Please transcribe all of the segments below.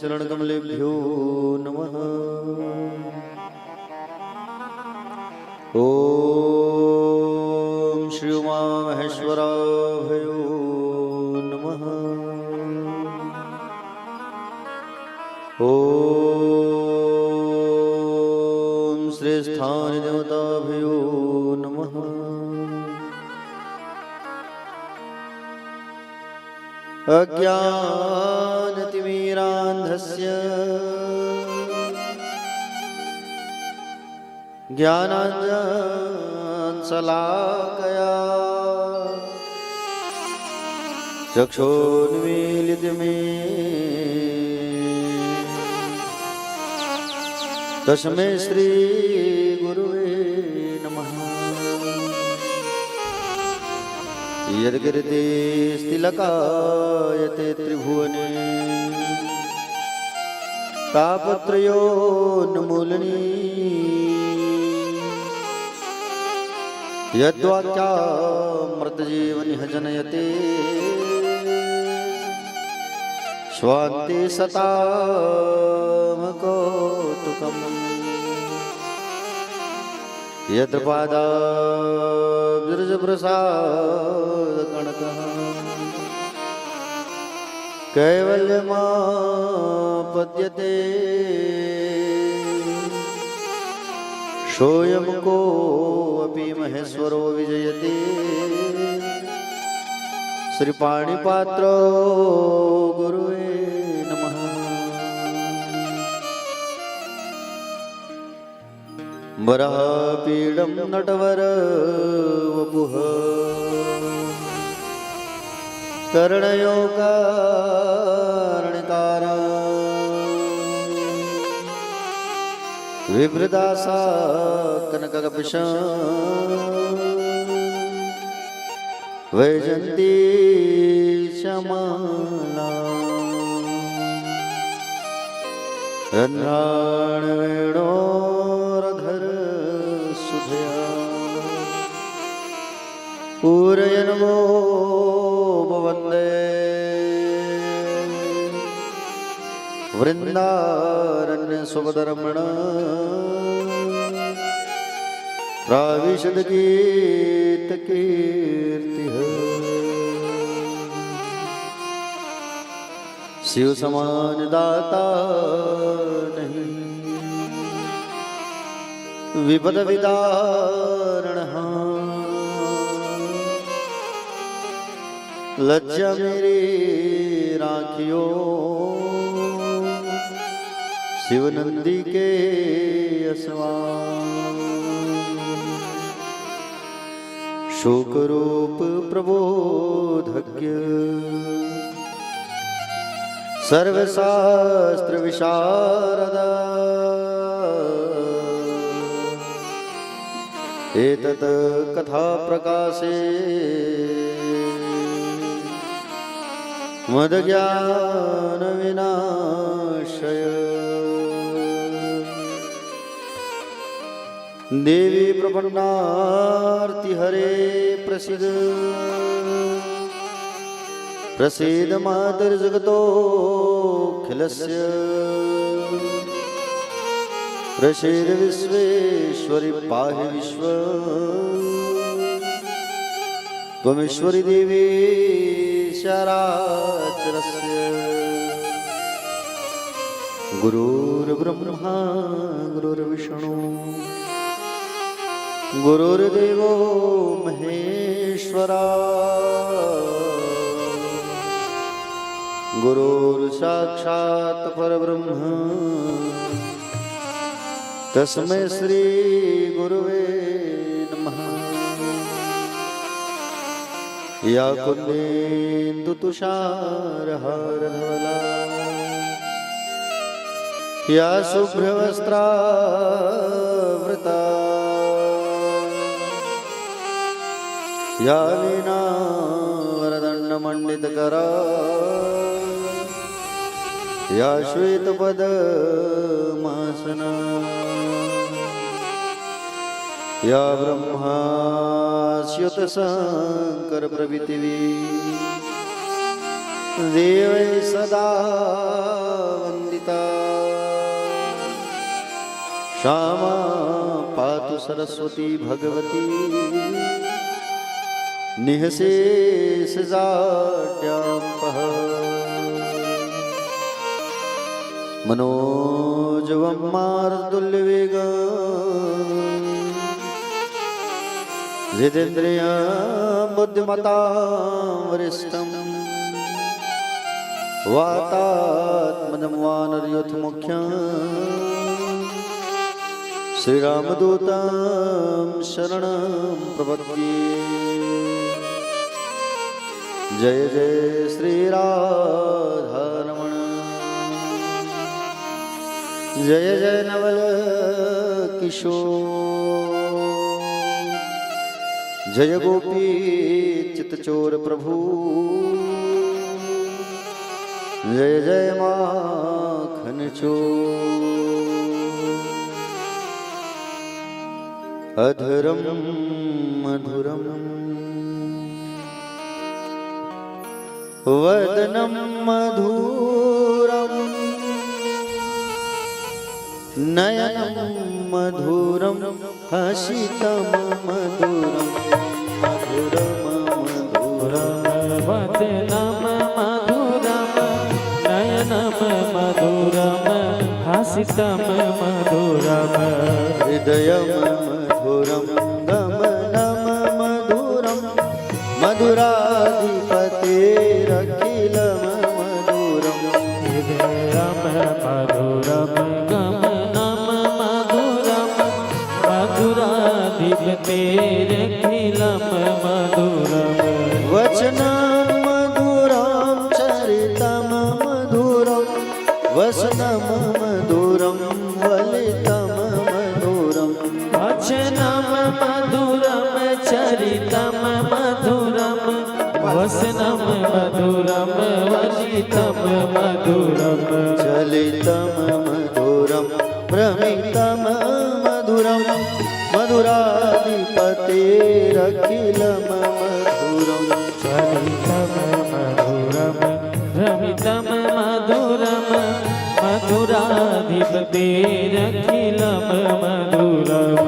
चरणकमलेभ्यो नमः। ओम श्री उमा महेश्वराभयो नमः। ओम श्रेष्ठानि देवताभ्यो नमः। अज्ञानतिमिरान्धस्य ज्ञानाञ्जनशलाकया चक्षुरुन्मीलितं तस्मै श्रीगुरुवे नमः। यद्गिरिते स्थिलकायते त्रिभुवने तापत्रयोन्मूलनी यद्वाक्यामृतजीवनिह जनयते स्वान्ते सतामकौतुकम् यत्र पादाब्जप्रसादकणकः कैवल्यमापद्यते सोऽयं कोऽपि महेश्वरो विजयते श्रीपाणिपात्रो गुरुवे नमः। वराहपीडं नटवरवपुः कर्णयो कारणिकारा विभृदासा कनककपिशा वैजयन्ती श्यामला रन्ध्राणवेणोरधर सुधया पूरयन् वो वन्दे वृन्दारण्यसुभदरमण प्राविशद्गीतकीर्तिः शिव समान दाता नहीं विपद विदारणः लज्जा मेरी राखियो शिव नंदी के असवान शोक रूप प्रबोधज्ञ सर्वशास्त्र विशारदा एतत् कथा प्रकाशे मद्ज्ञान विनाशय देवी प्रपन्नार्ति हरे प्रसीद प्रसीद मातर्जगतोऽखिलस्य प्रसीद विश्वेश्वरि पाहि विश्व त्वमीश्वरी देवी शराचरस्य गुरुर्ब्रह्मा गुरुर्विष्णु गुरुर्देवो महेश्वरा गुरुर्साक्षात् परब्रह्म तस्मै श्री गुरुवे नमः। या कुन्देन्दु तुषारहारधवला या शुभ्रवस्त्रावृता या वीणावरदण्डमण्डितकरा या श्वेतपद्मासना या ब्रह्माच्युतशङ्करप्रभृतिवी देवै सदा वन्दिता। श्यामा पातु सरस्वती भगवती निःशेषजाड्यापः। मनोजवं मारुतुल्यवेगं जितेन्द्रियं बुद्धिमतां वरिष्ठं वातात्मनं वानरयूथमुख्यं श्रीरामदूतं शरणं प्रपद्ये। जय जय श्रीराधारमण जय जय नवल किशोर जय गोपी चितचोर प्रभु जय जय माखन चोर। अधरम मधुरम वदनम मधुरम नयनं मधुरं हसितं मधुरं मधुरं मधुरं वदनं मधुरं नयनं मधुरं हसितं मधुरं हृदयं मधुरं गमनं मधुरं मधुराधिपतेरखिलं मधुरं हृदयं मधुरं मधुराधिपतेरखिलं मधुरं वचनं मधुरं चरितं मधुरं वसनं मधुरं वलितं मधुरं वचनं मधुरं चरितं मधुरं वसनं मधुरं वलितं मधुरं चलितं मधुरं भ्रमितं मधुरं मधुराधिपतेरखिलं मधुरं चलितं मधुरं भ्रमितं मधुरं मधुराधिपतेरखिलं मधुरम्।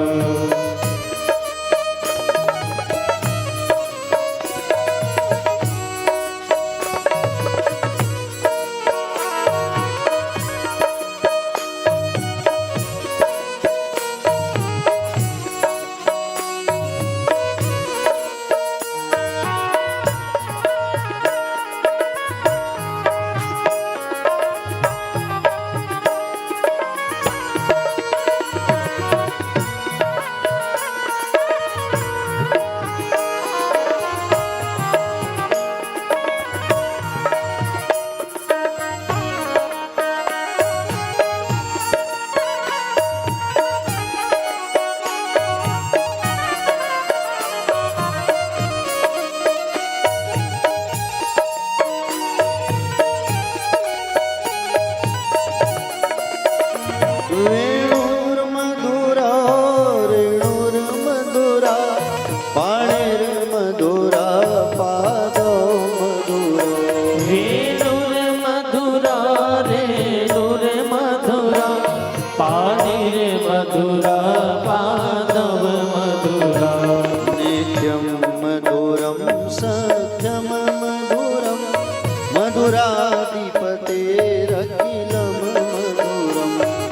मधुराधिपतेरखिलं मधुरं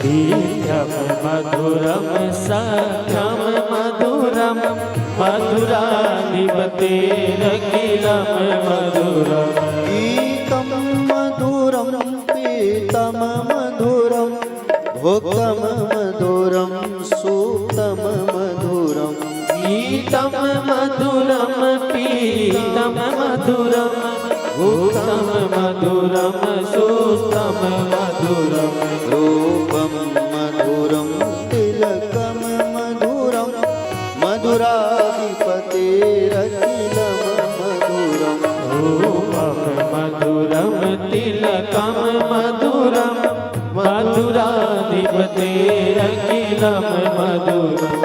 तीर्थम मधुरम सख्यम मधुरम मधुराधिपतेरखिलं मधुरम गीतं मधुरं पीतं मधुरं भोक्तं मधुरं सूक्तं मधुरं गीतं मधुरम पीतं मधुरम भूतं मधुरम सुतं मधुरम रूपं मधुरं तिलकं मधुरं मधुराधिपतेरखिलं मधुरं रूपं मधुरम तिलकं मधुरम मधुराधिपतेरखिलं मधुरम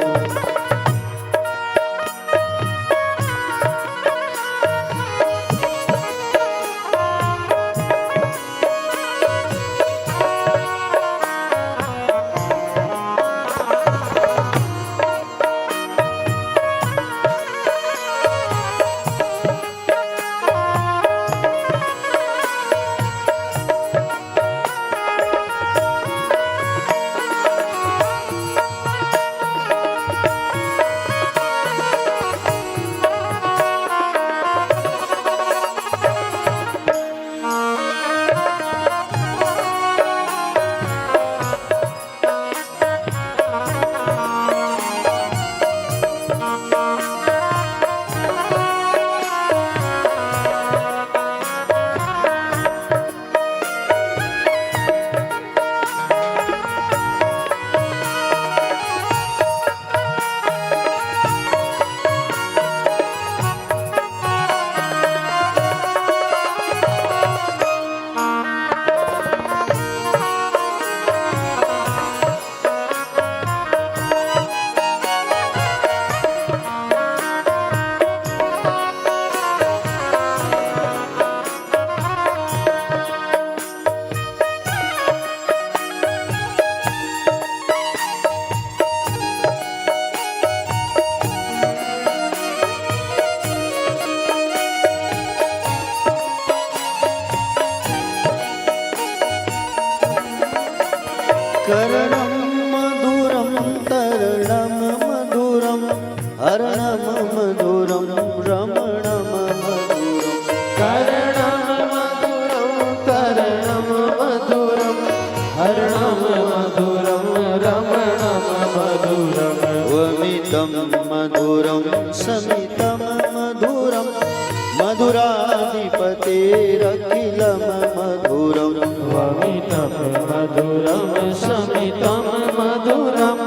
कर्णं मधुरं तरणं मधुरं हरणं मधुरं रमणं मधुरं कर्णं मधुरं करणं मधुरं हरणं मधुरं रमणं मधुरं वमितं मधुरं समितं मधुरं मधुराधिपतेरखिलं मधुरं वमितं मधुरं समितं मधुरं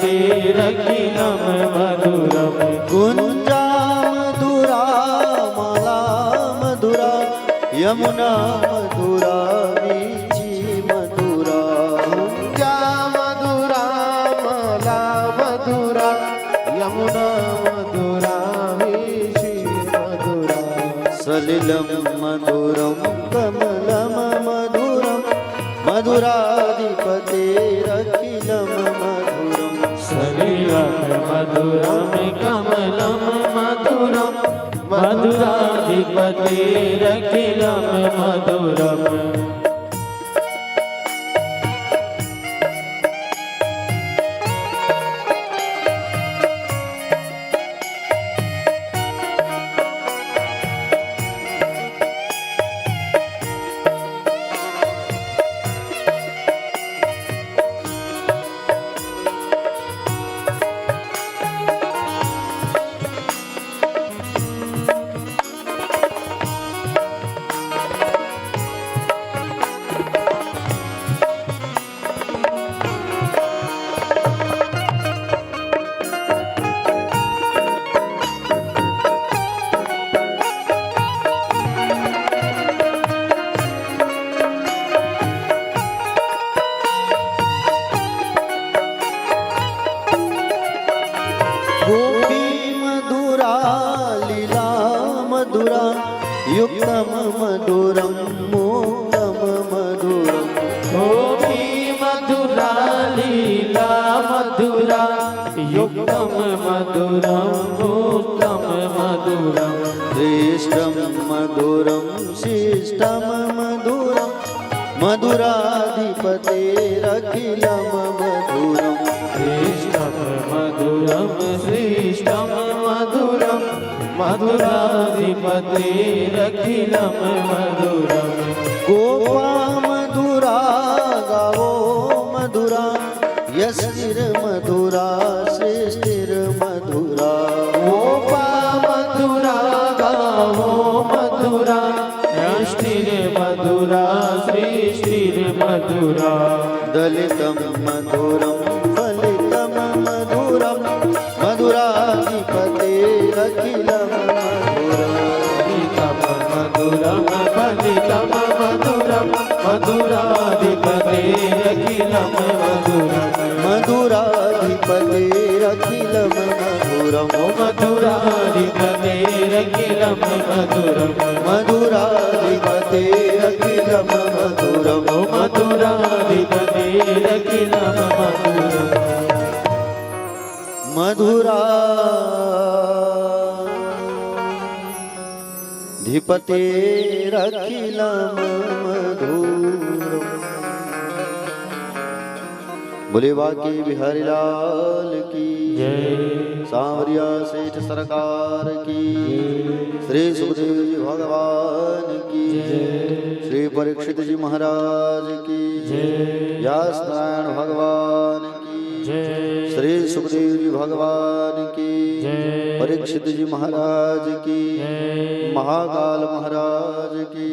मधुराधिपतेरखिलं मधुरं गुञ्जा मधुरा माला मधुरा यमुना मधुरा वीची मधुरा गंगा मधुरा मला मधुरा यमुना मधुरा वीची मधुरा सलिलं मधुरं कमलं मधुरं मधुराधिपतेरखिलं मधुरं सलिलं मधुरं कमलं मधुरं मधुराधिपतेरखिलं मधुरम् गोपी मधुरा लीला मधुरा युक्तं मधुरं मोक्तं मधुरं गोपी मधुरा लीला मधुरा युक्तं मधुरं भूतं मधुरं श्रेष्ठं मधुरं शिष्टं मधुरं मधुराधिपतेरखिलं मधुरम् श्रेष्ठं मधुरं श्रेष्ठं मधुरं मधुराधिपतेरखिलं मधुरम् गोपा मधुरा गावो मधुरा यस्तिर्मधुरा सृष्टिर्मधुरा गोपा मधुरा गावो मधुरा यष्टिर्मधुरा सृष्टिर्मधुरा दलितं मधुरं फलितं मधुरं मधुराधिपतेरखिलं मधुरम् फलितं मधुरं मधुराधिपतेरखिलं मधुरम् मधुराधिपतेरखिलं मधुरम् ओ मधुराधिपतेरखिलं मधुरम् मधुराधिपतेरखिलं मधुरम् ओ मधुराधिपतेरखिलं मधुरम् मधुराधिपतेरखिलं मधुरम्। बोले बाकी बिहारी लाल की जय। सांवरिया सेठ सरकार की श्री सुखदेव जी भगवान की श्री परीक्षित जी महाराज की व्यास नारायण भगवान की श्री सुखदेव जी भगवान की परीक्षित जी महाराज की महाकाल महाराज की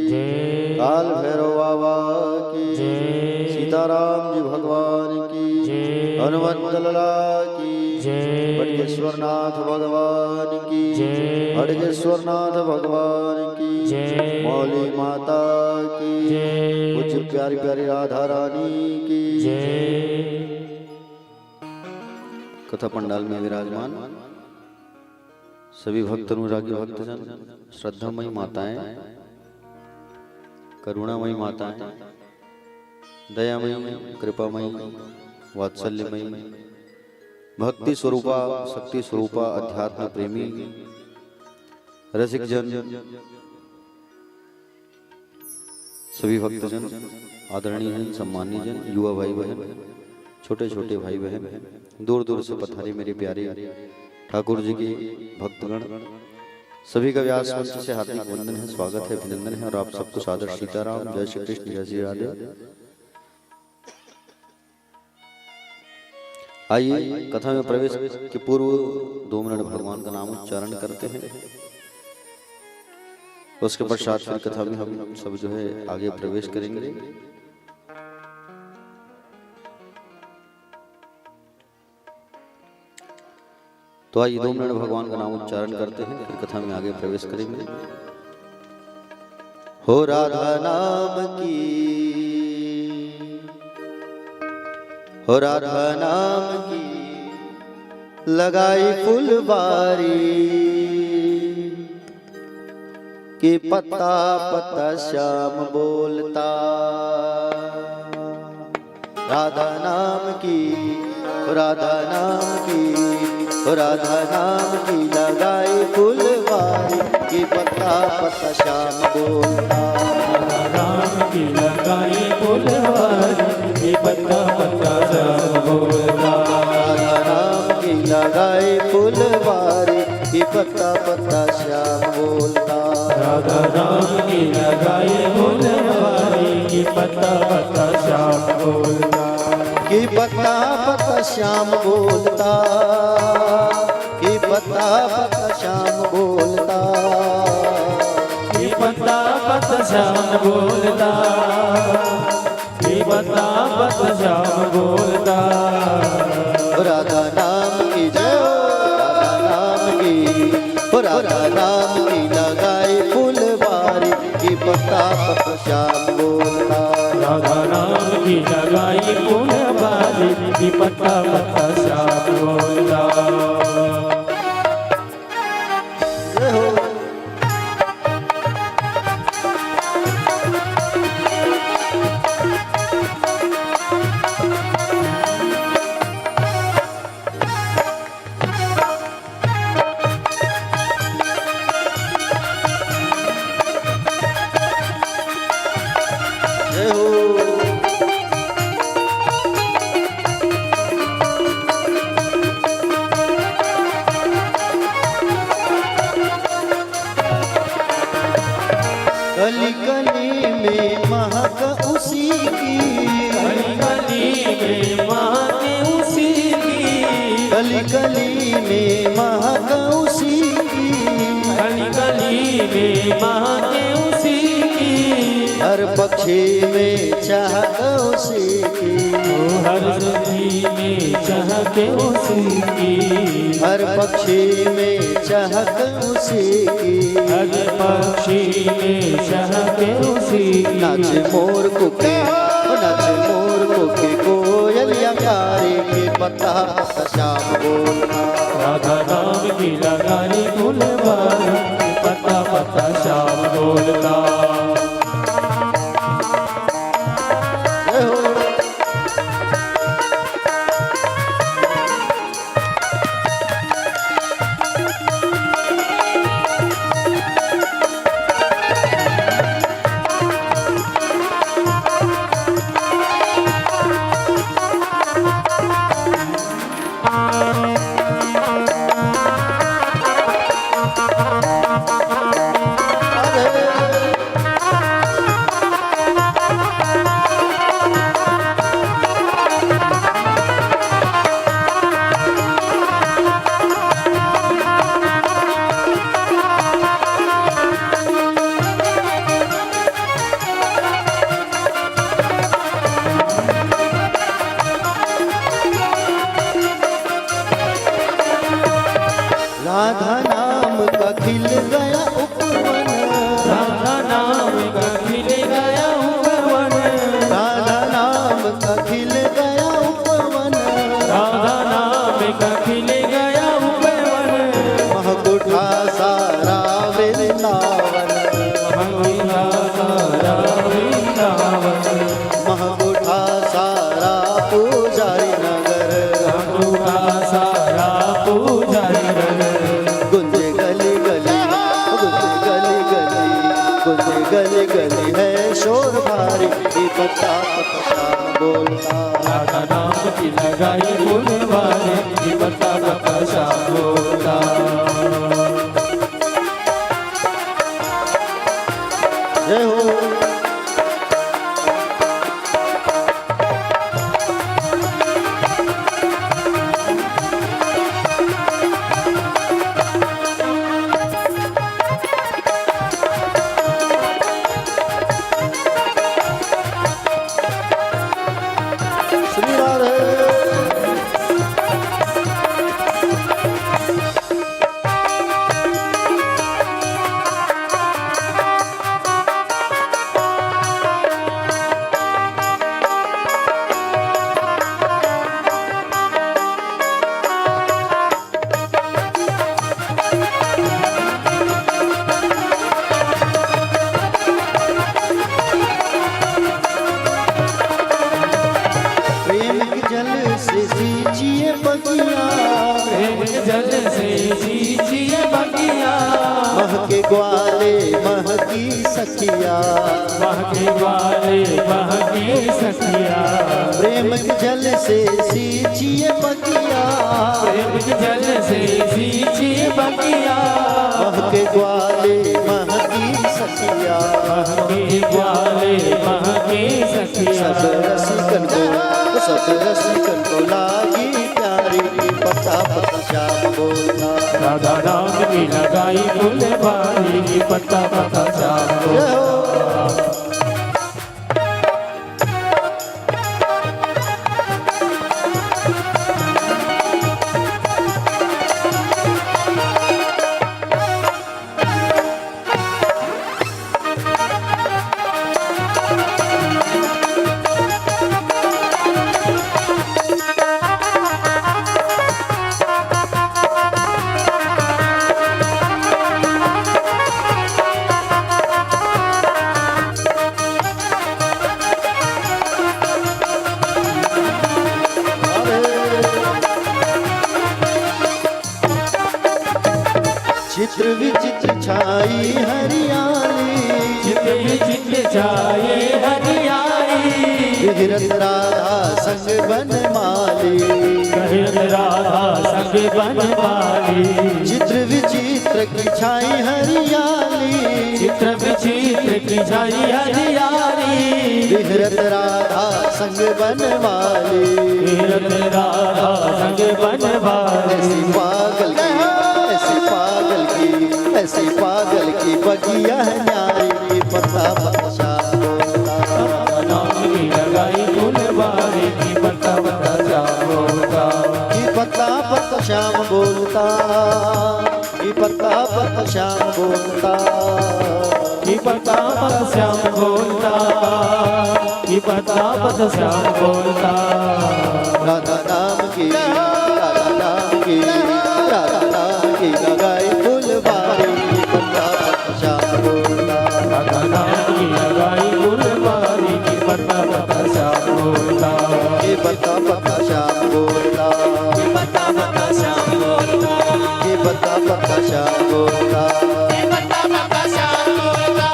काल भैरव बाबा की सीताराम जी भगवान की हनुमत लला की बटकेश्वरनाथ भगवान की बटकेश्वरनाथ भगवान की मौली माता की कुछ प्यारी प्यारी राधा रानी की कथा पंडाल में विराजमान सभी भक्त अनुरागी भक्तजन, श्रद्धामयी माताएं, करुणामयी माताएं, दयामयी, कृपामयी, वात्सल्यमयी, भक्ति स्वरूपा, शक्ति स्वरूपा, अध्यात्म प्रेमी, रसिक जन, सभी भक्तजन, आदरणीय जन, सम्मानीय जन, युवा भाई बहन, छोटे छोटे भाई बहन, दूर दूर से पधारे मेरे प्यारे ठाकुर जी के भक्तगण, सभी का व्यास मंच से हार्दिक वंदन है, स्वागत है, अभिनंदन है और आप सबको सादर सीताराम, जय श्री कृष्ण, जय श्री राधे। आइए कथा में प्रवेश के पूर्व 2 मिनट भगवान का नाम उच्चारण करते हैं, उसके पश्चात फिर कथा में हम सब जो है आगे प्रवेश करेंगे। तो आइए 2 मिनट भगवान का नाम उच्चारण करते हैं, फिर कथा में आगे प्रवेश करेंगे। हो राधा नाम की, हो राधा नाम की लगाई फुलवारी कि पत्ता पत्ता श्याम बोलता। राधा नाम की, राधा नाम की, राधा नाम की लगाई फुलवारी कि पत्ता पत्ता श्याम बोलता। राधा नाम की लगाई फुलवारी कि पत्ता पत्ता श्याम बोलता। राधा नाम की लगाई फुलवारी कि पत्ता पत्ता श्याम बोलता। राधा नाम की लगाई फुलवारी कि पत्ता पत्ता श्याम बोलता। कि पत्ता पत्ता श्याम बोलता, कि पत्ता पत्ता श्याम बोलता, कि पत्ता पत्ता श्याम बोलता, कि पत्ता पत्ता श्याम बोलता। राधा नाम की जय, राधा नाम की, राधा नाम की लगाई फुलवारी कि पत्ता पत्ता श्याम बोलता। राधा नाम की लगाई फुलवारी कि पत्ता पत्ता श्याम बोलता। जय हो। जय हो। की, गली गली में महके उसी की, गली गली में महक उसी की, गली गली में महके उसी की, हर पक्षी में चाहत उसी की, हर सब्जी में चहके उसी की, हर पक्षी में चाहत उसी की, हर पक्षी में चहके उसी की। नाचे मोर कुके, नाचे मोर कुके, कोयलिया कारी के पत्ता पत्ता श्याम बोलता, राधा नाम की लगाई फुलवारी, पत्ता पत्ता श्याम बोलता। जय हो। राधा नाम का खिल गया उपवन, राधा नाम का खिल गया उपवन, राधा नाम का खिल गया उपवन, राधा नाम का खिल गया उपवन, महक उठा सारा वृंदावन, महंगा सारा वृंदावन, महक उठा सारा पुजारी नगर, महंगा सारा पुजारी नगर, गुंजे गली गली, गुंजे गली गली, गुंजे गली गली है शोर भारी, ये पत्ता पत्ता श्याम बोलता, राधा नाम की लगाई फुलवारी, पत्ता पत्ता श्याम बोलता। जय हो। श्री राधे। प्रेम के जल से सींचिए बगिया, प्रेम के जल से सींचिए बगिया, महके ग्वाले महकी सखिया, महके वाले महके सखिया, प्रेम के जल से सींचिए बगिया, प्रेम के जल से सींचिए बगिया, महके ग्वाले महकी सखिया, महके वाले महके सखिया, सब रसिकन को लागी प्यारी, पत्ता पत्ता श्याम बोलता, राधा नाम की लगाई फुलवारी, पत्ता पत्ता श्याम जय हो। बोलता। चित्र विचित्र छाई हरियाली, चित्र विचित्र छाए हरियाली, विहरत राधा संग बनमाली, कहत राधा संग बनमाली, चित्र विचित्र की छाई हरियाली, चित्र विचित्र की झाई हरियारी विहरत राधा संग बनवाली विहरत राधा संग बनवाली ऐसी पागल की ऐसी पागल की बगिया है न्यारी की पत्ता पत्ता श्याम बोलता नाम की लगाई फुलवारी की पत्ता पत्ता श्याम बोलता की पत्ता पत्ता श्याम बोलता की पत्ता पत्ता श्याम बोलता की पत्ता पत्ता श्याम बोलता की पत्ता पत्ता श्याम बोलता राधा नाम की लगाई फुलवारी की पत्ता पत्ता श्याम बोलता राधा नाम की लगाई फुलवारी की पत्ता पत्ता श्याम बोलता की पत्ता पत्ता श्याम बोलता की पत्ता पत्ता श्याम बोलता की पत्ता पत्ता श्याम बोलता की पत्ता पत्ता श्याम बोलता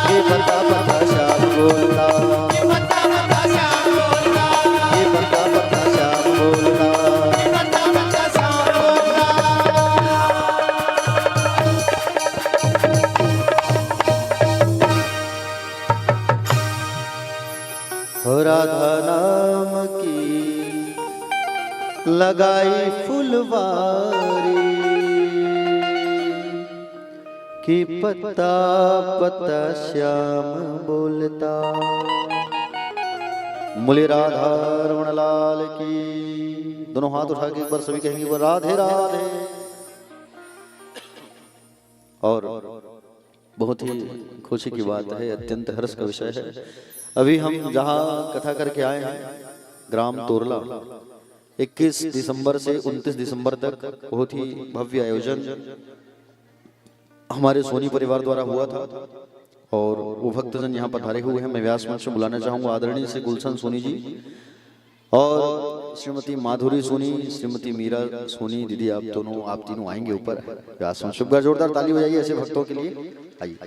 की पत्ता पत्ता श्याम बोलता की पत्ता पत्ता श्याम बोलता की पत्ता पत्ता श्याम बोलता की पत्ता पत्ता श्याम बोलता हो राधा नाम की लगाई फुलवारी की पत्ता पत्ता श्याम बोलता। मुले राधा रमण लाल की। दोनों हाथ उठा के एक बार सभी कहेंगे वो राधे राधे। और बहुत ही खुशी की बात है, अत्यंत हर्ष का विषय है। अभी हम जहाँ कथा करके आए हैं ग्राम तोरला, 21 दिसंबर से 29 दिसंबर तक बहुत ही भव्य आयोजन हमारे सोनी परिवार द्वारा हुआ था और वो भक्तजन यहाँ पधारे हुए हैं। मैं व्यास मंच में बुलाना चाहूँगा आदरणीय श्री गुलशन सोनी जी और श्रीमती माधुरी सोनी, श्रीमती मीरा सोनी। दीदी आप तीनों आएंगे ऊपर व्यास मंच। जोरदार ताली हो जाइए ऐसे भक्तों के लिए। आइए।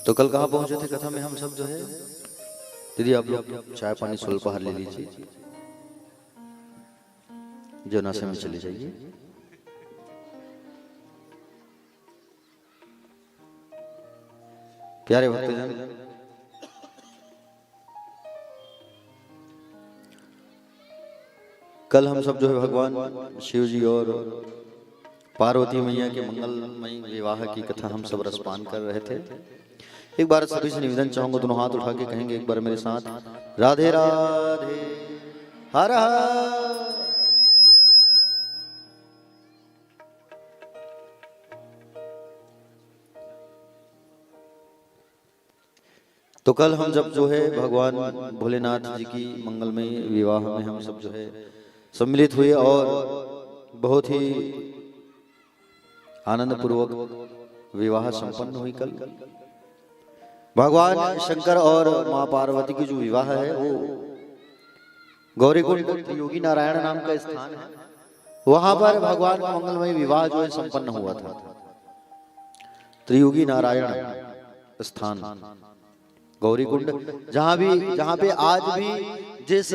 तो कल कहाँ पहुंचे थे कथा में हम सब जो है। दीदी आप लोग चाय पानी स्वल्पहार ले लीजिए, जनासे में चले जाइए। प्यारे भक्तजन, कल हम सब जो है भगवान शिव जी और पार्वती मैया के मंगलमय विवाह की कथा हम सब रसपान कर रहे थे। एक बार सभी से निवेदन चाहूंगा, दोनों हाथ उठा के कहेंगे एक बार मेरे साथ, राधे राधे हर हर। तो कल हम जब जो है भगवान भोलेनाथ जी की मंगलमय विवाह में हम सब जो है सम्मिलित हुए और बहुत ही आनंद पूर्वक विवाह संपन्न हुई कल। भगवान शंकर और मां पार्वती की जो विवाह है वो गौरीकुंड योगी नारायण नाम का स्थान है, वहां पर भगवान का मंगलमय विवाह जो है संपन्न हुआ था। त्रियोगी नारायण स्थान गौरीकुंड, जहां पे आज भी जिस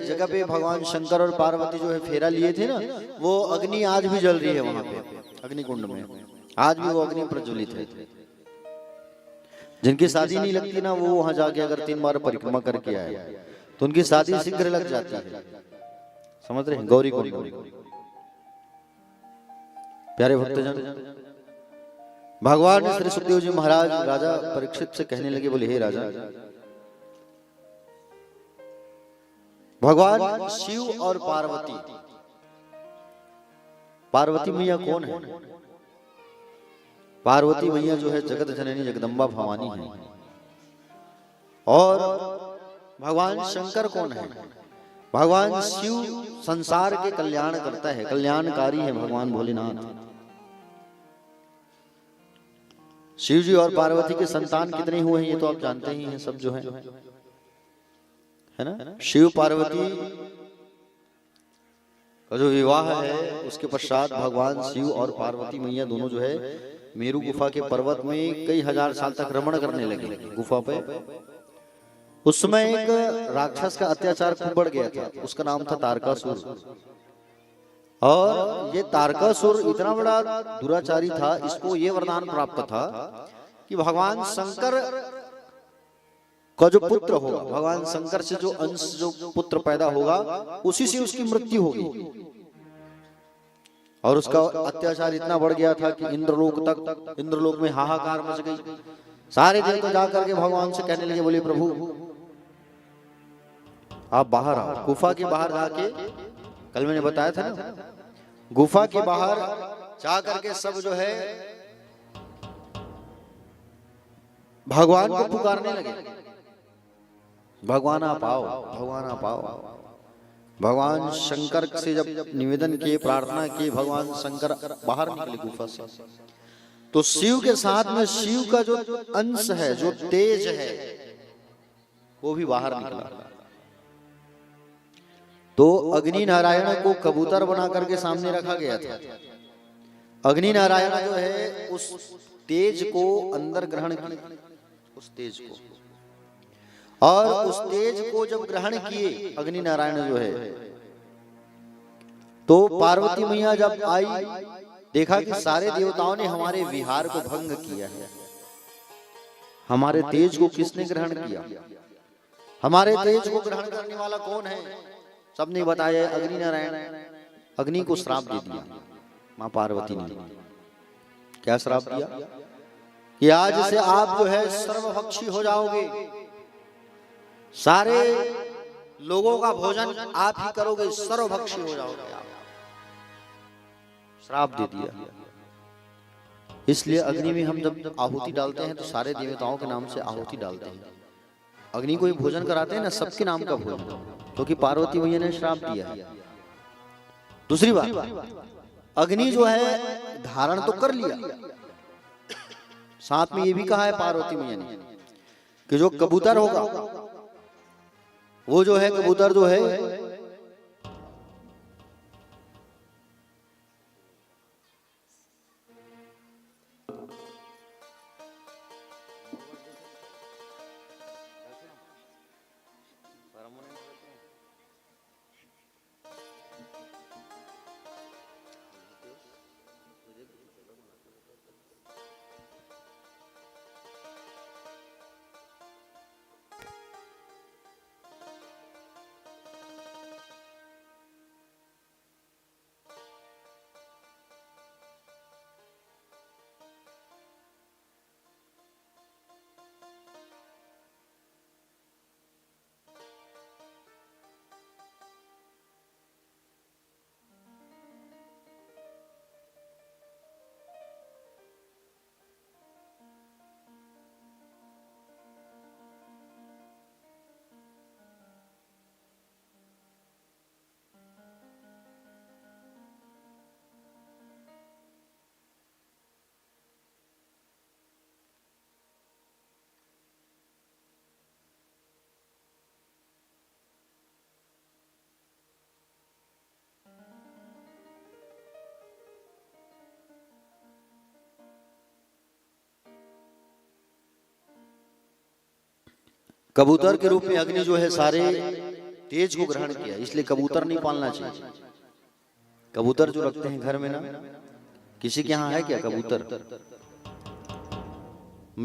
जगह पे भगवान शंकर और पार्वती जो है फेरा लिए थे ना, वो अग्नि आज भी जल रही है वहां पे अग्निकुंड में, आज भी वो अग्नि प्रज्वलित है। जिनकी शादी नहीं लगती ना, वो वहां जाके अगर 3 बार परिक्रमा करके आए तो उनकी शादी शीघ्र लग जाती है। समझ रहे हैं? गौरीकुंड। प्यारे भक्तजन, भगवान श्री सुखदेव जी महाराज राजा परीक्षित से कहने लगे, बोले हे राजा, भगवान शिव और पार्वती, पार्वती मैया कौन है? पार्वती मैया जो है जगत जननी जगदम्बा भवानी है। और भगवान शंकर कौन है? भगवान शिव संसार के कल्याण करता है, कल्याणकारी है भगवान भोलेनाथ। शिव जी और पार्वती के संतान कितने हुए हैं ये तो आप जानते ही हैं सब जो है ना। शिव पार्वती का जो विवाह है उसके पश्चात भगवान शिव और पार्वती मैया दोनों जो है मेरू गुफा के पर्वत में कई हजार साल तक रमण करने लगे गुफा पे। उस समय एक राक्षस का अत्याचार खूब बढ़ गया था, उसका नाम था तारकासुर। और ये तारकासुर इतना बड़ा दुराचारी था, इसको ये वरदान प्राप्त था कि भगवान शंकर का जो पुत्र होगा, भगवान शंकर से जो अंश जो पुत्र पैदा होगा उसी से उसकी मृत्यु होगी। और उसका अत्याचार इतना बढ़ गया था कि इंद्रलोक में हाहाकार मच गई। सारे देवता जाकर के भगवान से कहने लगे, बोले प्रभु आप बाहर आओ। गुफा के बाहर जाके, कल मैंने बताया था ना, गुफा के बाहर जाकर के सब जो है भगवान को पुकारने लगे, भगवान आप आओ, भगवान आप आओ। भगवान शंकर से जब निवेदन किए, प्रार्थना की, भगवान शंकर बाहर निकले गुफा से, तो शिव के साथ में शिव का जो अंश है, जो तेज है, वो भी बाहर निकला। तो अग्नि नारायण को कबूतर बना करके सामने रखा गया था। अग्नि नारायण जो है उस तेज को अंदर ग्रहण किए, उस तेज को, और उस तेज को जब ग्रहण किए अग्नि नारायण जो है, तो पार्वती मैया जब आई, देखा कि सारे देवताओं ने हमारे विहार को भंग किया है। हमारे तेज को किसने ग्रहण किया? हमारे तेज को ग्रहण करने वाला कौन है? सबने बताया अग्नि नारायण। अग्नि को श्राप दे दिया मां पार्वती ने। क्या श्राप दिया? कि आज से आप जो है सर्वभक्षी हो जाओगे, सारे लोगों का भोजन आप ही करोगे, सर्वभक्षी हो जाओगे आप। श्राप दे दिया। इसलिए अग्नि में हम जब आहुति डालते हैं तो सारे देवताओं के नाम से आहुति डालते हैं। अग्नि को भोजन कराते हैं ना, सबके नाम का भोजन, क्योंकि पार्वती मैया ने श्राप दिया है। दूसरी बात, अग्नि जो है धारण तो कर लिया, साथ में ये भी कहा है पार्वती मैया ने कि जो कबूतर होगा, वो जो है कबूतर जो है कबूतर के रूप में अग्नि जो है सारे तेज को ग्रहण किया, इसलिए कबूतर नहीं पालना चाहिए। कबूतर जो रखते हैं घर में ना, किसी के यहाँ है क्या कबूतर?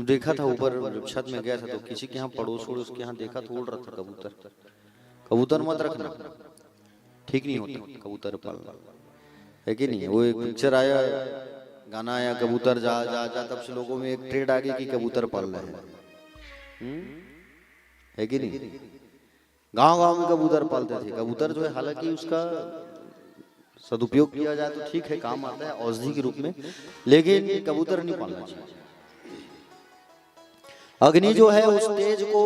देखा था ऊपर जब छत में गया था तो किसी के यहाँ पड़ोस उसके यहाँ देखा तो उड़ रहा था कबूतर। कबूतर मत रखना, ठीक नहीं होता कबूतर पालना, है कि नहीं? वो एक पिक्चर आया, गाना आया कबूतर जा जा जा, तब से लोगों में एक ट्रेड आ गई कि कबूतर पालना है कि नहीं? गांव गांव में कबूतर पालते थे। कबूतर जो है हालांकि उसका सदुपयोग किया जाए तो ठीक है, काम आता है औषधि के रूप में, लेकिन कबूतर नहीं पालना चाहिए। अग्नि जो है उस तेज को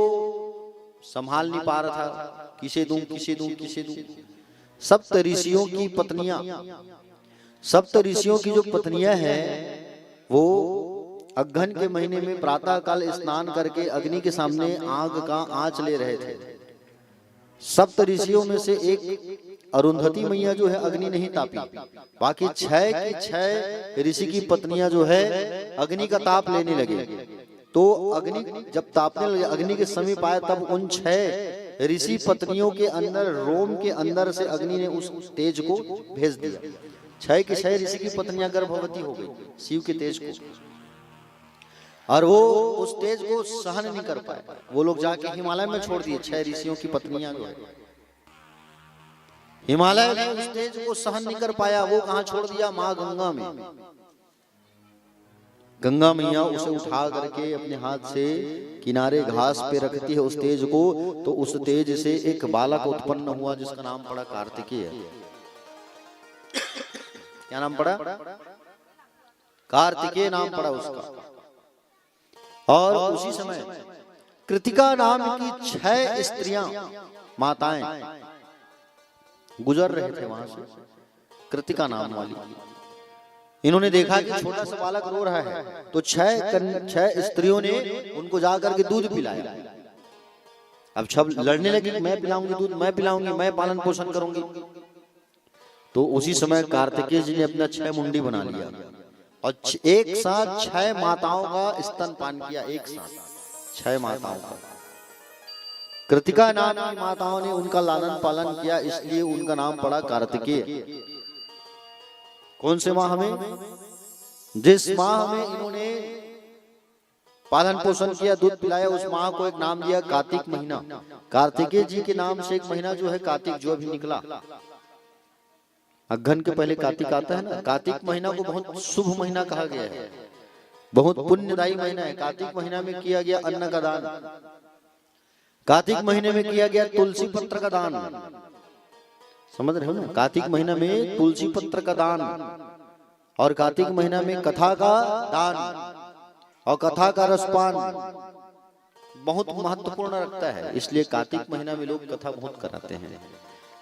संभाल नहीं पा रहा था, किसे दूं किसे दूं किसे दूं। सप्त ऋषियों की पत्नियां, सप्त ऋषियों की जो पत्नियां हैं वो अगहन के महीने में प्रातः काल स्नान करके अग्नि के सामने आग का आंच ले रहे थे। सप्त ऋषियों में से एक अरुंधति मैया जो है अग्नि नहीं तापी, बाकी 6 की 6 ऋषि की पत्नियां जो है अग्नि का ताप लेने लगे। तो अग्नि जब तापने लगे, अग्नि के समीप आया, तब उन 6 ऋषि पत्नियों के अंदर, रोम के अंदर से अग्नि ने उस तेज को भेज दिया। 6 की 6 ऋषि की पत्नियां गर्भवती हो गई शिव के तेज को, और वो उस तेज को सहन नहीं कर पाए। वो लोग जाके हिमालय में छोड़ दिए। 6 ऋषियों की पत्नियां जो है हिमालय में उस तेज को सहन नहीं कर पाया। वो कहां छोड़ दिया? मां गंगा में। गंगा मैया उसे उठा करके अपने हाथ से किनारे घास पे रखती है उस तेज को, तो उस तेज से एक बालक उत्पन्न हुआ जिसका नाम पड़ा कार्तिकेय। क्या नाम पड़ा? कार्तिकेय नाम पड़ा उसका। और उसी समय कृतिका नाम की 6 स्त्रियां, माताएं गुजर रहे थे वहां से, कृतिका नाम वाली। इन्होंने देखा कि छोटा सा बालक रो रहा है, तो 6 स्त्रियों ने उनको जाकर के दूध पिलाया। अब सब लड़ने लगी, मैं पिलाऊंगी दूध, मैं पिलाऊंगी, मैं पालन पोषण करूंगी। तो उसी समय कार्तिकेय जी ने अपना 6 मुंडी बना लिया और एक साथ 6 माताओं का स्तनपान किया। एक साथ 6 माताओं का, कृतिका नाम की माताओं ने उनका लालन पालन किया, इसलिए उनका नाम पड़ा कार्तिकेय। कौन से माह में? जिस माह में इन्होंने पालन पोषण किया, दूध पिलाया, उस माह को एक नाम दिया कार्तिक महीना। कार्तिकेय जी के नाम से एक महीना जो है कार्तिक जो अभी निकला, अगहन के पहले कार्तिक आता है ना। कार्तिक महीना को बहुत शुभ महीना कहा गया है, बहुत पुण्यदायी महीना है। कार्तिक महीना में किया गया अन्न का दान, कार्तिक महीने में किया गया तुलसी पत्र का दान। समझ रहे हो ना? कार्तिक महीना में तुलसी पत्र का दान, और कार्तिक महीना में कथा का दान और कथा का रसपान बहुत महत्वपूर्ण रखता है। इसलिए कार्तिक महीना में लोग कथा बहुत कराते हैं।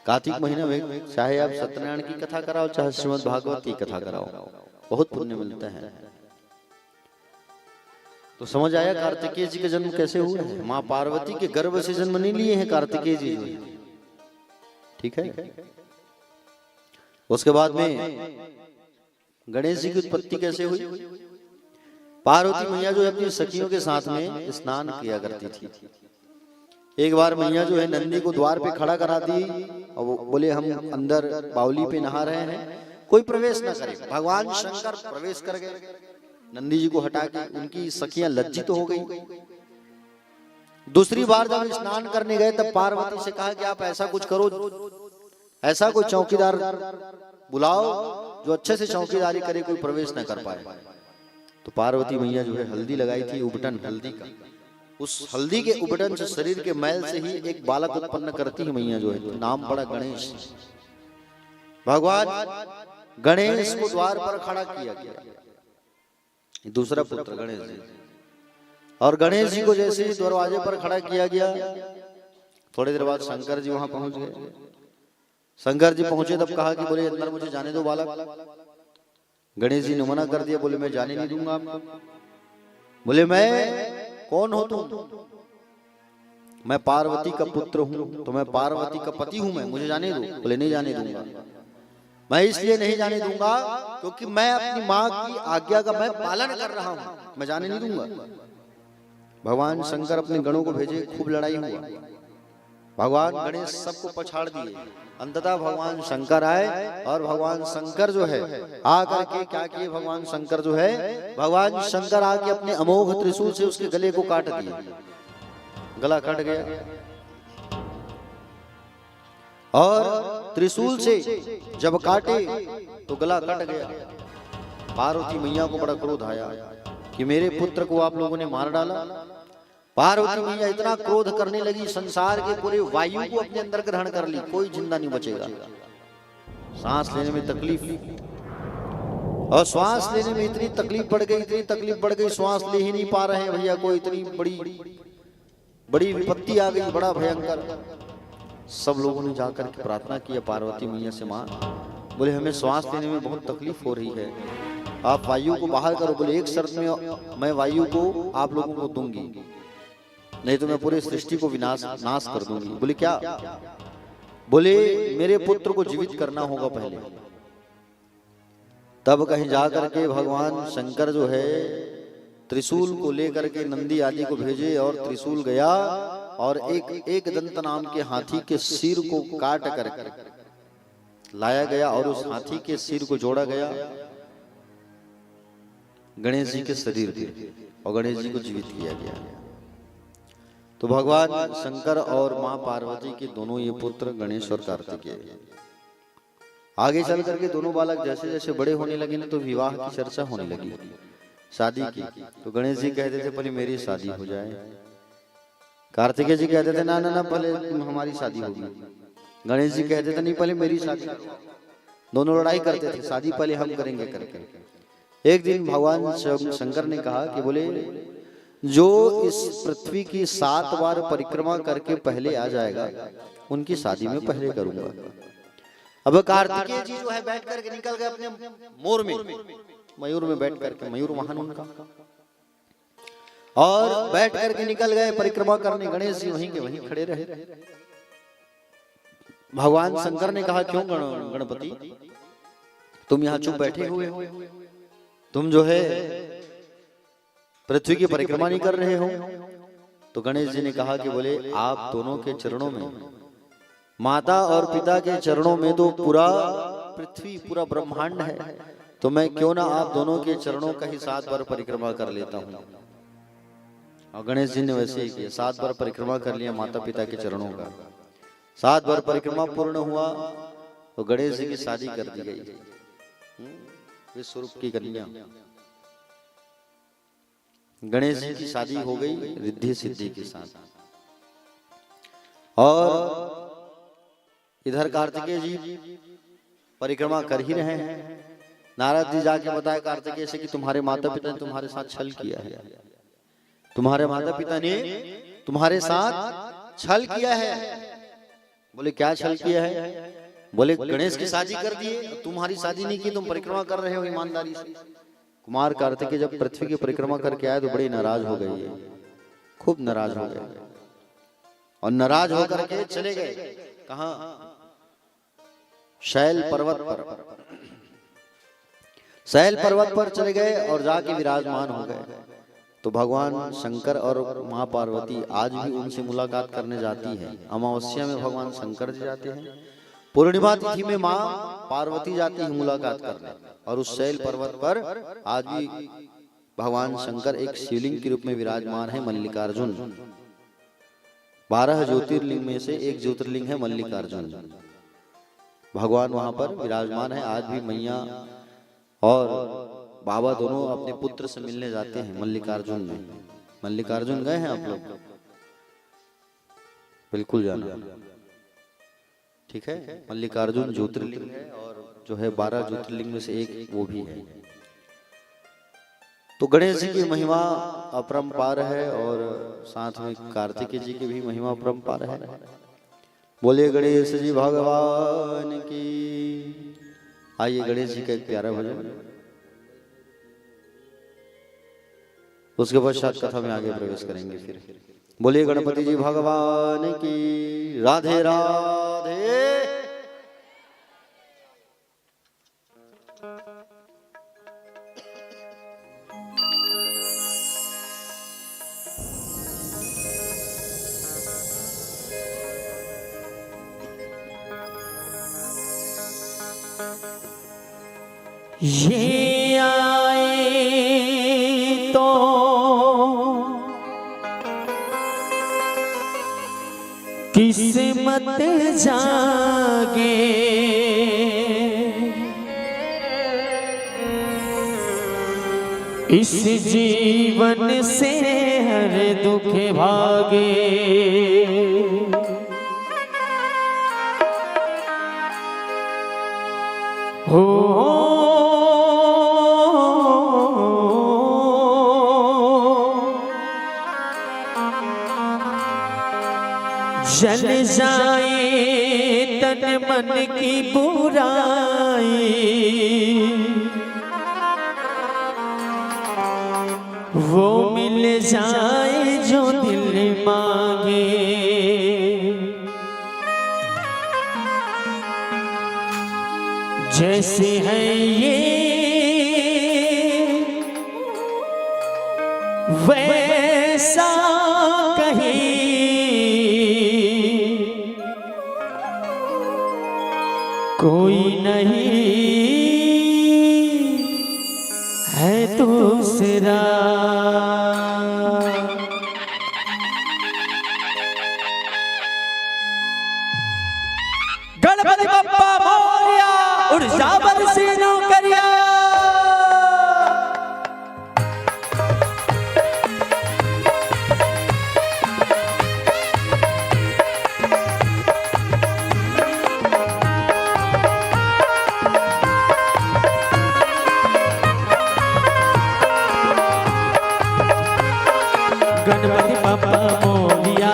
कार्तिक महीना में चाहे आप सत्यनारायण की कथा कराओ, चाहे श्रीमद् भागवत की कथा कराओ, बहुत पुण्य मिलता है। तो समझ आया कार्तिकेय जी का जन्म कैसे हुआ है? माँ पार्वती के गर्भ से जन्म नहीं लिए हैं कार्तिकेय जी, ठीक है। उसके बाद में गणेश जी की उत्पत्ति कैसे हुई? पार्वती मैया जो है अपनी सखियों के साथ में स्नान किया करती थी। एक बार मैया जो है नंदी को द्वार पे खड़ा करा दी और वो बोले हम अंदर बावली पे नहा रहे हैं, कोई प्रवेश न करे। भगवान शंकर प्रवेश कर गए, नंदी जी को हटा के। उनकी सखियां लज्जित हो गई। दूसरी बार जब स्नान करने गए तब पार्वती से कहा कि आप ऐसा कुछ करो, ऐसा कोई चौकीदार बुलाओ जो अच्छे से चौकीदारी करे, कोई प्रवेश न कर पाए। तो पार्वती मैया जो है हल्दी लगाई थी, उबटन हल्दी का, उस हल्दी के उबटन से शरीर के मैल से ही एक बालक उत्पन्न करती है मैया जो है, नाम पड़ा गणेश। भगवान गणेश को द्वार पर खड़ा किया गया, दूसरा पुत्र गणेश जी। और गणेश जी को जैसे ही दरवाजे पर खड़ा किया गया, थोड़ी देर बाद शंकर जी वहां पहुंच गए। शंकर जी पहुंचे तब कहा कि बोले अंदर मुझे जाने दो बालक। गणेश जी ने मना कर दिया, बोले मैं जाने नहीं दूंगा आपको। बोले मैं कौन हो तुम? मैं पार्वती का पुत्र हूं, तो मैं पार्वती का पति हूं, मैं, मुझे जाने दो। बोले नहीं जाने दूंगा। मैं इसलिए नहीं जाने दूंगा क्योंकि मैं अपनी माँ की आज्ञा का मैं पालन कर रहा हूं, मैं जाने नहीं दूंगा। भगवान शंकर अपने गणों को भेजे, खूब लड़ाई हुआ, भगवान गणेश सबको पछाड़ दिए। अंततः भगवान शंकर आए और भगवान शंकर जो है आकर के क्या किए, भगवान शंकर जो है, भगवान शंकर आके अपने अमोघ त्रिशूल से उसके गले को काट दिए, गला कट गया। और त्रिशूल से जब काटे तो गला कट गया। पार्वती मैया को बड़ा क्रोध आया कि मेरे पुत्र को आप लोगों ने मार डाला। पार्वती मैया इतना क्रोध करने लगी, संसार के पूरे वायु को अपने अंदर ग्रहण कर ली, कोई जिंदा नहीं बचेगा। सांस लेने में तकलीफ, और श्वास लेने में इतनी तकलीफ बढ़ गई, इतनी तकलीफ बढ़ गई, श्वास ले ही नहीं पा रहे हैं भैया, कोई इतनी बड़ी विपत्ति आ गई, बड़ा भयंकर। सब लोगों ने जाकर के प्रार्थना की पार्वती मैया से, मां बोले हमें श्वास लेने में बहुत तकलीफ हो रही है, आप वायु को बाहर करो। बोले एक शर्त में मैं वायु को आप लोगों को दूंगी, नहीं तो मैं पूरे सृष्टि को नाश कर दूंगी। बोले क्या? बोले मेरे पुत्र को जीवित करना होगा पहले। तब कहीं जाकर के भगवान शंकर जो है त्रिशूल को लेकर के नंदी आदि को भेजे, और त्रिशूल गया और एक दंत नाम के हाथी के सिर को काट कर लाया गया, और उस हाथी के सिर को जोड़ा गया गणेश जी के शरीर पे, और गणेश जी को जीवित किया गया। तो भगवान शंकर और मां पार्वती के दोनों ये पुत्र गणेश और कार्तिकेय, आगे चल करके दोनों बालक जैसे जैसे बड़े होने लगे ना, तो विवाह की चर्चा होने लगी, शादी की। तो गणेश जी कहते थे पहले मेरी शादी हो जाए, कार्तिकेय जी कहते थे ना ना ना पहले हमारी शादी होगी, गणेश जी कहते थे नहीं पहले मेरी शादी। दोनों लड़ाई करते थे, शादी पहले हम करेंगे करके। एक दिन भगवान शंकर ने कहा कि बोले जो इस पृथ्वी की 7 बार परिक्रमा करके पहले आ जाएगा उनकी शादी में पहले करूंगा। अब कार्तिकेय जी जो है बैठ करके निकल गए अपने मोर में, मयूर में बैठ करके, मयूर वाहन उनका, और बैठ करके निकल गए परिक्रमा करने। गणेश जी वहीं के वहीं खड़े रहे। भगवान शंकर ने कहा क्यों गणपति तुम यहाँ चुप बैठे हुए हो, तुम जो है पृथ्वी की परिक्रमा नहीं कर रहे हो? तो गणेश जी ने कहा कि बोले आप दोनों के चरणों में, माता और पिता के चरणों में तो पूरा पृथ्वी पूरा ब्रह्मांड है, तो मैं क्यों ना आप दोनों के चरणों का ही 7 बार परिक्रमा कर लेता हूँ। और गणेश जी ने वैसे ही किया, 7 बार परिक्रमा कर लिया माता पिता के चरणों का। 7 बार परिक्रमा पूर्ण हुआ तो गणेश जी की शादी कर दी गई, विश्वरूप की कन्या गणेश जी की शादी हो गई रिद्धि सिद्धि के साथ। और इधर कार्तिकेय जी परिक्रमा कर ही रहे हैं। नारद जी जाके बताया कार्तिकेय से कि तुम्हारे माता पिता ने तुम्हारे साथ छल किया है, तुम्हारे माता पिता ने तुम्हारे साथ छल किया है। बोले क्या छल किया है? बोले गणेश की शादी कर दिए, तुम्हारी शादी नहीं की, तुम परिक्रमा कर रहे हो ईमानदारी से। कुमार कार्तिकेय जब पृथ्वी की परिक्रमा करके आए तो बड़े नाराज हो गए, खूब नाराज हो गए, और नाराज होकर के चले गए कहां? शैल पर्वत पर, शैल पर्वत पर चले गए और जाके विराजमान हो गए। तो भगवान शंकर और मां पार्वती आज भी उनसे मुलाकात करने जाती है। अमावस्या में भगवान शंकर जी जाते हैं, पूर्णिमा तिथि में मां पार्वती जाती है मुलाकात करने। और उस शैल पर्वत पर आज भी भगवान शंकर एक शिवलिंग के रूप में विराजमान है, मल्लिकार्जुन। 12 ज्योतिर्लिंग में से एक ज्योतिर्लिंग है मल्लिकार्जुन। भगवान वहां पर विराजमान है। आज भी मैया और बाबा दोनों अपने पुत्र से मिलने जाते हैं मल्लिकार्जुन में। मल्लिकार्जुन गए हैं आप लोग? बिल्कुल जाना, ठीक है। मल्लिकार्जुन ज्योतिर्लिंग है और जो है 12 ज्योतिर्लिंग में से एक वो भी है। तो गणेश जी की महिमा अपरंपार है और साथ में कार्तिकेय जी की भी महिमा अपरंपार है। बोलिए गणेश जी भगवान की। आइए गणेश जी का एक प्यारा भजन, उसके पश्चात कथा में आगे प्रवेश करेंगे। फिर बोलिए गणपति जी भगवान की। राधे राधे। ये आए तो किस्मत जागे, इस जीवन से हर दुख भागे। हो जल जाए तन मन की बुराई, वो मिल जाए जो दिल मांगे। जैसे है ये वैसा कहीं कोई नहीं है दूसरा। गणपति बप्पा मोरया, उड़जा बरसे नौकरिया। गणपति बप्पा मोरया,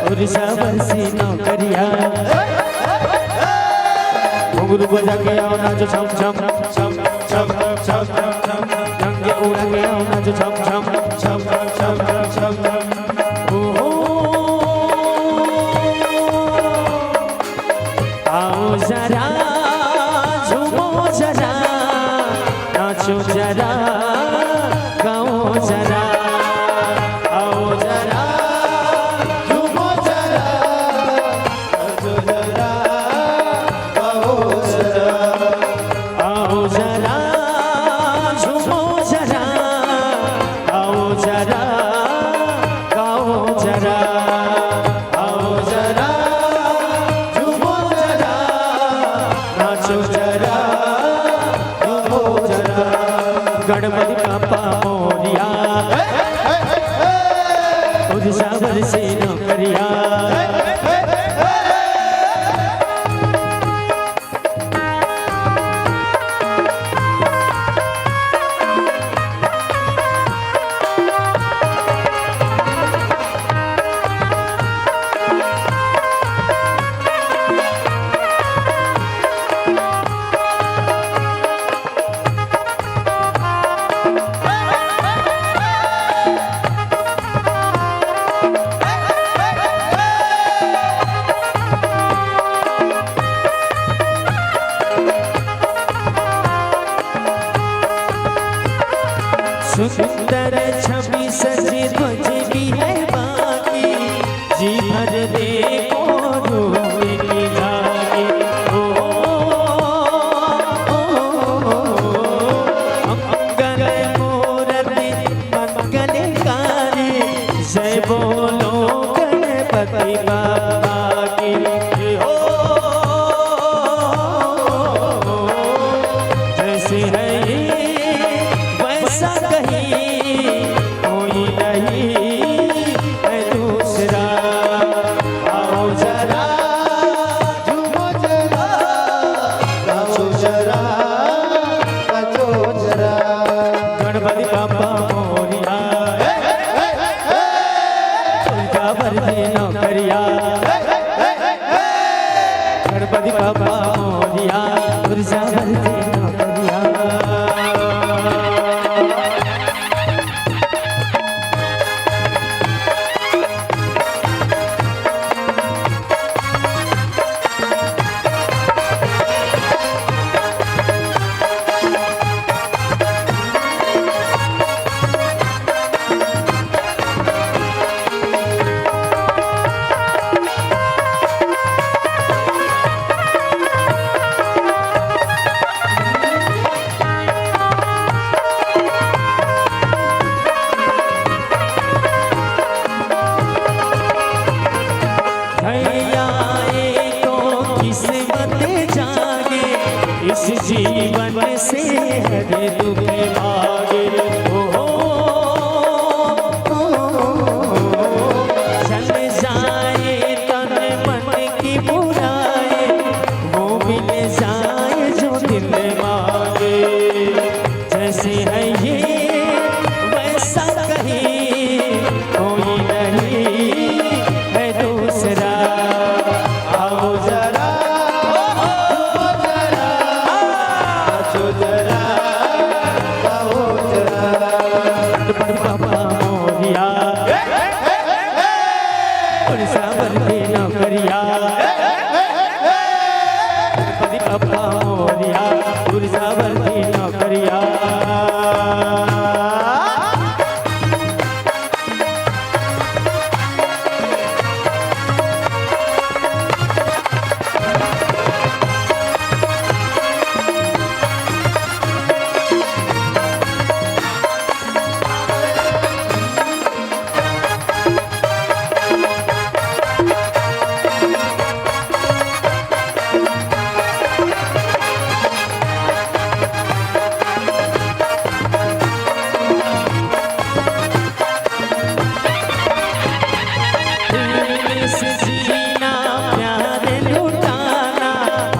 उड़जा बरसे नौकरिया। घुंघरू बजा के आओ नाचो छम छम छम छम छम छम, रंगे उड़ा के आओ नाचो छम छम छम छम छम छम। ओहो आओ जरा झूमो जरा, नाचो जरा गाओ जरा। आओ जरा झूमो जरा, नाचो जरा गाओ जरा। आओ जरा झूमो जरा, आओ जरा गाओ जरा। आओ जरा झूमो जरा, नाचो जरा गाओ जरा। गणपति बप्पा मोरया, उड़जा बरसे नौकरिया। सुंदर छवि सजी ध्वज भी है बाकी, जी भर देखो रूप की लागे। मंगल मूर्ति मंगलकारी, जय बोलो गणपति बाबा की। हो जैसे है ये वैसा कहीं कोई नहीं है दूसरा। आओ जरा झूमो जरा, नाचो जरा नाचो जरा। गणपति बप्पा मोरया, उड़जा बरसे नौकरिया। गणपति बप्पा मोरया, उड़जा बरसे नौकरिया। से हरे दुख भागे। ओ चल जाए तन मन की बुराई, वो मिल जाए जो दिल मांगे। जैसे है ये वैसा कहीं कोई नहीं है दूसरा। आओ जरा पापा मोरिया सावर के नौकरिया, पापा मोरिया सावर के नौकरिया।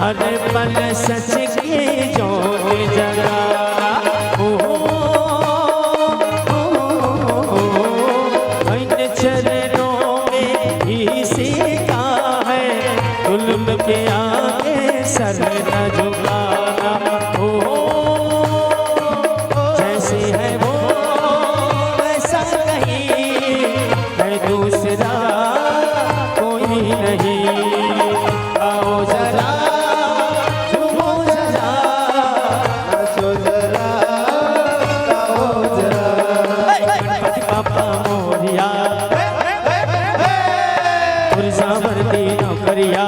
हर पल सच के जोत जगाना। इन चरणों में ही सीखा है जुल्म के आगे सर न झुकाना। जैसे है वो वैसा कहीं है दूसरा कोई नहीं। आओ जरा पापा मोरिया सावर की नौकरिया,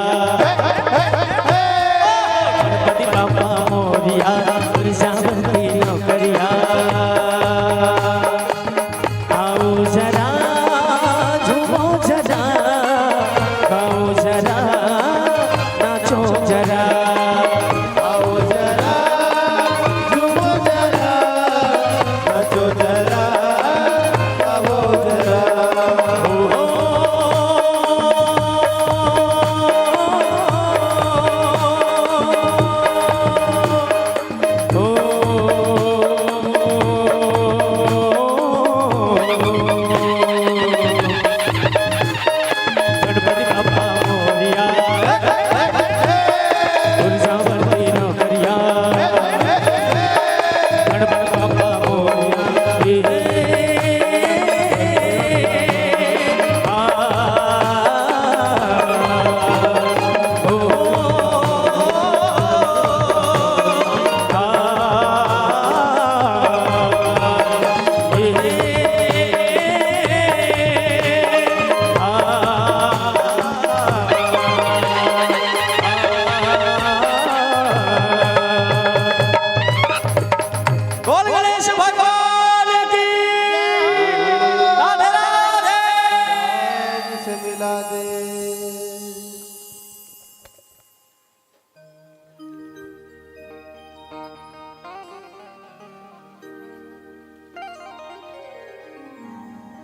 गणपति पापा मोरिया सावर की नौकरिया। आओ जरा झूमो जरा, गाओ जरा नाचो जरा। आओ जरा झूमो जरा, नाचो जरा।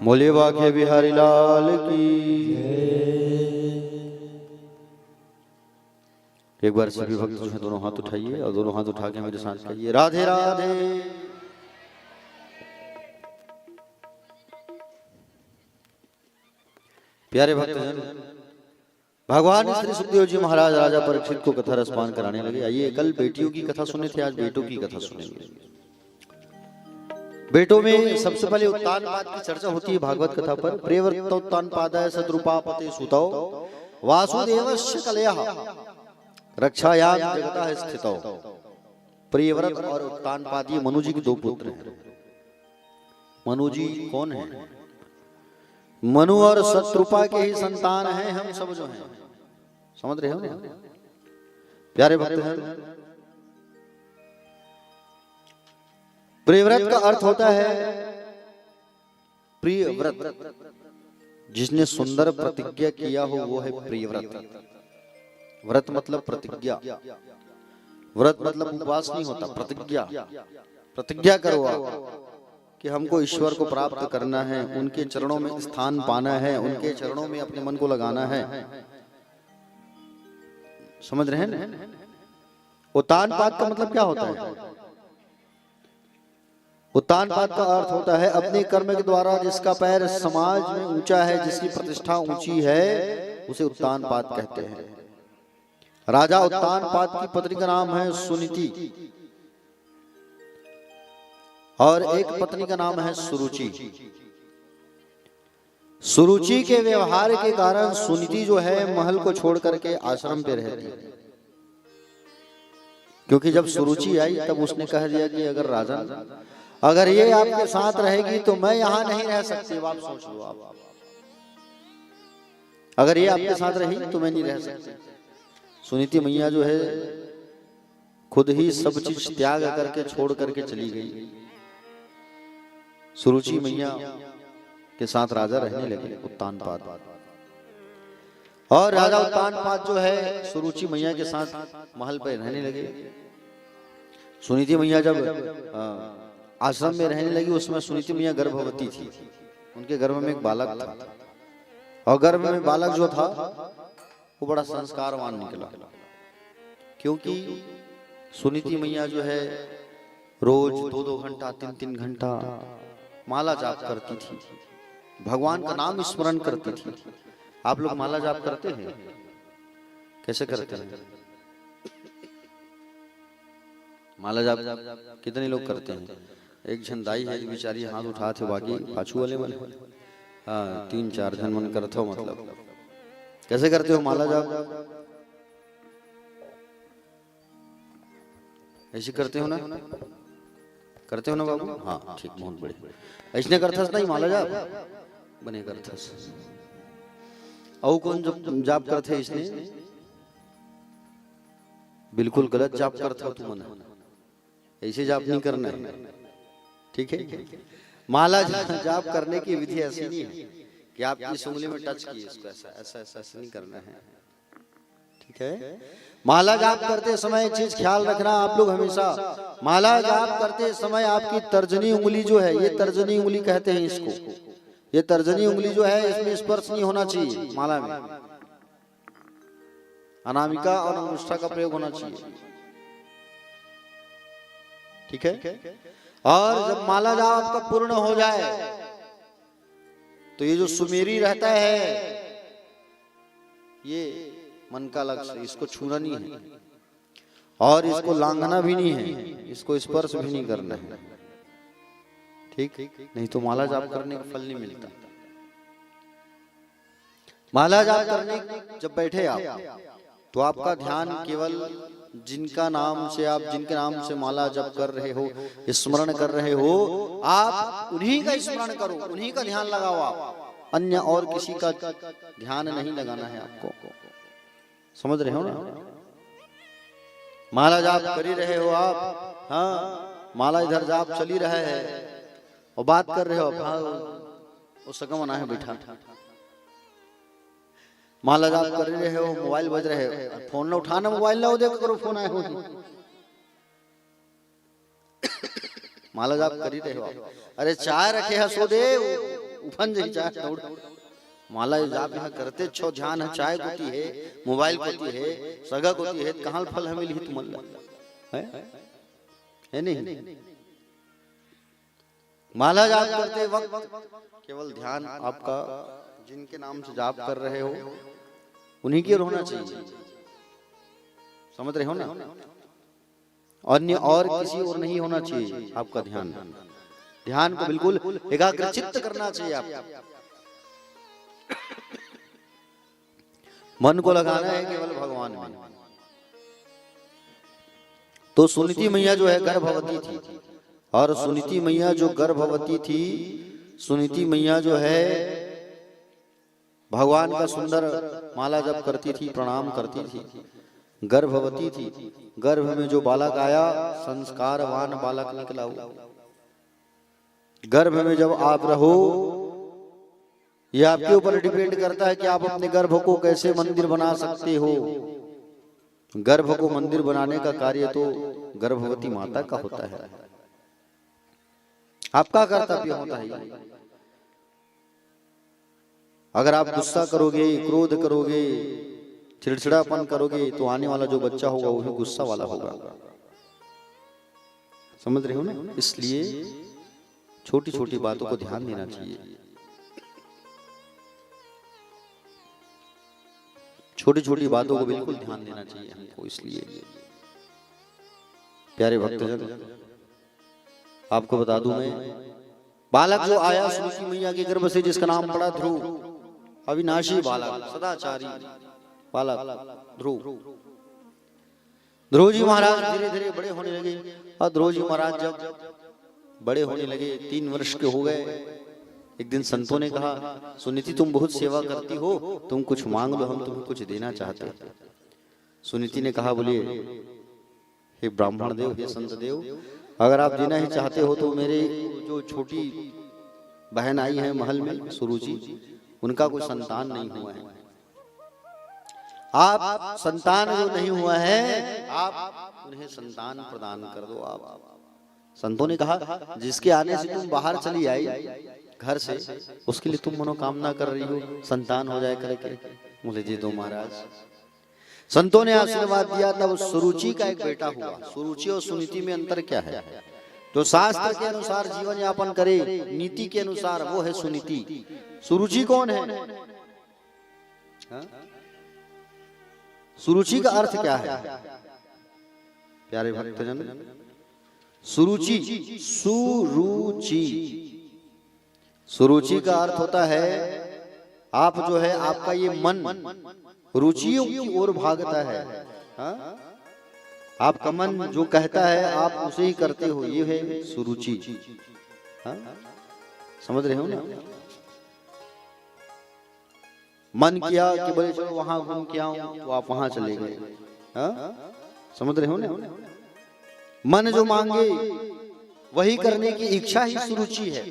बोलिए बाके बिहारी लाल की। एक बार सभी भक्त जो है दोनों हाथ उठाइए और दोनों हाथ उठा के मेरे साथ कहिए राधे राधे। प्यारे भक्तजन, भगवान श्री सुखदेव जी महाराज राजा परीक्षित को कथा रसपान कराने लगे। आइए, कल बेटियों की कथा सुने थे, आज बेटों की कथा सुनेंगे। बेटों में सबसे पहले उत्तानपाद की चर्चा होती है भागवत कथा पर। प्रियव्रत उत्तानपादाय सद्रूपापते सुतौ वासुदेवस्य कलयः रक्षायाम जगतः स्थितौ। प्रियव्रत और उत्तानपाद ये मनु जी के दो पुत्र हैं। मनु जी कौन है? मनु और शत्रुपा के ही संतान हैं हम सब जो हैं, समझ रहे हो ना प्यारे भक्त हैं। प्रियव्रत का अर्थ होता है प्रियव्रत, जिसने सुंदर प्रतिज्ञा किया हो वो है प्रियव्रत। व्रत मतलब प्रतिज्ञा। व्रत मतलब उपवास नहीं होता, प्रतिज्ञा। प्रतिज्ञा करो आप कि हमको ईश्वर को प्राप्त करना है, उनके चरणों में स्थान पाना है, उनके चरणों में अपने मन को लगाना है। समझ रहे हैं ना? उत्तान पाद का मतलब क्या होता है? उत्तान पाद का अर्थ होता है अपने कर्म के द्वारा जिसका पैर समाज में ऊंचा है, जिसकी प्रतिष्ठा ऊंची है, उसे उत्तान पाद कहते हैं। राजा उत्तान पाद की पत्नी का नाम है सुनीति और एक पत्नी का नाम है सुरुचि। सुरुचि के व्यवहार के कारण सुनीति जो है महल को छोड़ करके आश्रम पे रहती है, क्योंकि जब सुरुचि आई तब उसने कह दिया कि अगर राजा, अगर ये आपके साथ रहेगी तो मैं यहां नहीं रह सकती। आप सोच लो, आप अगर ये आपके साथ रही तो मैं नहीं रह सकती। सुनीति मैया जो है खुद ही सब चीज त्याग करके छोड़ करके चली गई। सुरुचि मैया के साथ राजा रहने लगे उत्तान पाद, और राजा उत्तान पाद जो है सुरुचि मैया के साथ महल पर रहने लगे। सुनीति मैया जब आश्रम में रहने लगी उसमें सुनीति मैया गर्भवती थी। उनके गर्भ में एक बालक था, और गर्भ में बालक जो था वो बड़ा संस्कारवान निकला, क्योंकि सुनीति मैया जो है रोज 2-2 घंटा 3-3 घंटा माला जाप करती थी, भगवान का नाम स्मरण करती थी। आप लोग माला जाप करते हैं? कैसे करते हैं माला जाप? कितने लोग करते हैं? एक झंदाई है बेचारी हाथ उठा थे, बाकी पाछू वाले मन। हाँ, 3-4 जन मन करते हो। मतलब कैसे करते हो माला जाप? ऐसे करते हो ना? करते हो ना बाबू? हाँ ठीक, बहुत बढ़िया। ऐसने करथस नहीं माला जाप बने करथस। और कौन जब जाप करते इसने बिल्कुल गलत जाप करता हो तुम, ऐसे जाप नहीं करना है, ठीक है? माला जाप करने की विधि ऐसी नहीं है कि आप इस उंगली में टच किए इसको, ऐसा नहीं करना है, ठीक है? माला जाप करते समय एक चीज ख्याल रखना आप लोग हमेशा, माला जाप करते समय आपकी तर्जनी उंगली जो है, ये तर्जनी उंगली कहते हैं इसको, ये तर्जनी उंगली जो है इसमें स्पर्श नहीं होना चाहिए माला में। अनामिका और अंगुष्ठा का प्रयोग होना चाहिए, ठीक है? और जब माला जाप आपका पूर्ण हो जाए तो ये जो सुमेरी रहता है, ये मन का लक्ष्य, इसको छूना नहीं है और इसको लांघना भी नहीं है, इसको स्पर्श भी नहीं करना है, ठीक? नहीं तो माला जाप करने का फल नहीं मिलता। माला जाप करने जब बैठे आप तो आपका ध्यान केवल जिनका नाम से आप, जिनके नाम से माला जप कर रहे हो, स्मरण कर रहे हो, आप उन्हीं का स्मरण करो, उन्हीं का ध्यान लगाओ आप, अन्य और किसी का ध्यान नहीं लगाना है आपको। समझ रहे हो ना? माला जाप कर ही रहे हो आप, हाँ, माला इधर जाप चली रहा है और बात कर रहे हो, हाँ वो सगम ना है बैठा, माला जाप कर रहे हो, मोबाइल बज रहे हो, फोन ना उठाना, मोबाइल ना देख करो फोन आए हो। माला जाप कर ही रहे हो आप। अरे चाय रखे है सो दे उफन जी चाय दौड़। माला जाप यहाँ करते छो ध्यान है, चाय कोती है, मोबाइल कोती है, सगा कोती है, कहाँ फल हमें लिहित मल्ला है नहीं? माला जाप करते वक्त केवल ध्यान आपका जिनके नाम से जाप कर रहे हो उन्हीं की ओर होना चाहिए। समझ रहे हो ना? अन्य और किसी और नहीं होना चाहिए आपका ध्यान। ध्यान को बिल्कुल एकाग्रचित्त करना चाहिए आपको। मन को लगाना है केवल भगवान में। तो सुनीति मैया जो है गर्भवती थी, और सुनीति मैया जो गर्भवती थी, सुनीति मैया जो है भगवान का सुंदर माला जप करती थी, प्रणाम करती थी, गर्भवती थी। गर्भ में जो बालक आया संस्कारवान बालक निकला हुआ। गर्भ में जब आप रहो, यह आपके ऊपर डिपेंड करता है कि आप अपने गर्भ को कैसे मंदिर बना सकते हो। गर्भ को मंदिर बनाने का कार्य तो गर्भवती माता का होता है, आपका कर्तव्य होता है। अगर आप गुस्सा करोगे, क्रोध करोगे, चिड़चिड़ापन करोगे तो आने वाला जो बच्चा होगा वो भी गुस्सा वाला होगा। समझ रहे हो ना? इसलिए छोटी छोटी बातों को ध्यान देना चाहिए। छोटी छोटी बातों को बिल्कुल ध्यान देना चाहिए हमको। इसलिए प्यारे भक्तजन, आपको बता दूं मैं, बालक जो आया सुनीति मैया के गर्भ से, जिसका नाम पड़ा ध्रुव, अविनाशी बालक, सदाचारी बालक ध्रुव। ध्रुव जी महाराज धीरे धीरे बड़े होने लगे, और ध्रुव जी महाराज जब बड़े होने लगे, 3 वर्ष के हो गए, एक दिन संतों ने कहा, सुनीति तुम बहुत सेवा करती हो, तुम कुछ मांग लो, हम तुम्हें कुछ देना चाहते हैं। सुनीति ने कहा, बोलिए हे ब्राह्मण देव, हे संत देव, अगर आप देना ही चाहते हो तो मेरे जो छोटी बहन आई है महल में, सुरुचि, उनका कोई संतान नहीं हुआ है, आप संतान जो नहीं हुआ है आप उन्हें संतान प्रदान कर दो। आप संतों ने कहा, जिसके आने से तुम बाहर चली आई घर से, उसके लिए तुम मनोकामना कर रही हो, संतान हो जाए करके। बोले जी दो महाराज। संतों ने आशीर्वाद दिया, तब सुरुचि का एक बेटा हुआ। सुरुचि और सुनीति में अंतर क्या है? जो शास्त्र के अनुसार जीवन यापन करे, नीति के अनुसार, वो है सुनीति। सुरुचि कौन है? सुरुचि का अर्थ क्या है प्यारे भक्तजन? सुरुचि, सुरुचि, सुरुचि का अर्थ होता है आप जो है, आपका ये मन रुचियों की ओर भागता है। हा? आपका मन जो कहता है आप उसे ही करते हो, ये है सुरुचि। हा? समझ रहे हो ना? मन किया कि बोले चलो वहां घूम के आओ, तो आप वहां चले गए। समझ रहे हो ना? मन जो मांगे वही करने की इच्छा ही सुरुचि है।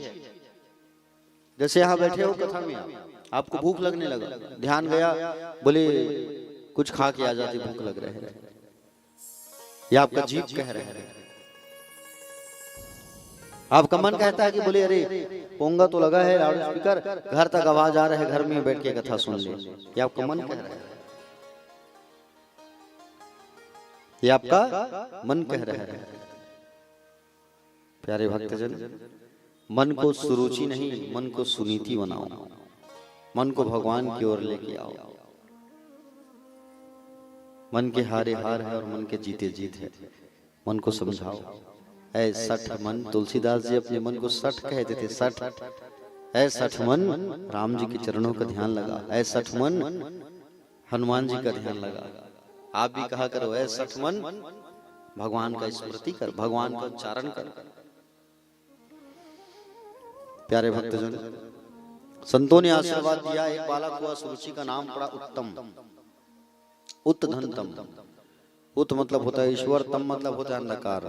जैसे यहाँ बैठे हो कथा में, आपको भूख लगने लगा, ध्यान गया, बोले कुछ खा के आ जाते, भूख लग रहा है, या आपका जीभ कह रहा है। आपका मन कहता है कि बोले अरे पोंगा तो लगा है, लाउड स्पीकर, घर तक आवाज आ रहा है, घर में बैठ के कथा सुन ले। ये आपका मन कह रहा है, ये आपका मन कह रहा है। प्यारे भक्तजन, मन को सुरुचि नहीं, मन को सुनीति बनाओ, मन को भगवान की ओर लेके आओ। मन के हारे हार है और मन के जीते जीत है। मन को समझाओ। ऐ सठ मन, तुलसीदास जी अपने मन को सठ कहते थे, सठ। ऐ सठ मन, राम जी के चरणों का ध्यान लगा। ऐ सठ मन, हनुमान जी का ध्यान लगा। आप भी कहा करो, ऐ सठ मन, भगवान का स्मृति कर, भगवान का उच्चारण कर। प्यारे भक्तजन, संतों ने आशीर्वाद दिया, एक बालक हुआ, सुरुचि का नाम पड़ा उत्तम, उत्तधनतम। उत मतलब होता है ईश्वर, तम मतलब होता है अंधकार।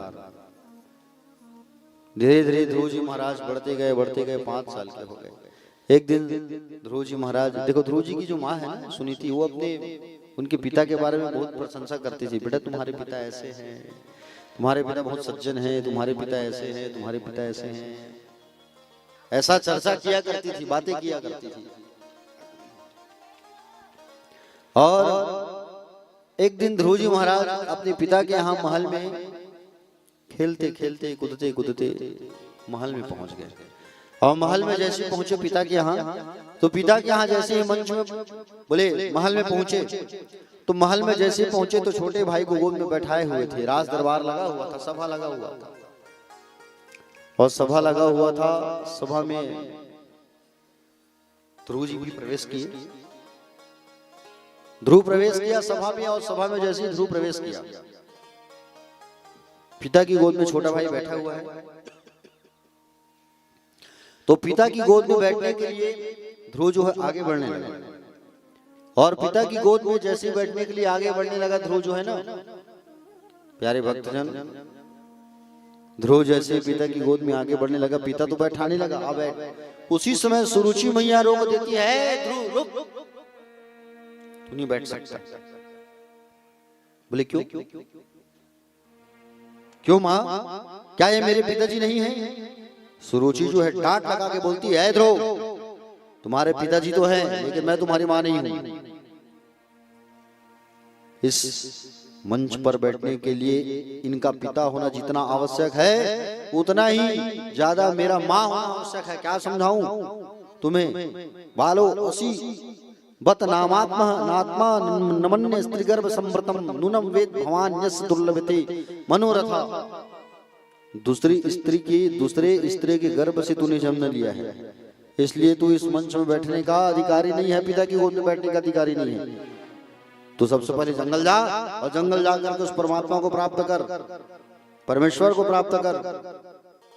धीरे धीरे ध्रुव जी महाराज बढ़ते गए, बढ़ते गए, 5 साल के हो गए। एक दिन ध्रुव जी महाराज, देखो ध्रुव जी की जो माँ है ना सुनीति, वो अपने उनके पिता के बारे में बहुत प्रशंसा करती थी। बेटा तुम्हारे पिता ऐसे हैं, तुम्हारे पिता बहुत सज्जन हैं, तुम्हारे पिता ऐसे हैं, तुम्हारे पिता ऐसे हैं, ऐसा चर्चा किया करती थी, बातें किया करती थी। और एक दिन ध्रुव जी महाराज अपने पिता के यहाँ महल में खेलते खेलते, कूदते कूदते महल में पहुंच गए। और महल में जैसे पहुंचे पिता के यहाँ, तो पिता के यहाँ जैसे ही मंच में बोले महल में पहुंचे, तो महल में जैसे पहुंचे तो छोटे भाई को गोद में बैठाए हुए थे। राज दरबार लगा हुआ था, सभा लगा हुआ था, और सभा लगा हुआ था। सभा में ध्रुव जी भी प्रवेश किए। ध्रुव प्रवेश किया सभा में, और सभा में जैसे ध्रुव प्रवेश किया, पिता की गोद में छोटा भाई बैठा हुआ है। तो पिता की गोद में बैठने के लिए ध्रुव जो है आगे बढ़ने लगा, और पिता की गोद में जैसे बैठने के लिए आगे बढ़ने लगा ध्रुव जो है ना, प्यारे भक्तजन, ध्रुव जैसे पिता की गोद में आगे बढ़ने लगा, पिता तो बैठाने लगा। अब उसी समय सुरुचि मैया रोक देती है, ध्रुव रुक, तू नहीं बैठ सकता। बोले क्यों? क्यों माँ, क्या ये मेरे पिताजी नहीं है? सुरुचि जो है डांट लगा के बोलती है, ध्रुव तुम्हारे पिताजी तो हैं, लेकिन मैं तुम्हारी माँ नहीं हूं। इस मंच पर बैठने के लिए इनका पिता होना जितना आवश्यक है, उतना ही ज्यादा मेरा माँ होना आवश्यक है। क्या समझाऊं तुम्हें? बालो असी बत नामात्मा नात्मा नमन्य स्त्रीगर्भ संवृतम नूनम वेद भवान्यस दुर्लभते मनोरथा। दूसरे स्त्री के गर्भ से तूने जन्म लिया है, इसलिए तू इस मंच में बैठने का अधिकारी नहीं है, पिता की गोद में बैठने का अधिकारी नहीं है। तू सबसे पहले जंगल जा और जंगल जाकर के उस परमात्मा को प्राप्त कर, परमेश्वर को प्राप्त कर।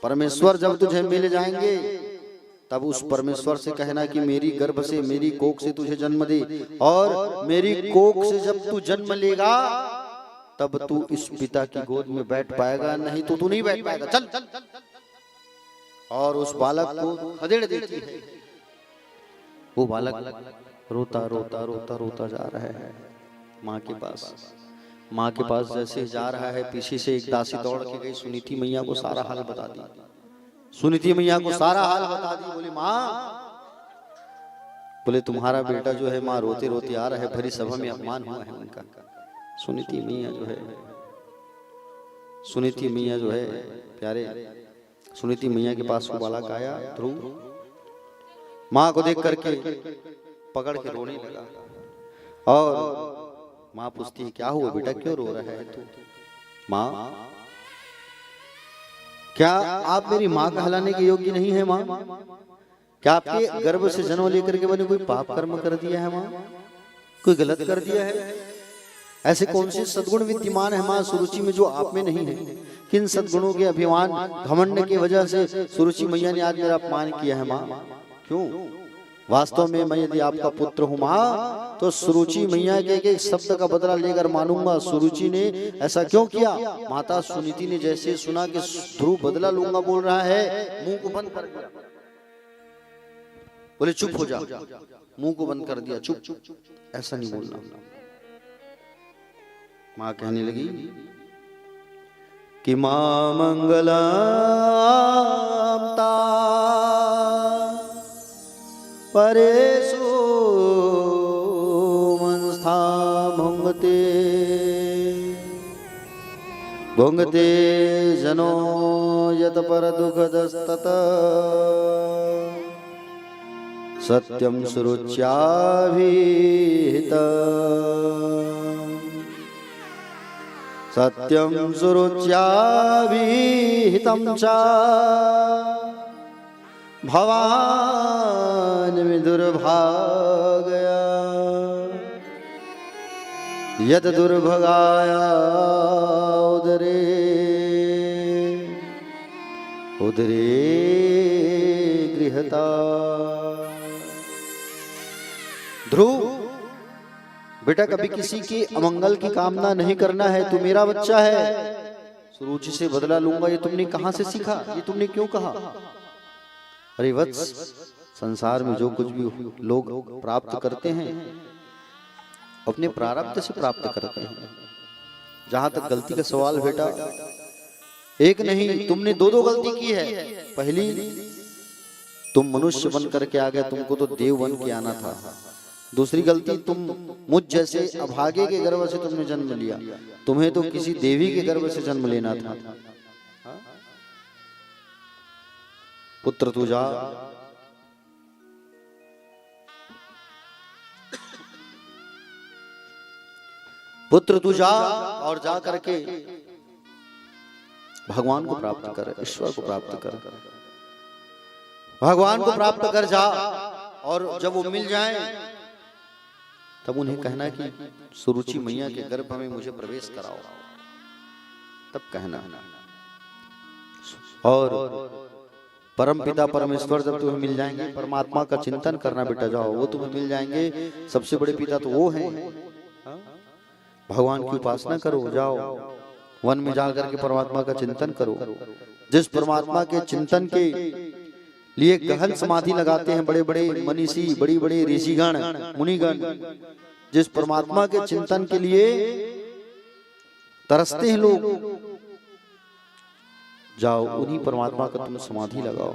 परमेश्वर जब तुझे मिल जाएंगे तब उस परमेश्वर से कहना कि मेरी गर्भ से, मेरी कोख से तुझे जन्म दे, और मेरी कोख से जब तू जन्म लेगा तब तू इस पिता की गोद में बैठ पाएगा, नहीं तो तू नहीं बैठ पाएगा। चल। और उस बालक को खदेड़ देती है। वो बालक रोता रोता रोता रोता जा रहा है माँ के पास। माँ के पास जैसे जा रहा है, पीछे से एक दासी दौड़ के गई, सुनीति मैया को सारा हाल बता दी। सुनीति मैया को सारा हाल बता दी। बोली माँ, बोले तुम्हारा बेटा जो है माँ रोते रोते आ रहा है, भरी सभा में अपमान हुआ है उनका। सुनीति मैया जो है प्यारे, सुनीति मैया के पास वो बालक आया। ध्रुव माँ को देख करके पकड़ के रोने लगा, और माँ पूछती है क्या हुआ बेटा, क्यों रो रहा है तू? माँ, क्या आप मेरी माँ कहलाने के योग्य नहीं है माँ? क्या आपके गर्भ से जन्म लेकर के मैंने कोई पाप कर्म कर दिया है माँ? कोई गलत कर दिया है? ऐसे कौन से सद्गुण विद्यमान है माँ सुरुचि में जो आप में नहीं है? किन सद्गुणों के अभिमान घमंड की वजह से सुरुचि मैया ने आज मेरा अपमान किया है माँ? क्यों? वास्तव में मैं यदि आपका पुत्र हूँ माँ, तो सुरुचि मैया के एक शब्द का बदला लेकर मानूंगा। सुरुचि ने ऐसा क्यों किया? माता सुनीति ने जैसे सुना कि ध्रुव बदला लूंगा बोल रहा है, मुंह को बंद कर दिया। बोले चुप हो जा, मुंह को बंद कर दिया, चुप, ऐसा नहीं बोलना। माँ कहने लगी कि माँ मंगलम परेषु मनस्था भुंगते जनो यत पर दुःखदस्तत सत्यं सुरुच्याभिहितं च भवान् विदुर्भागया यद दुर्भगाया उदरे गृहता। ध्रुव बेटा, कभी किसी के अमंगल की कामना नहीं करना है। तू मेरा बच्चा है, सुरुचि से बदला लूंगा, ये तुमने कहां से सीखा? ये तुमने क्यों कहा? अरे वत्स, संसार में जो कुछ भी लोग प्राप्त करते हैं अपने प्रारब्ध से प्राप्त करते हैं। जहां तक गलती का सवाल बेटा, एक नहीं तुमने दो गलती की है। पहली, तुम मनुष्य बन करके आ गए, तुमको तो देव बन के आना था। दूसरी गलती, तुम मुझ जैसे अभागे के गर्भ से तुमने जन्म लिया, तुम्हें तो किसी देवी के गर्भ से जन्म लेना था। पुत्र तू जा, पुत्र तू जा और जा करके भगवान को प्राप्त कर, ईश्वर को प्राप्त कर, भगवान को प्राप्त कर जा। और जब वो मिल जाए तब उन्हें कहना कि सुरुचि मैया के गर्भ में मुझे प्रवेश कराओ, तब कहना। और परम पिता परमेश्वर जब तुम्हें मिल जाएंगे, परमात्मा का चिंतन करना बेटा, जाओ, वो तुम्हें मिल जाएंगे। सबसे बड़े पिता तो वो हैं। भगवान की उपासना करो, जाओ वन में जाकर के परमात्मा का चिंतन करो। जिस परमात्मा के चिंतन के लिए गहन समाधि लगाते हैं बड़े बड़े मनीषी, बड़ी बड़ी ऋषिगण मुनिगण, जिस परमात्मा के चिंतन के लिए तरसते हैं लोग, जाओ उन्हीं परमात्मा का तुम समाधि लगाओ।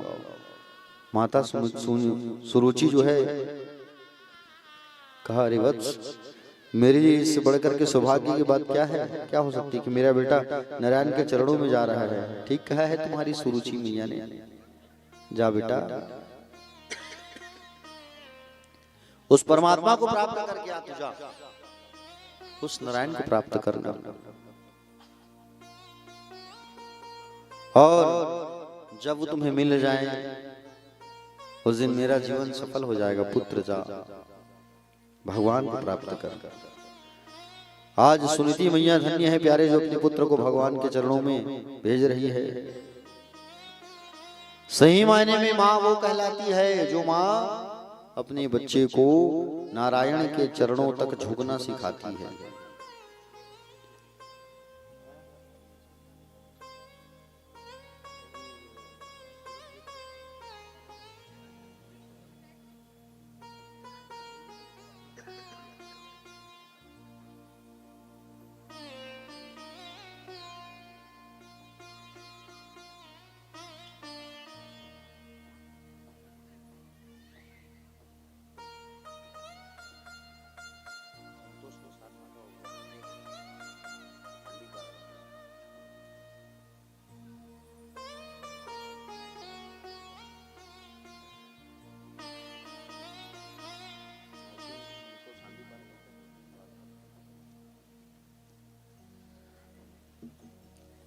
माता सुरुचि जो है, कहा अरे वत्स, मेरी इससे बढ़कर के सौभाग्य की बात क्या है, क्या हो सकती है कि मेरा बेटा नारायण के चरणों में जा रहा है। ठीक कहा है तुम्हारी सुरुचि मैया ने, जा बेटा उस परमात्मा को प्राप्त करके आ, तू जा उस नारायण को प्राप्त करना। और जब वो तुम्हें मिल जाए उस दिन मेरा जीवन सफल हो जाएगा। पुत्र जा भगवान को प्राप्त कर। आज सुनीति मैया धन्य है प्यारे, जो अपने पुत्र को भगवान के चरणों में भेज रही है। सही मायने में माँ वो कहलाती है जो माँ अपने बच्चे को नारायण के चरणों तक झुकना सिखाती है।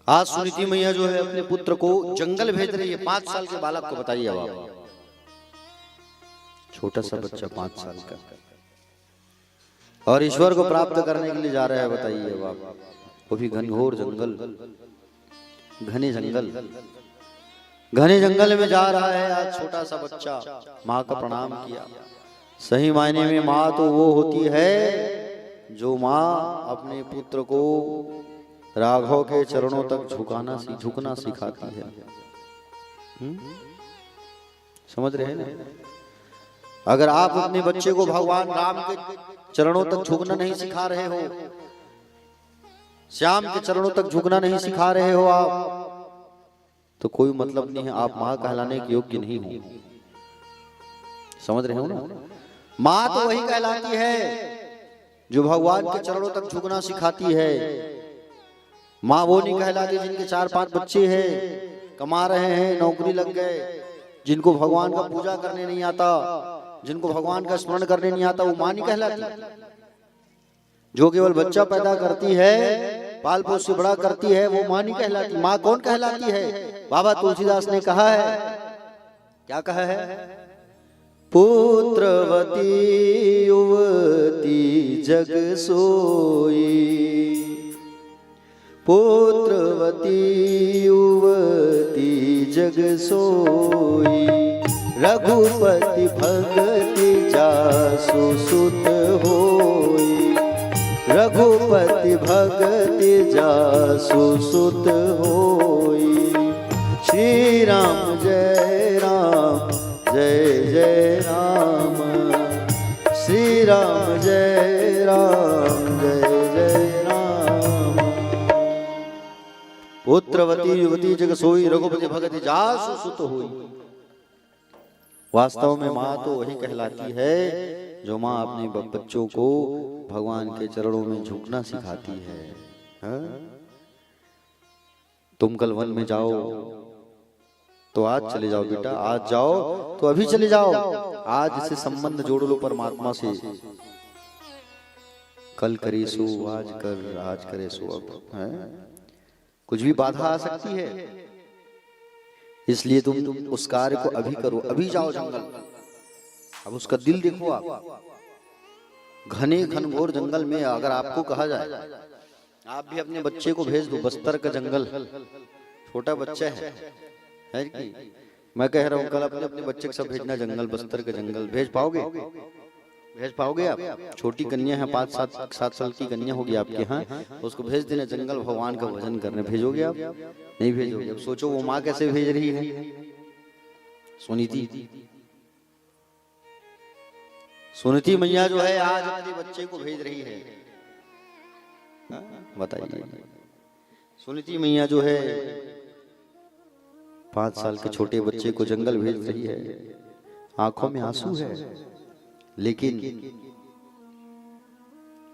आज सुनीति मैया जो है अपने पुत्र को जंगल भेज रही है। 5 साल के बालक को, बताइए अब आप, छोटा सा बच्चा 5 साल का, और ईश्वर को प्राप्त करने के लिए जा रहा है। बताइए अब आप, वो भी घनघोर जंगल, घने जंगल में जा रहा है आज छोटा सा बच्चा। माँ का प्रणाम किया। सही मायने में माँ तो वो होती है जो माँ अपने पुत्र को राघव के चरणों तक झुकना सिखाती है। समझ रहे हैं ना? अगर आप अपने बच्चे को भगवान राम के चरणों तक झुकना नहीं सिखा रहे हो, श्याम के चरणों तक झुकना नहीं सिखा रहे हो आप, तो कोई मतलब नहीं है, आप माँ कहलाने के योग्य नहीं हो। समझ रहे हो ना? माँ तो वही कहलाती है जो भगवान के चरणों तक झुकना सिखाती है। माँ वो नहीं कहलाती जिनके 4-5 बच्चे हैं, कमा रहे हैं, नौकरी लग गए, जिनको भगवान का पूजा करने नहीं आता, जिनको भगवान का स्मरण करने नहीं आता, वो माँ नहीं कहलाती। जो केवल बच्चा पैदा करती है, पाल पोस से बड़ा करती है, वो माँ नहीं कहलाती। माँ कौन कहलाती है? बाबा तुलसीदास ने कहा है, क्या कहा है? पुत्रवती युवती जग सोई, पुत्रवती युवती जग सोई, रघुपति भगति जासु सुत होई, रघुपति भगति जासु सुत होई। श्री राम जय राम जय जय राम, श्री राम जय राम जय जय राम। पुत्रवती युवती जग सोई, रघुपति भगति जासु सुत होई। वास्तव में माँ तो वही कहलाती है जो माँ अपने बच्चों को भगवान के चरणों में झुकना सिखाती है। हाँ? तुम कल वन में जाओ तो आज चले जाओ बेटा, आज जाओ तो अभी चले जाओ, आज से संबंध जोड़ लो परमात्मा से। कल करे सो आज कर, आज करे सो अब। है? कुछ भी बाधा आ सकती है, इसलिए तुम उस कार्य को अभी करो, अभी जाओ जंगल। अब उसका दिल देखो आप, घने घनघोर जंगल में अगर आपको कहा जाए आप भी अपने बच्चे को भेज दो, बस्तर का जंगल, छोटा बच्चा है कि मैं कह रहा हूँ कल अपने अपने बच्चे के सब भेजना जंगल, बस्तर का जंगल। भेज पाओगे? भेज पाओगे आप? छोटी कन्या है, 5-7 साल की कन्या होगी आपके यहाँ, उसको भेज देना जंगल भगवान का भजन करने। भेजोगे आप? नहीं भेजोगे। अब सोचो वो माँ कैसे भेज रही है, सुनीति मैया जो है आज अपने बच्चे को भेज रही है। बताइए सुनीति मैया जो है 5 साल के छोटे बच्चे को जंगल भेज रही है, आंखों में आंसू है, लेकिन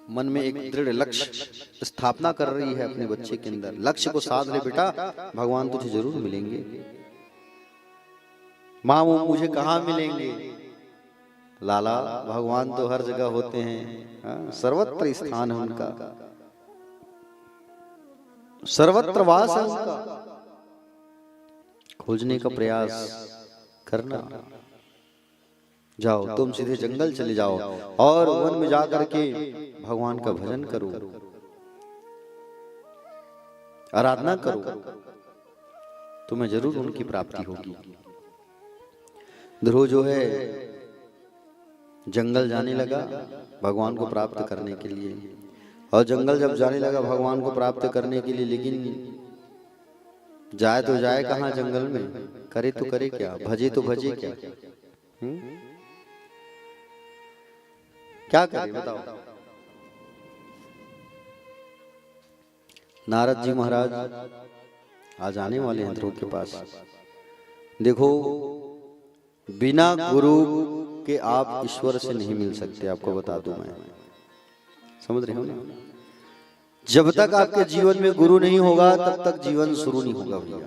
मन में एक दृढ़ लक्ष्य स्थापना कर रही है अपने बच्चे के अंदर। लक्ष्य को साध ले बेटा, भगवान तुझे जरूर मिलेंगे। माँ वो मुझे कहाँ मिलेंगे? लाला भगवान तो हर जगह होते हैं, सर्वत्र स्थान है उनका, सर्वत्र वास है उनका। खोजने का प्रयास करना। जाओ तुम सीधे जंगल चले जाओ और वन में जाकर के भगवान का भजन करो, आराधना करो, तुम्हें जरूर उनकी प्राप्ति होगी। ध्रुव जो है जंगल जाने लगा भगवान को प्राप्त करने के लिए, और जंगल जब जाने लगा भगवान को प्राप्त करने के लिए, लेकिन जाए तो जाए कहाँ जंगल में, करे तो करे क्या, भजे तो भजे क्या? क्या करे बताओ? नारद जी महाराज आज आने वाले हैं ध्रुव के पास। देखो बिना गुरु के आप ईश्वर से नहीं मिल सकते, आपको बता दूं मैं, समझ रहे हो ना? जब तक आपके जीवन में गुरु नहीं होगा तब तक जीवन शुरू नहीं होगा भैया।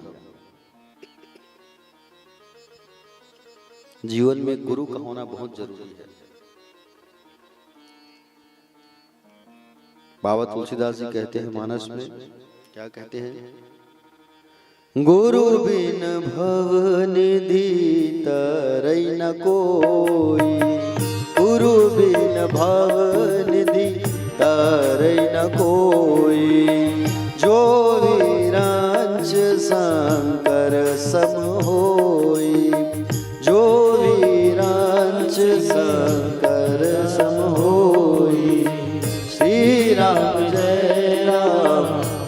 जीवन में गुरु का होना बहुत जरूरी है। बाबा तुलसीदास जी कहते हैं मानस में, क्या कहते हैं? गुरु बिन भव निधि तरई न कोई, गुरु बिन भव निधि तरई न कोई, जो विरंच शंकर सम होई, जो विरंच शंकर सम होई। श्री राम जय राम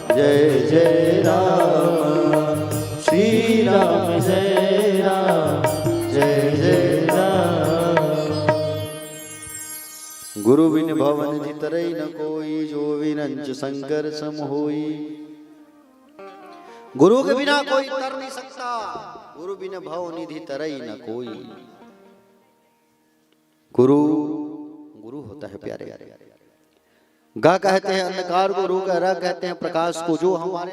जय जय राम, श्री राम जय राम जय जय राम। गुरु बिन भवन निधि तरई न कोई, जो विरंच शंकर सम होई। गुरु के बिना कोई तर नहीं सकता, गुरु बिन भव निधि तरई न कोई। गुरु गुरु होता है प्यारे। गा कहते हैं अंधकार को, रू का रा कहते हैं प्रकाश को। जो हमारे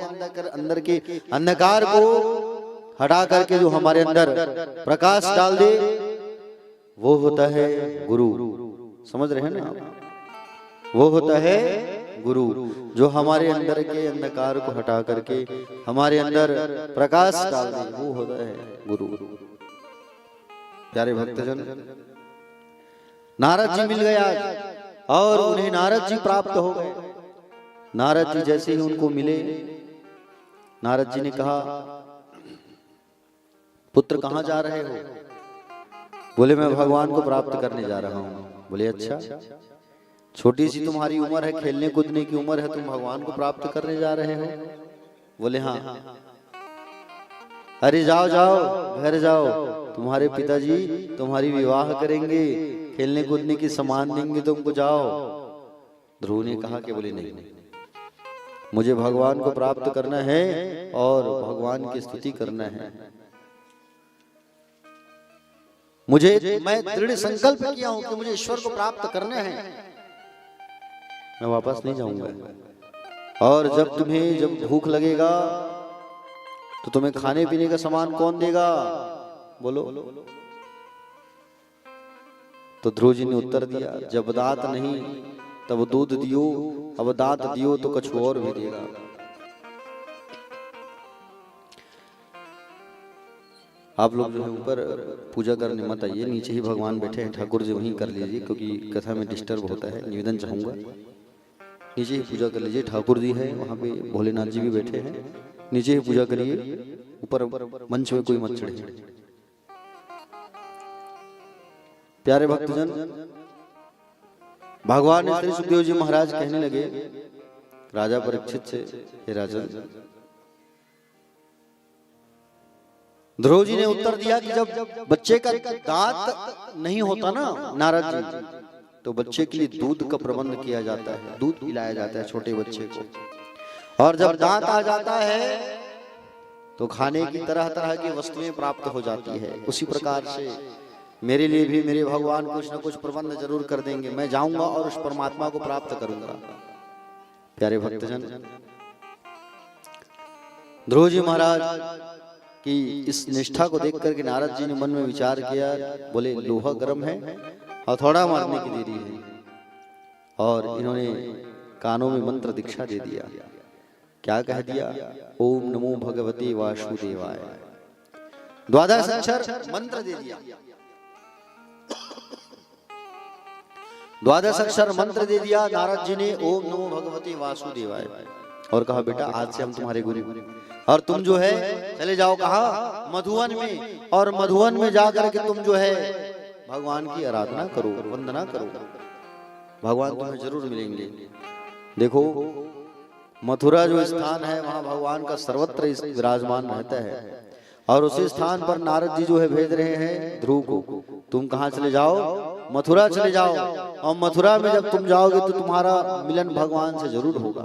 अंदर के अंधकार को हटा करके जो हमारे अंदर प्रकाश डाल दे, वो होता है गुरु। समझ रहे हैं ना? वो होता है गुरु, जो हमारे अंदर के अंधकार को हटा करके हमारे अंदर प्रकाश डाल दे, वो होता है गुरु। प्यारे भक्तजन, नारद जी मिल गए आज और उन्हें नारद जी प्राप्त हो गए। नारद जी जैसे ही उनको मिले, नारद जी ने कहा, पुत्र कहाँ जा रहे हो? बोले मैं भगवान को प्राप्त करने जा रहा हूँ। बोले अच्छा, छोटी सी तुम्हारी उम्र है, खेलने कूदने की उम्र है, तुम भगवान को प्राप्त करने जा रहे हो? बोले हाँ। अरे जाओ जाओ घर जाओ, तुम्हारे पिताजी तुम्हारी विवाह करेंगे, खेलने कूदने की सामान देंगे तुमको, जाओ। ध्रुव ने कहा कि बोले नहीं, मुझे भगवान को प्राप्त करना है और भगवान की स्तुति करना है। मैं दृढ़ संकल्प किया हूं कि मुझे ईश्वर को प्राप्त करना है, मैं वापस नहीं जाऊंगा। और जब भूख लगेगा तो तुम्हें खाने पीने का सामान कौन देगा? बोलो। तो ध्रुव जी ने उत्तर दिया, जब दांत नहीं तब दूध दियो, अब दांत दियो तो कुछ और भी देगा। आप लोग जो है ऊपर पूजा करने मत आइए, नीचे ही भगवान बैठे हैं, ठाकुर जी वहीं कर लीजिए, क्योंकि कथा में डिस्टर्ब होता है। निवेदन चाहूंगा नीचे ही पूजा कर लीजिए, ठाकुर जी है वहाँ पे, भोलेनाथ जी भी बैठे हैं, नीचे ही पूजा करिए, ऊपर मंच में कोई मत चढ़े। प्यारे भक्तजन, भगवान श्री सुखदेव जी महाराज कहने लगे राजा परीक्षित से, हे राजन, ध्रुव जी ने उत्तर दिया कि जब बच्चे का दांत नहीं होता ना नारद जी, तो बच्चे के लिए दूध का प्रबंध किया जाता है, दूध पिलाया जाता है छोटे बच्चे को। और जब दांत आ जाता है तो खाने की तरह तरह की वस्तुएं प्राप्त हो जाती है। उसी प्रकार से मेरे लिए भी मेरे भगवान कुछ न कुछ प्रबंध जरूर कर देंगे। मैं जाऊंगा और उस परमात्मा को प्राप्त करूंगा। प्यारे भक्तजन, ध्रुव जी महाराज की इस निष्ठा को देख करके नारद जी ने मन में विचार किया, बोले लोहा गर्म है और थोड़ा मारने की देरी है। और इन्होंने कानों में मंत्र दीक्षा दे दिया। क्या कह दिया? ओम नमो भगवते वासुदेवाय। द्वादश अक्षर मंत्र दे दिया। द्वादश अक्षर मंत्र दे दिया नारद जी ने, ओम नमो भगवते वासुदेवाय। और कहा बेटा आज से हम तुम्हारे गुरु, और तुम जो है चले जाओ कहा मधुवन में, और मधुवन में जाकर के तुम जो है भगवान की आराधना करो, वंदना करो। भगवान तुम्हें जरूर मिलेंगे। देखो मथुरा जो स्थान है वहां भगवान का सर्वत्र विराजमान रहता है। और उसी स्थान पर नारद जी जो है भेज रहे हैं ध्रुव को, तुम कहाँ चले जाओ? मथुरा चले जाओ। और मथुरा में जब तुम जाओगे तो तुम्हारा मिलन भगवान से जरूर होगा।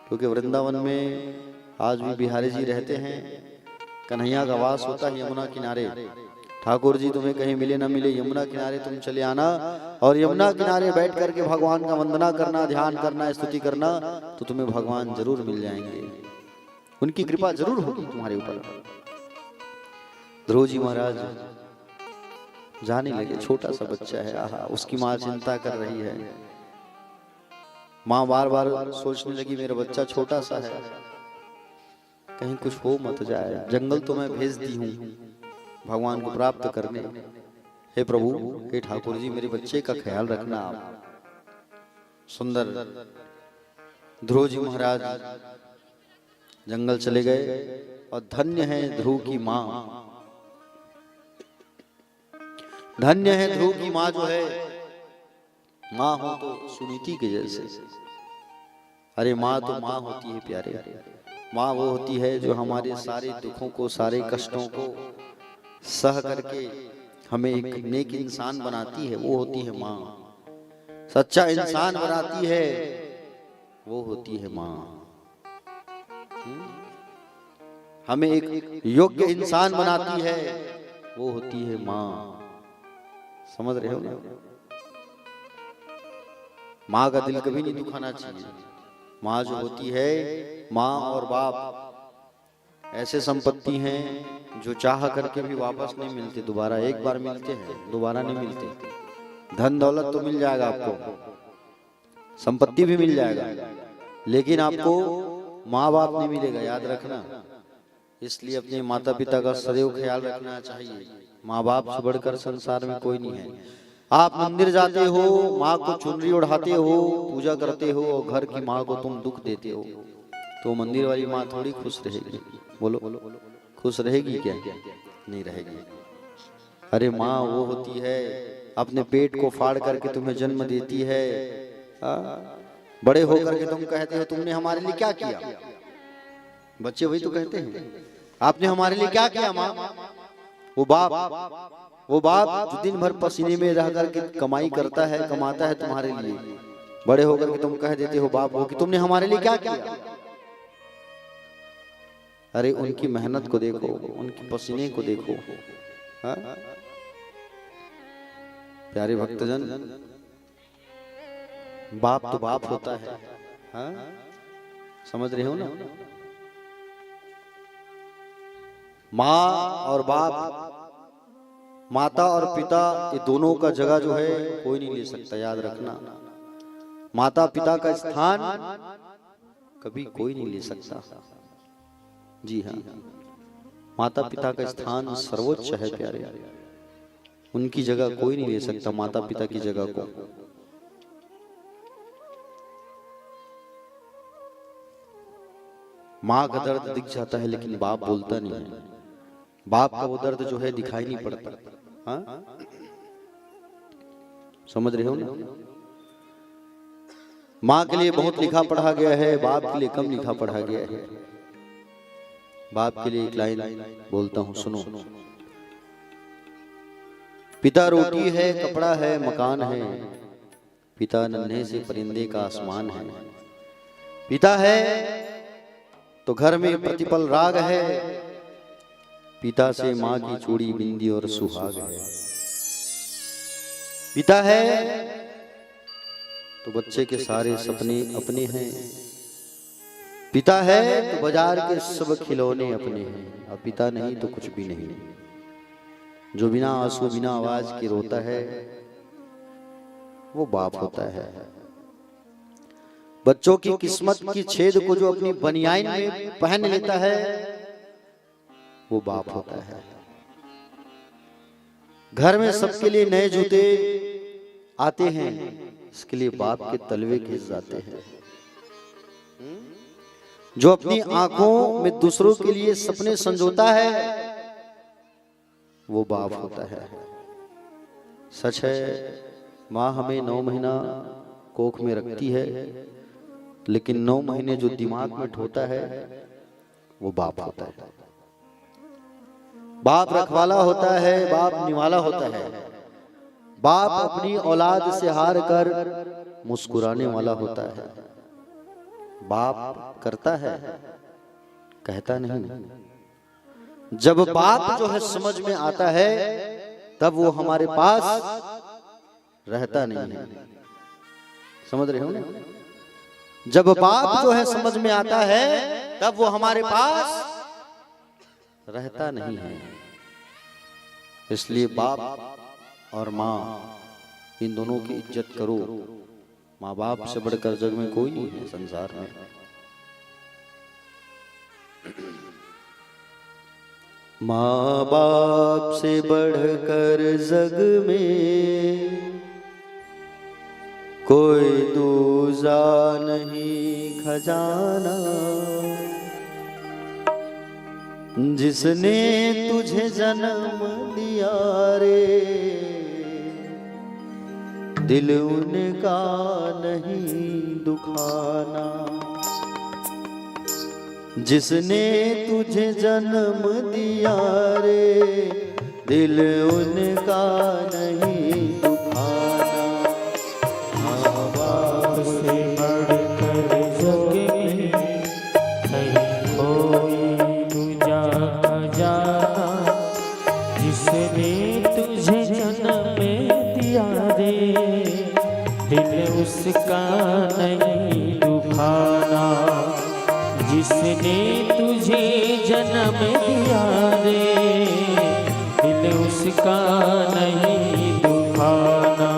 क्योंकि वृंदावन में आज भी बिहारी जी रहते हैं। कन्हैया का वास होता है यमुना किनारे। ठाकुर जी तुम्हें कहीं मिले ना मिले, यमुना किनारे तुम चले आना, और यमुना किनारे बैठ करके भगवान का वंदना करना, ध्यान करना, स्तुति करना, तो तुम्हें भगवान जरूर मिल जाएंगे। उनकी कृपा जरूर होगी तुम्हारे ऊपर। ध्रुव जी महाराज जाने लगे। छोटा सा बच्चा है, आहा, उसकी माँ चिंता कर रही है। माँ बार बार सोचने लगी मेरा बच्चा छोटा सा है, कहीं कुछ हो मत जाए। जंगल तो मैं भेज दी हूँ भगवान को प्राप्त करने। हे प्रभु, हे ठाकुर जी, मेरे बच्चे का ख्याल रखना आप। सुंदर ध्रुव जी महाराज जंगल चले गए। और धन्य है ध्रुव की माँ, धन्य है ध्रुव की माँ जो है। माँ हो तो सुनीति के जैसे। अरे माँ तो माँ होती है प्यारे। माँ वो होती है जो हमारे सारे दुखों को, सारे कष्टों को सह करके हमें एक नेक इंसान बनाती है, वो होती है माँ। सच्चा इंसान बनाती है, वो होती है माँ। हमें एक योग्य इंसान बनाती है, वो होती है माँ। समझ रहे हो ना? माँ का दिल कभी नहीं दुखाना चाहिए। माँ जो होती है, माँ और बाप ऐसे संपत्ति हैं जो चाह करके भी वापस नहीं मिलते। दोबारा एक बार मिलते हैं, दोबारा नहीं मिलते। धन दौलत तो मिल जाएगा आपको, संपत्ति भी मिल जाएगा, लेकिन आपको माँ बाप नहीं मिलेगा, याद रखना। इसलिए अपने माता पिता का सदैव ख्याल रखना चाहिए। माँ बाप से बढ़कर संसार में कोई नहीं है। आप मंदिर जाते हो, माँ को चुनरी ओढ़ाते हो, पूजा करते हो, और घर की माँ को तुम दुख देते हो, तो मंदिर वाली माँ थोड़ी खुश रहेगी? बोलो खुश रहेगी क्या? नहीं रहेगी। अरे माँ वो होती है अपने पेट को फाड़ करके तुम्हें जन्म देती है। बड़े होकर के तुम कहते हो तुमने हमारे लिए क्या किया? बच्चे वही तो कहते हैं, आपने हमारे लिए क्या किया माँ? वो बाप जो दिन भर पसीने में रह करके कमाई करता है, कमाता है तुम्हारे लिए। बड़े होकर के तुम कह देते हो बाप हो कि तुमने हमारे लिए क्या किया? अरे उनकी मेहनत को देखो, उनकी पसीने को देखो। हा? प्यारे भक्तजन, बाप तो बाप होता है। हा? समझ रहे हो ना? माँ और बाप, माता और पिता, ये दोनों का जगह जो है कोई नहीं ले सकता, याद रखना। माता पिता का स्थान कभी कोई नहीं ले सकता। जी हाँ, माता पिता का स्थान सर्वोच्च है प्यारे। उनकी जगह कोई नहीं ले सकता, माता पिता की जगह को। माँ का दर्द दिख जाता है लेकिन बाप बोलता नहीं है। बाप का वो दर्द जो है दिखाई नहीं पड़ता। हाँ? समझ रहे हो ना? माँ के लिए बहुत लिखा पढ़ा गया है, बाप के लिए कम लिखा पढ़ा गया है। बाप के लिए एक लाइन बोलता हूं, सुनो। पिता रोटी है, कपड़ा है, मकान है, पिता नन्हे से परिंदे का आसमान है। पिता है तो घर में प्रतिपल राग है, पिता से माँ की चूड़ी बिंदी और सुहाग है। पिता है तो बच्चे के सारे सपने अपने हैं, पिता है तो बाजार के सब खिलौने अपने हैं, और पिता नहीं तो कुछ भी नहीं। जो बिना आंसू बिना आवाज के रोता है वो बाप होता है। बच्चों की किस्मत की छेद को जो अपनी बनियान में पहन लेता है वो बाप होता है। घर में सबके लिए नए जूते आते हैं, इसके लिए बाप के तलवे खिंच जाते हैं। जो अपनी आंखों में दूसरों के लिए सपने संजोता है वो बाप होता है। सच है, माँ हमें 9 महीना कोख में रखती है, लेकिन 9 महीने जो दिमाग में ढोता है वो बाप होता है। बाप रखवाला होता है, बाप निवाला होता है। बाप अपनी औलाद से हार कर मुस्कुराने वाला होता है। बाप करता है, कहता नहीं। जब बाप जो है समझ में आता है तब वो हमारे पास रहता नहीं है। समझ रहे हो ना? जब बाप जो है समझ में आता है तब वो हमारे पास रहता नहीं है। इसलिए बाप और माँ इन दोनों की इज्जत करो। माँ बाप से बढ़कर जग में कोई नहीं है संसार में। माँ बाप से बढ़कर जग में कोई दूजा नहीं खजाना। जिसने तुझे जन्म दिया रे, दिल उनका नहीं दुखाना। जिसने तुझे जन्म दिया रे, दिल उनका नहीं दुखाना। माँ बाप से बढ़कर जग में नहीं कोई दूजा खजाना। जिसने तुझे जन्म दिया रे, दिल उसका नहीं दुखाना। जिसने तुझे जन्म दिया रे, दिल उसका नहीं दुखाना।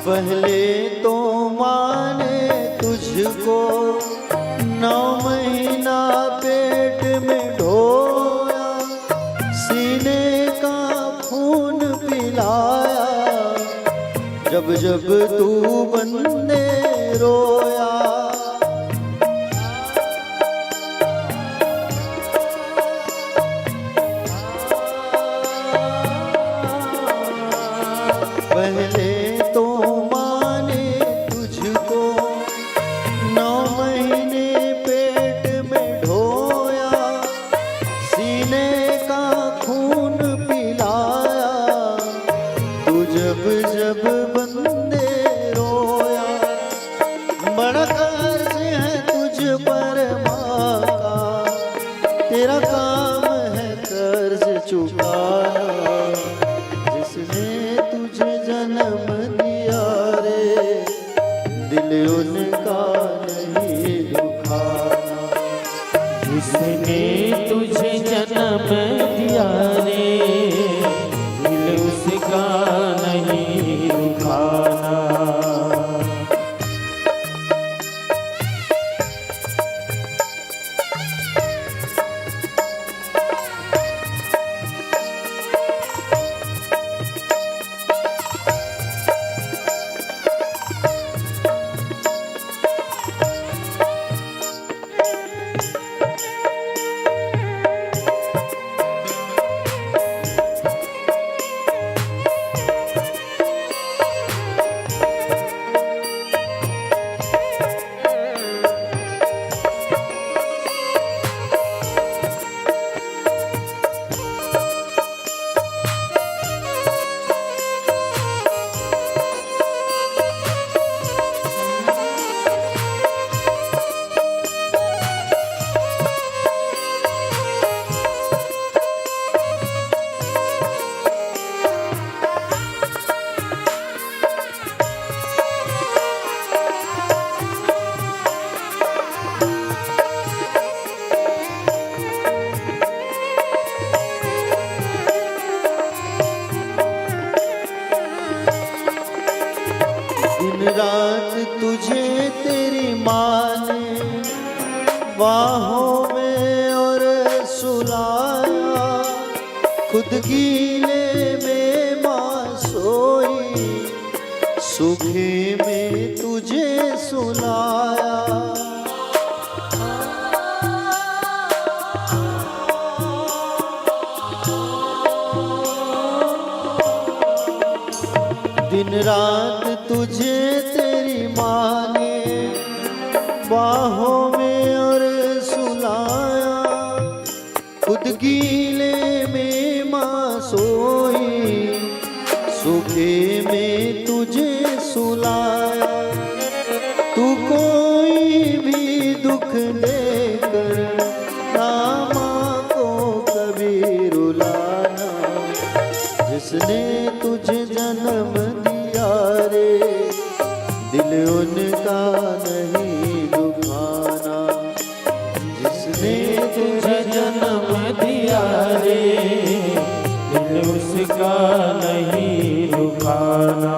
पहले तो माने तुझको 9 महीना पेट में ढोया, सीने का खून पिलाया। जब जब तू बंदे रोया, पहले तो माने तुझको 9 महीने पेट में ढोया, सीने का खून पिलाया। तू जब जब बंदे रोया, बड़ा जिसने तुझे जन्म दिया रे, दिल उसका नहीं दुखाना। रात तुझे तेरी माँ ने बाहों में और सुलाया, खुद गीले में माँ सोई, सूखे में तुझे सुलाया। दिन रात तुझे तेरी माँ ने बाहों में और सुलाया, खुद गीले में माँ सोई, सूखे में तुझे सुलाया। तू कोई भी दुख लेकर ना माँ को कभी रुलाना, जिसने तुझे जन्म दिया रे, दिल उनका नहीं दुखाना। जिसने तुझे जन्म दिया रे, दिल उसका नहीं दुखाना।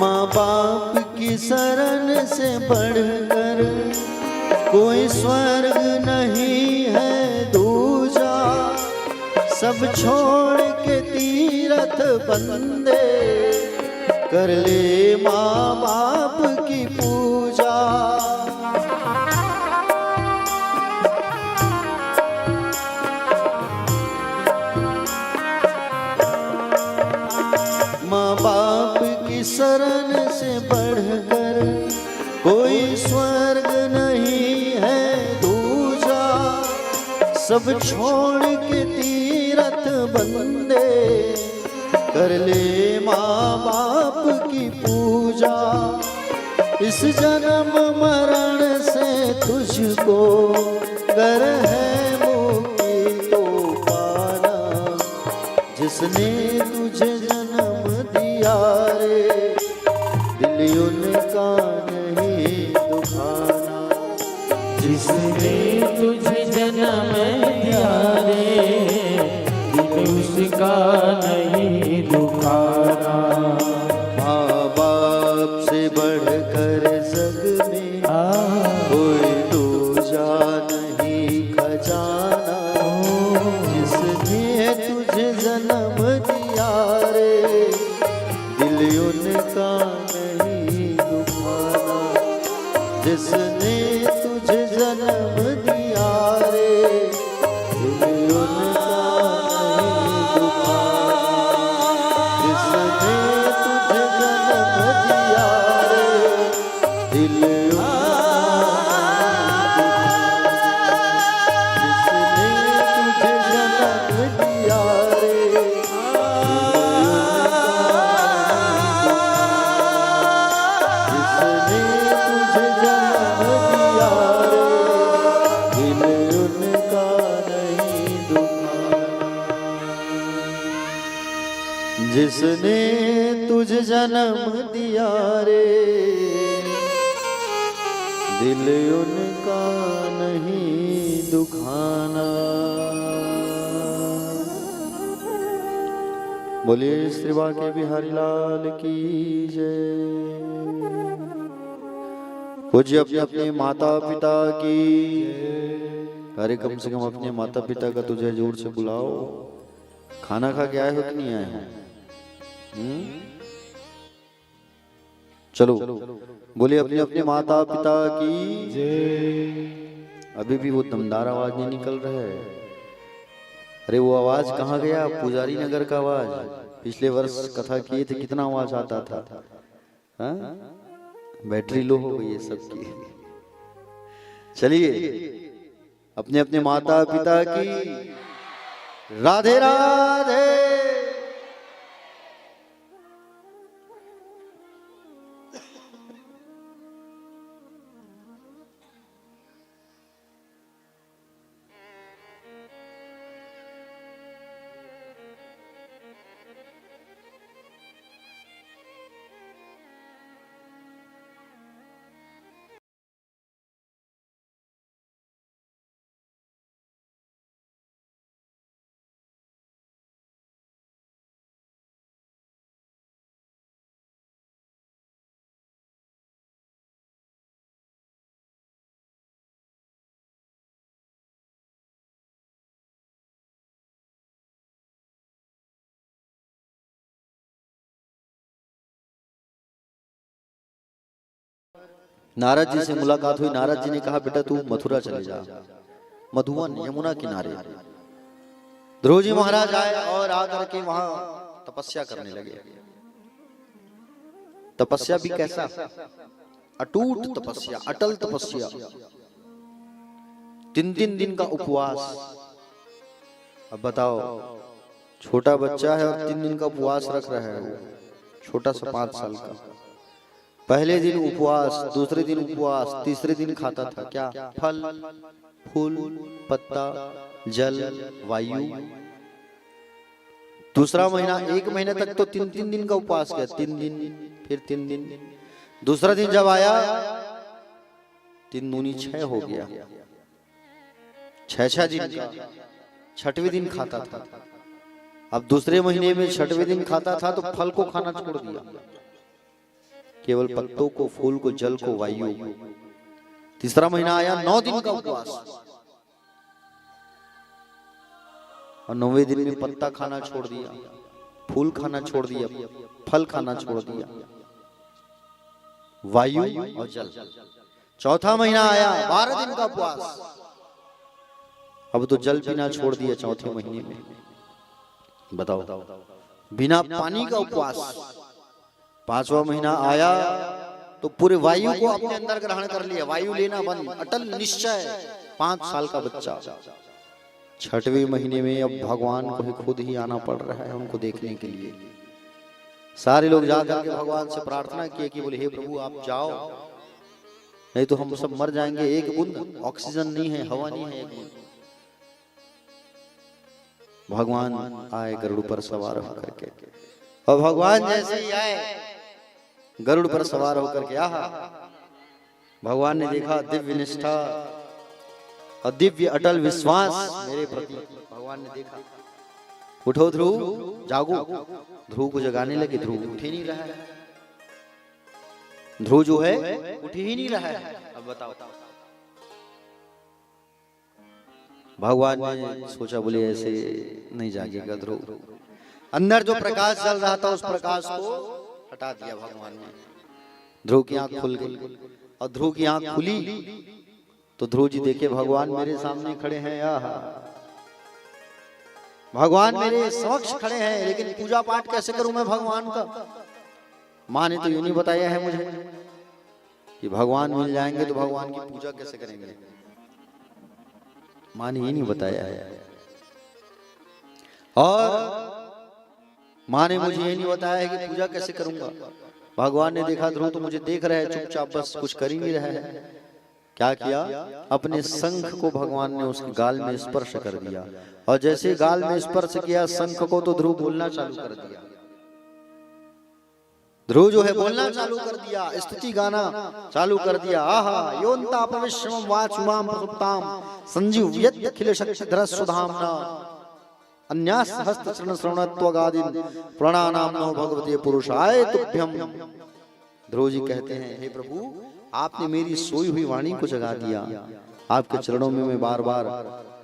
माँ बाप की शरण से बढ़कर कोई स्वर्ग नहीं है दूजा, सब छोड़ के तीरथ बंदे कर ले माँ बाप की पूजा। माँ बाप की शरण से बढ़कर कोई स्वर्ग नहीं है दूजा, सब छोड़ के तीरथ बंदे कर ले माँ बाप की पूजा। इस जन्म मरण से तुझको गर है मुक्ति तो पाना, जिसने तुझे जन्म दिया रे, दिल उनका नहीं दुखाना। जिसने तुझे जन्म दिया रे, दिल उसका नहीं दुखाना। माँ बाप से बढ़कर जग में कोई दूजा नहीं खजाना, जिसने तुझे जन्म दिया रे, दिल उनका नहीं दुखाना। जिसने तुझे जन्म दिया रे, दिल उनका नहीं दुखाना। जिसने तुझे जन्म दिया रे, दिल जिसने तुझे जन्म दिया रे, दिल उनका नहीं दुखाना। बोलिए श्री बांके बिहारी लाल की जय। पूज्य अपने अपने माता पिता की। अरे कम से कम अपने माता पिता का तुझे जोर से बुलाओ। खाना खा के आए हो कि नहीं आए हैं? चलो बोलिए अपने अपने माता पिता की जय। अभी भी वो दमदार आवाज नहीं निकल रहा है। अरे वो आवाज कहाँ गया? पुजारी नगर का आवाज। पिछले वर्ष कथा किए थे, कितना आवाज आता था। हाँ? बैटरी लो हो गई है सबकी। चलिए अपने अपने माता पिता की राधे राधे। नारद जी से मुलाकात हुई। नारद जी ने कहा बेटा तू मथुरा चले जा, मधुवन यमुना किनारे। ध्रुव जी महाराज आए और आकर के वहां तपस्या करने लगे। तपस्या भी कैसा? अटूट तपस्या, अटल तपस्या। 3-3 दिन का उपवास। अब बताओ, छोटा बच्चा है और 3 दिन का उपवास रख रहा है वो, छोटा सा 5 साल का। पहले दिन उपवास, दूसरे दिन उपवास, तीसरे दिन खाता था क्या? फल, फूल, पत्ता, जल, वायु। दूसरा महीना, 1 महीने तक तो 3-3 दिन का उपवास किया। 3 दिन, फिर 3 दिन। दूसरा दिन जब आया 3 दूनी 6 हो गया। 6 दिन का। 6वें दिन खाता था। अब दूसरे महीने में 6वें दिन खाता था तो फल को खाना छोड़ दिया, केवल पत्तों को, फूल को, जल को, वायु। तीसरा महीना आया, 9 दिन का उपवास, और 9वें दिन में पत्ता खाना छोड़ दिया, फूल खाना छोड़ दिया, फल खाना छोड़ दिया, वायु और जल। चौथा महीना आया, 12 दिन का उपवास। अब तो जल पीना छोड़ दिया चौथे महीने में। बताओ, बिना पानी का उपवास। 5वां महीना आया तो पूरे वायु को अपने अंदर ग्रहण कर लिया, वायु लेना बंद, अटल निश्चय। 5 साल का बच्चा। 6वें महीने में अब भगवान को ही खुद ही आना पड़ रहा है उनको देखने के लिए। सारे लोग जाकर के भगवान से प्रार्थना किए कि बोले हे प्रभु आप जाओ, नहीं तो हम सब मर जाएंगे। एक बूंद ऑक्सीजन नहीं है, हवा नहीं है, एक बूंद। भगवान आए गरुड़ पर सवार होकर के, और भगवान जैसे ही आए गरुड़ पर सवार होकर के, आहा, भगवान ने देखा दिव्य निष्ठा और दिव्य अटल विश्वास मेरे प्रति। भगवान ने देखा, उठो ध्रुव, जागो। ध्रुव को जगाने लगे, ध्रुव उठ ही नहीं रहा है। ध्रुव जो है उठ ही नहीं रहा है। अब बताओ, भगवान ने सोचा, बोले ऐसे नहीं जागेगा ध्रुव। अंदर जो प्रकाश चल रहा था उस प्रकाश को हटा दिया भगवान ने। ध्रुव की आंख खुल गई, और ध्रुव की आंख खुली तो ध्रुव जी देखे भगवान मेरे सामने खड़े हैं। आहा, भगवान मेरे समक्ष खड़े हैं, लेकिन पूजा पाठ कैसे करूं मैं भगवान का? माँ ने तो यूं नहीं बताया है मुझे कि भगवान मिल जाएंगे तो भगवान की पूजा कैसे करेंगे। माँ ने ये नहीं बताया है, और माँ ने मुझे ये नहीं बताया है कि पूजा कैसे करूंगा। भगवान ने देखा ध्रुव तो मुझे देख रहा है चुपचाप, बस कुछ कर ही नहीं रहा है। क्या किया, अपने शंख को भगवान ने उसके गाल में स्पर्श कर दिया, और जैसे गाल में स्पर्श किया शंख को तो ध्रुव बोलना चालू कर दिया। ध्रुव जो है बोलना चालू कर दिया, स्तुति गाना चालू कर दिया। आहा, योन्ता प्रविश्वम वाचुमाम प्रसुप्ताम संजीवयत् अखिल शक्तिधर सुधाम्ना अन्यास हस्त चरण श्रवणत्वगादिन प्रणानाम नमो भगवते पुरुषाय तुभ्यम। ध्रुव जी कहते हैं, हे प्रभु, आपने मेरी सोई हुई वाणी को जगा दिया। आपके चरणों में मैं बार बार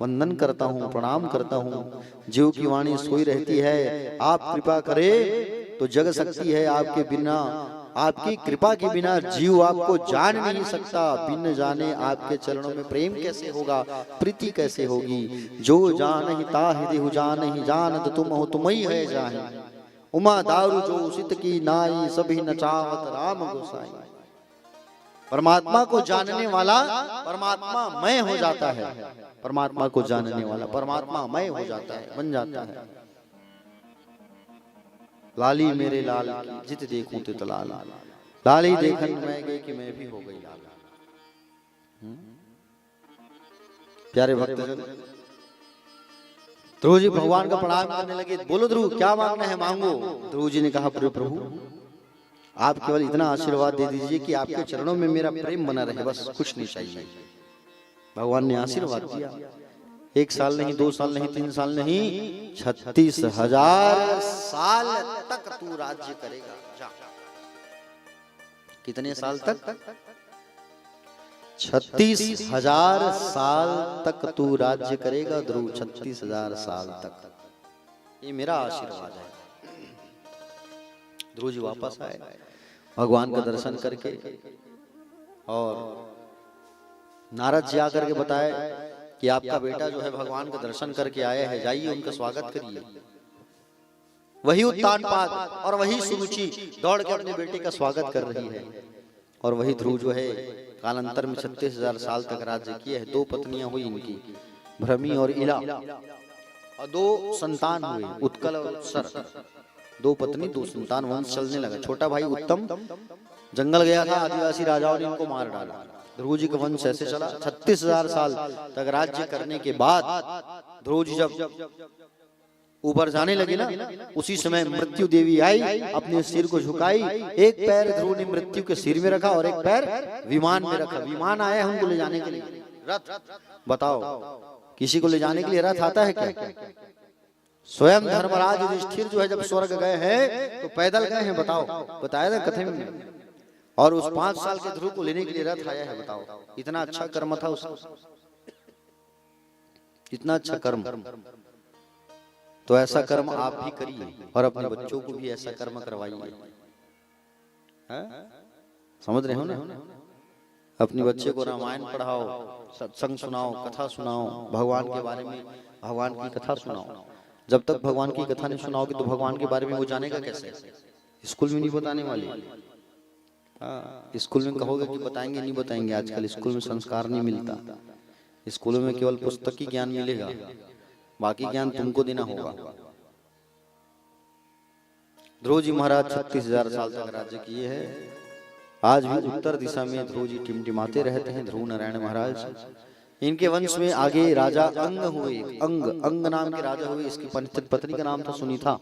वंदन करता हूँ, प्रणाम करता हूँ। जीव की वाणी सोई रहती है, आप कृपा करें तो जग सकती है। आपके बिना, आपकी कृपा के बिना जीव आपको जान नहीं सकता। बिन जाने आपके चरणों में प्रेम कैसे होगा, प्रीति कैसे होगी। जो जान ही ताहि देहु जान ही, जानत तुम हो तुम ही है जाहि। उमा दारू जो उसित की नाई, सभी नचावत राम गोसाई। परमात्मा को जानने वाला परमात्मा मय हो जाता है। परमात्मा को जानने वाला परमात्मा मय हो जाता है, बन जाता है। लाली मेरे लाल की जित देखूं तित लाल, लाली देखन मैं गई कि मैं भी हो गई लाल। प्यारे भक्तजन, ध्रुव जी भगवान का प्रणाम करने लगे। बोलो ध्रुव, क्या मांगना है मांगो। ध्रुव जी ने कहा, प्रभु आप केवल इतना आशीर्वाद दे दीजिए कि आपके चरणों में मेरा प्रेम बना रहे, बस कुछ नहीं चाहिए। भगवान ने आशीर्वाद दिया। 1 साल नहीं, 2 साल नहीं, 3 साल नहीं, 36,000 साल तक तू राज्य करेगा। जा। कितने साल तक? 36,000 साल तक तू राज्य करेगा ध्रुव, 36,000 साल तक। ये मेरा आशीर्वाद है। ध्रुव जी वापस आए, भगवान का दर्शन करके, और नारद जी आकर के बताए कि आपका बेटा जो है भगवान का दर्शन करके आया है, जाइए उनका स्वागत करिए। वही उत्तानपाद और वही सुरुचि दौड़ के अपने बेटे का स्वागत कर रही है। और वही ध्रुव जो है कालांतर में 36,000 साल तक राज्य किए है। 2 पत्नियां हुई इनकी, भ्रमी और इला, और 2 संतान हुए, उत्कल और उत्सर। 2 पत्नी 2 संतान, वंश चलने लगा। छोटा भाई उत्तम जंगल गया था, आदिवासी राजाओं ने उनको मार डाला। ध्रुव जी का वंश ऐसे चला। 36,000 साल तक राज्य करने के बाद ध्रुव जी जब ऊपर जाने लगे ना, उसी समय मृत्यु देवी आई, अपने सिर को झुकाई। एक पैर ध्रुव ने मृत्यु के सिर में रखा और एक पैर विमान में रखा। विमान आया हमको ले जाने के लिए, रथ। बताओ, किसी को ले जाने के लिए रथ आता है क्या? स्वयं धर्मराज युधिष्ठिर जो है जब स्वर्ग गए हैं तो पैदल गए हैं। बताओ, बताया था कथे में। और उस 5 साल के ध्रुव को लेने के लिए रथ आया है। बताओ, इतना अच्छा कर्म था उसका, इतना अच्छा कर्म। तो ऐसा कर्म आप भी करिए और अपने बच्चों को भी ऐसा कर्म करवाइए। समझ रहे हो ना? अपने बच्चे को रामायण पढ़ाओ, सत्संग सुनाओ, कथा सुनाओ, भगवान के बारे में भगवान की कथा सुनाओ। जब तक भगवान की कथा नहीं सुनाओगे तो भगवान के बारे में वो जानेगा कैसे? स्कूल में नहीं बताने वाले। स्कूल में कहोगे कि बताएंगे, नहीं बताएंगे। आजकल स्कूल में संस्कार नहीं मिलता। स्कूलों में केवल पुस्तकी ज्ञान मिलेगा, बाकी ज्ञान तुमको देना होगा। ध्रुव जी महाराज 36,000 साल तक राज्य किए हैं। आज भी उत्तर दिशा में ध्रुव जी टिमटिमाते रहते हैं। ध्रुव नारायण महाराज, इनके वंश में आगे राजा अंग हुए। अंग नाम के राजा हुए। इसकी पत्नी का नाम था सुनीता।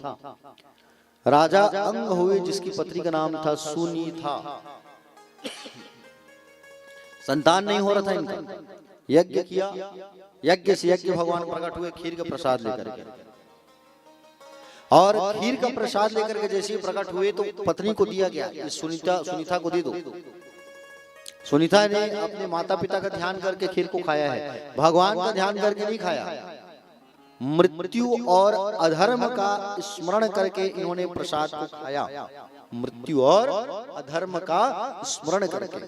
राजा अंग हुए जिसकी पत्नी का नाम था सुनीता। संतान नहीं हो रहा था इनका। यज्ञ किया, यज्ञ से यज्ञ भगवान प्रकट हुए खीर का प्रसाद लेकर के। और खीर का प्रसाद लेकर के जैसे ही प्रकट हुए तो पत्नी को दिया गया, सुनीता को दे दो। सुनीता ने अपने माता पिता का ध्यान करके खीर को खाया है, भगवान का ध्यान करके नहीं खाया। मृत्यु और अधर्म का स्मरण करके इन्होंने प्रसाद को खाया। मृत्यु और अधर्म का स्मरण करके,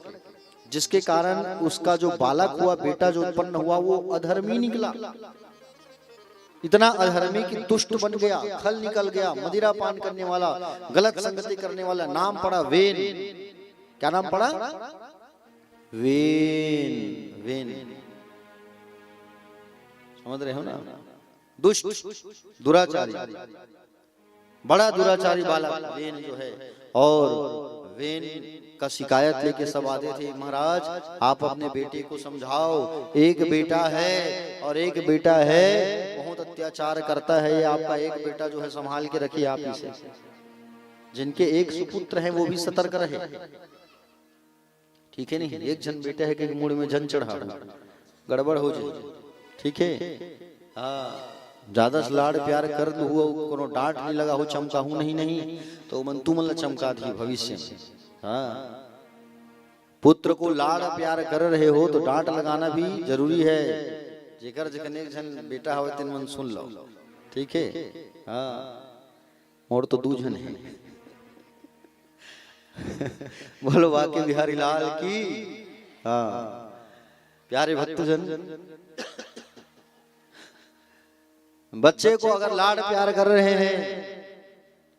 जिसके कारण उसका जो बालक हुआ, बेटा जो उत्पन्न हुआ, वो अधर्मी निकला। इतना अधर्मी कि दुष्ट बन गया, खल निकल गया, मदिरा पान करने वाला, गलत संगति करने वाला। नाम पड़ा वेन। क्या नाम पड़ा? वेन। वेन समझ रहे हो ना? दुष्ट, दुराचारी, बड़ा दुराचारी बालक वेन जो है। और वेन का शिकायत लेके सब आते थे, महाराज आप अपने बेटे को समझाओ, एक बेटा है और एक बेटा है, बहुत अत्याचार करता है ये आपका एक बेटा जो है, संभाल के रखिए आप इसे। जिनके एक सुपुत्र हैं वो भी सतर्क रहे, ठीक है नहीं? एक जन बेटा है कि मुड़ में जन चढ़ा, गड़बड़ हो जाए, ठीक है? हाँ, ज्यादा से लाड़ प्यार कर हुआ, कोनो डांट नहीं लगा हो, चमका हूं नहीं तो मन तू मतलब चमका दी भविष्य में। हाँ, पुत्र को लाड़ प्यार कर रहे हो तो डांट लगाना भी जरूरी है। जेकर जखने जन बेटा हो तीन मन सुन लो, ठीक है? हाँ, और तो दू जन है। बोलो बाकी बिहारी लाल की। हाँ, प्यारे भक्तजन, बच्चे को अगर लाड़ प्यार कर रहे हैं,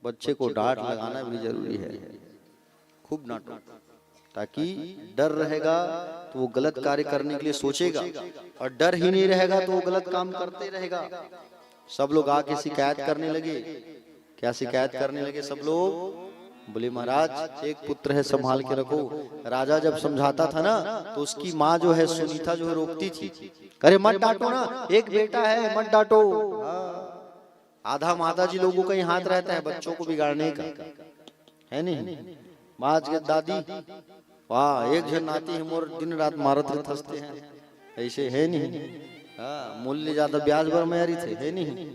बच्चे को डांट लगाना भी जरूरी है। खूब डांटो, ताकि डर रहेगा तो वो गलत कार्य करने के लिए सोचेगा, और डर ही नहीं रहेगा तो वो गलत काम करते रहेगा। सब लोग आके शिकायत करने लगे। क्या शिकायत करने लगे सब लोग? बोले महाराज एक पुत्र है, संभाल के रखो। राजा जब समझाता था ना तो उसकी माँ जो है सुनीता जो है रोकती थी, अरे मत डांटो ना, एक बेटा है, मत डांटो। आधा माता जी लोगों का ही हाथ रहता है बच्चों को बिगाड़ने का, है नहीं? माँ के दादी वाह, एक जन नाती है मोर दिन रात मारत हंसते हैं, ऐसे है नहीं? हाँ, मूल्य ज्यादा ब्याज भर मेरी थे, है नहीं?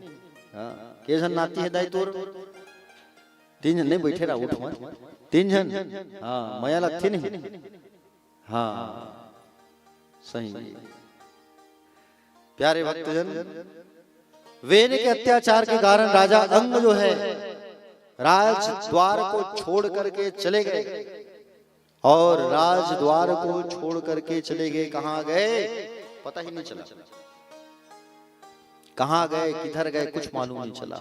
हाँ, के जन नाती है दाई तोर? तीन जन नहीं बैठे रहा, उठ मत, तीन जन। हाँ, मया लगती नहीं। हाँ सही। प्यारे भक्तजन, वेन के अत्याचार के कारण राजा अंग जो है राज द्वार को छोड़ करके चले गए। और राज द्वार को छोड़ करके चले गए। कहाँ गए पता ही नहीं चला, कहाँ गए किधर गए कुछ मालूम नहीं चला।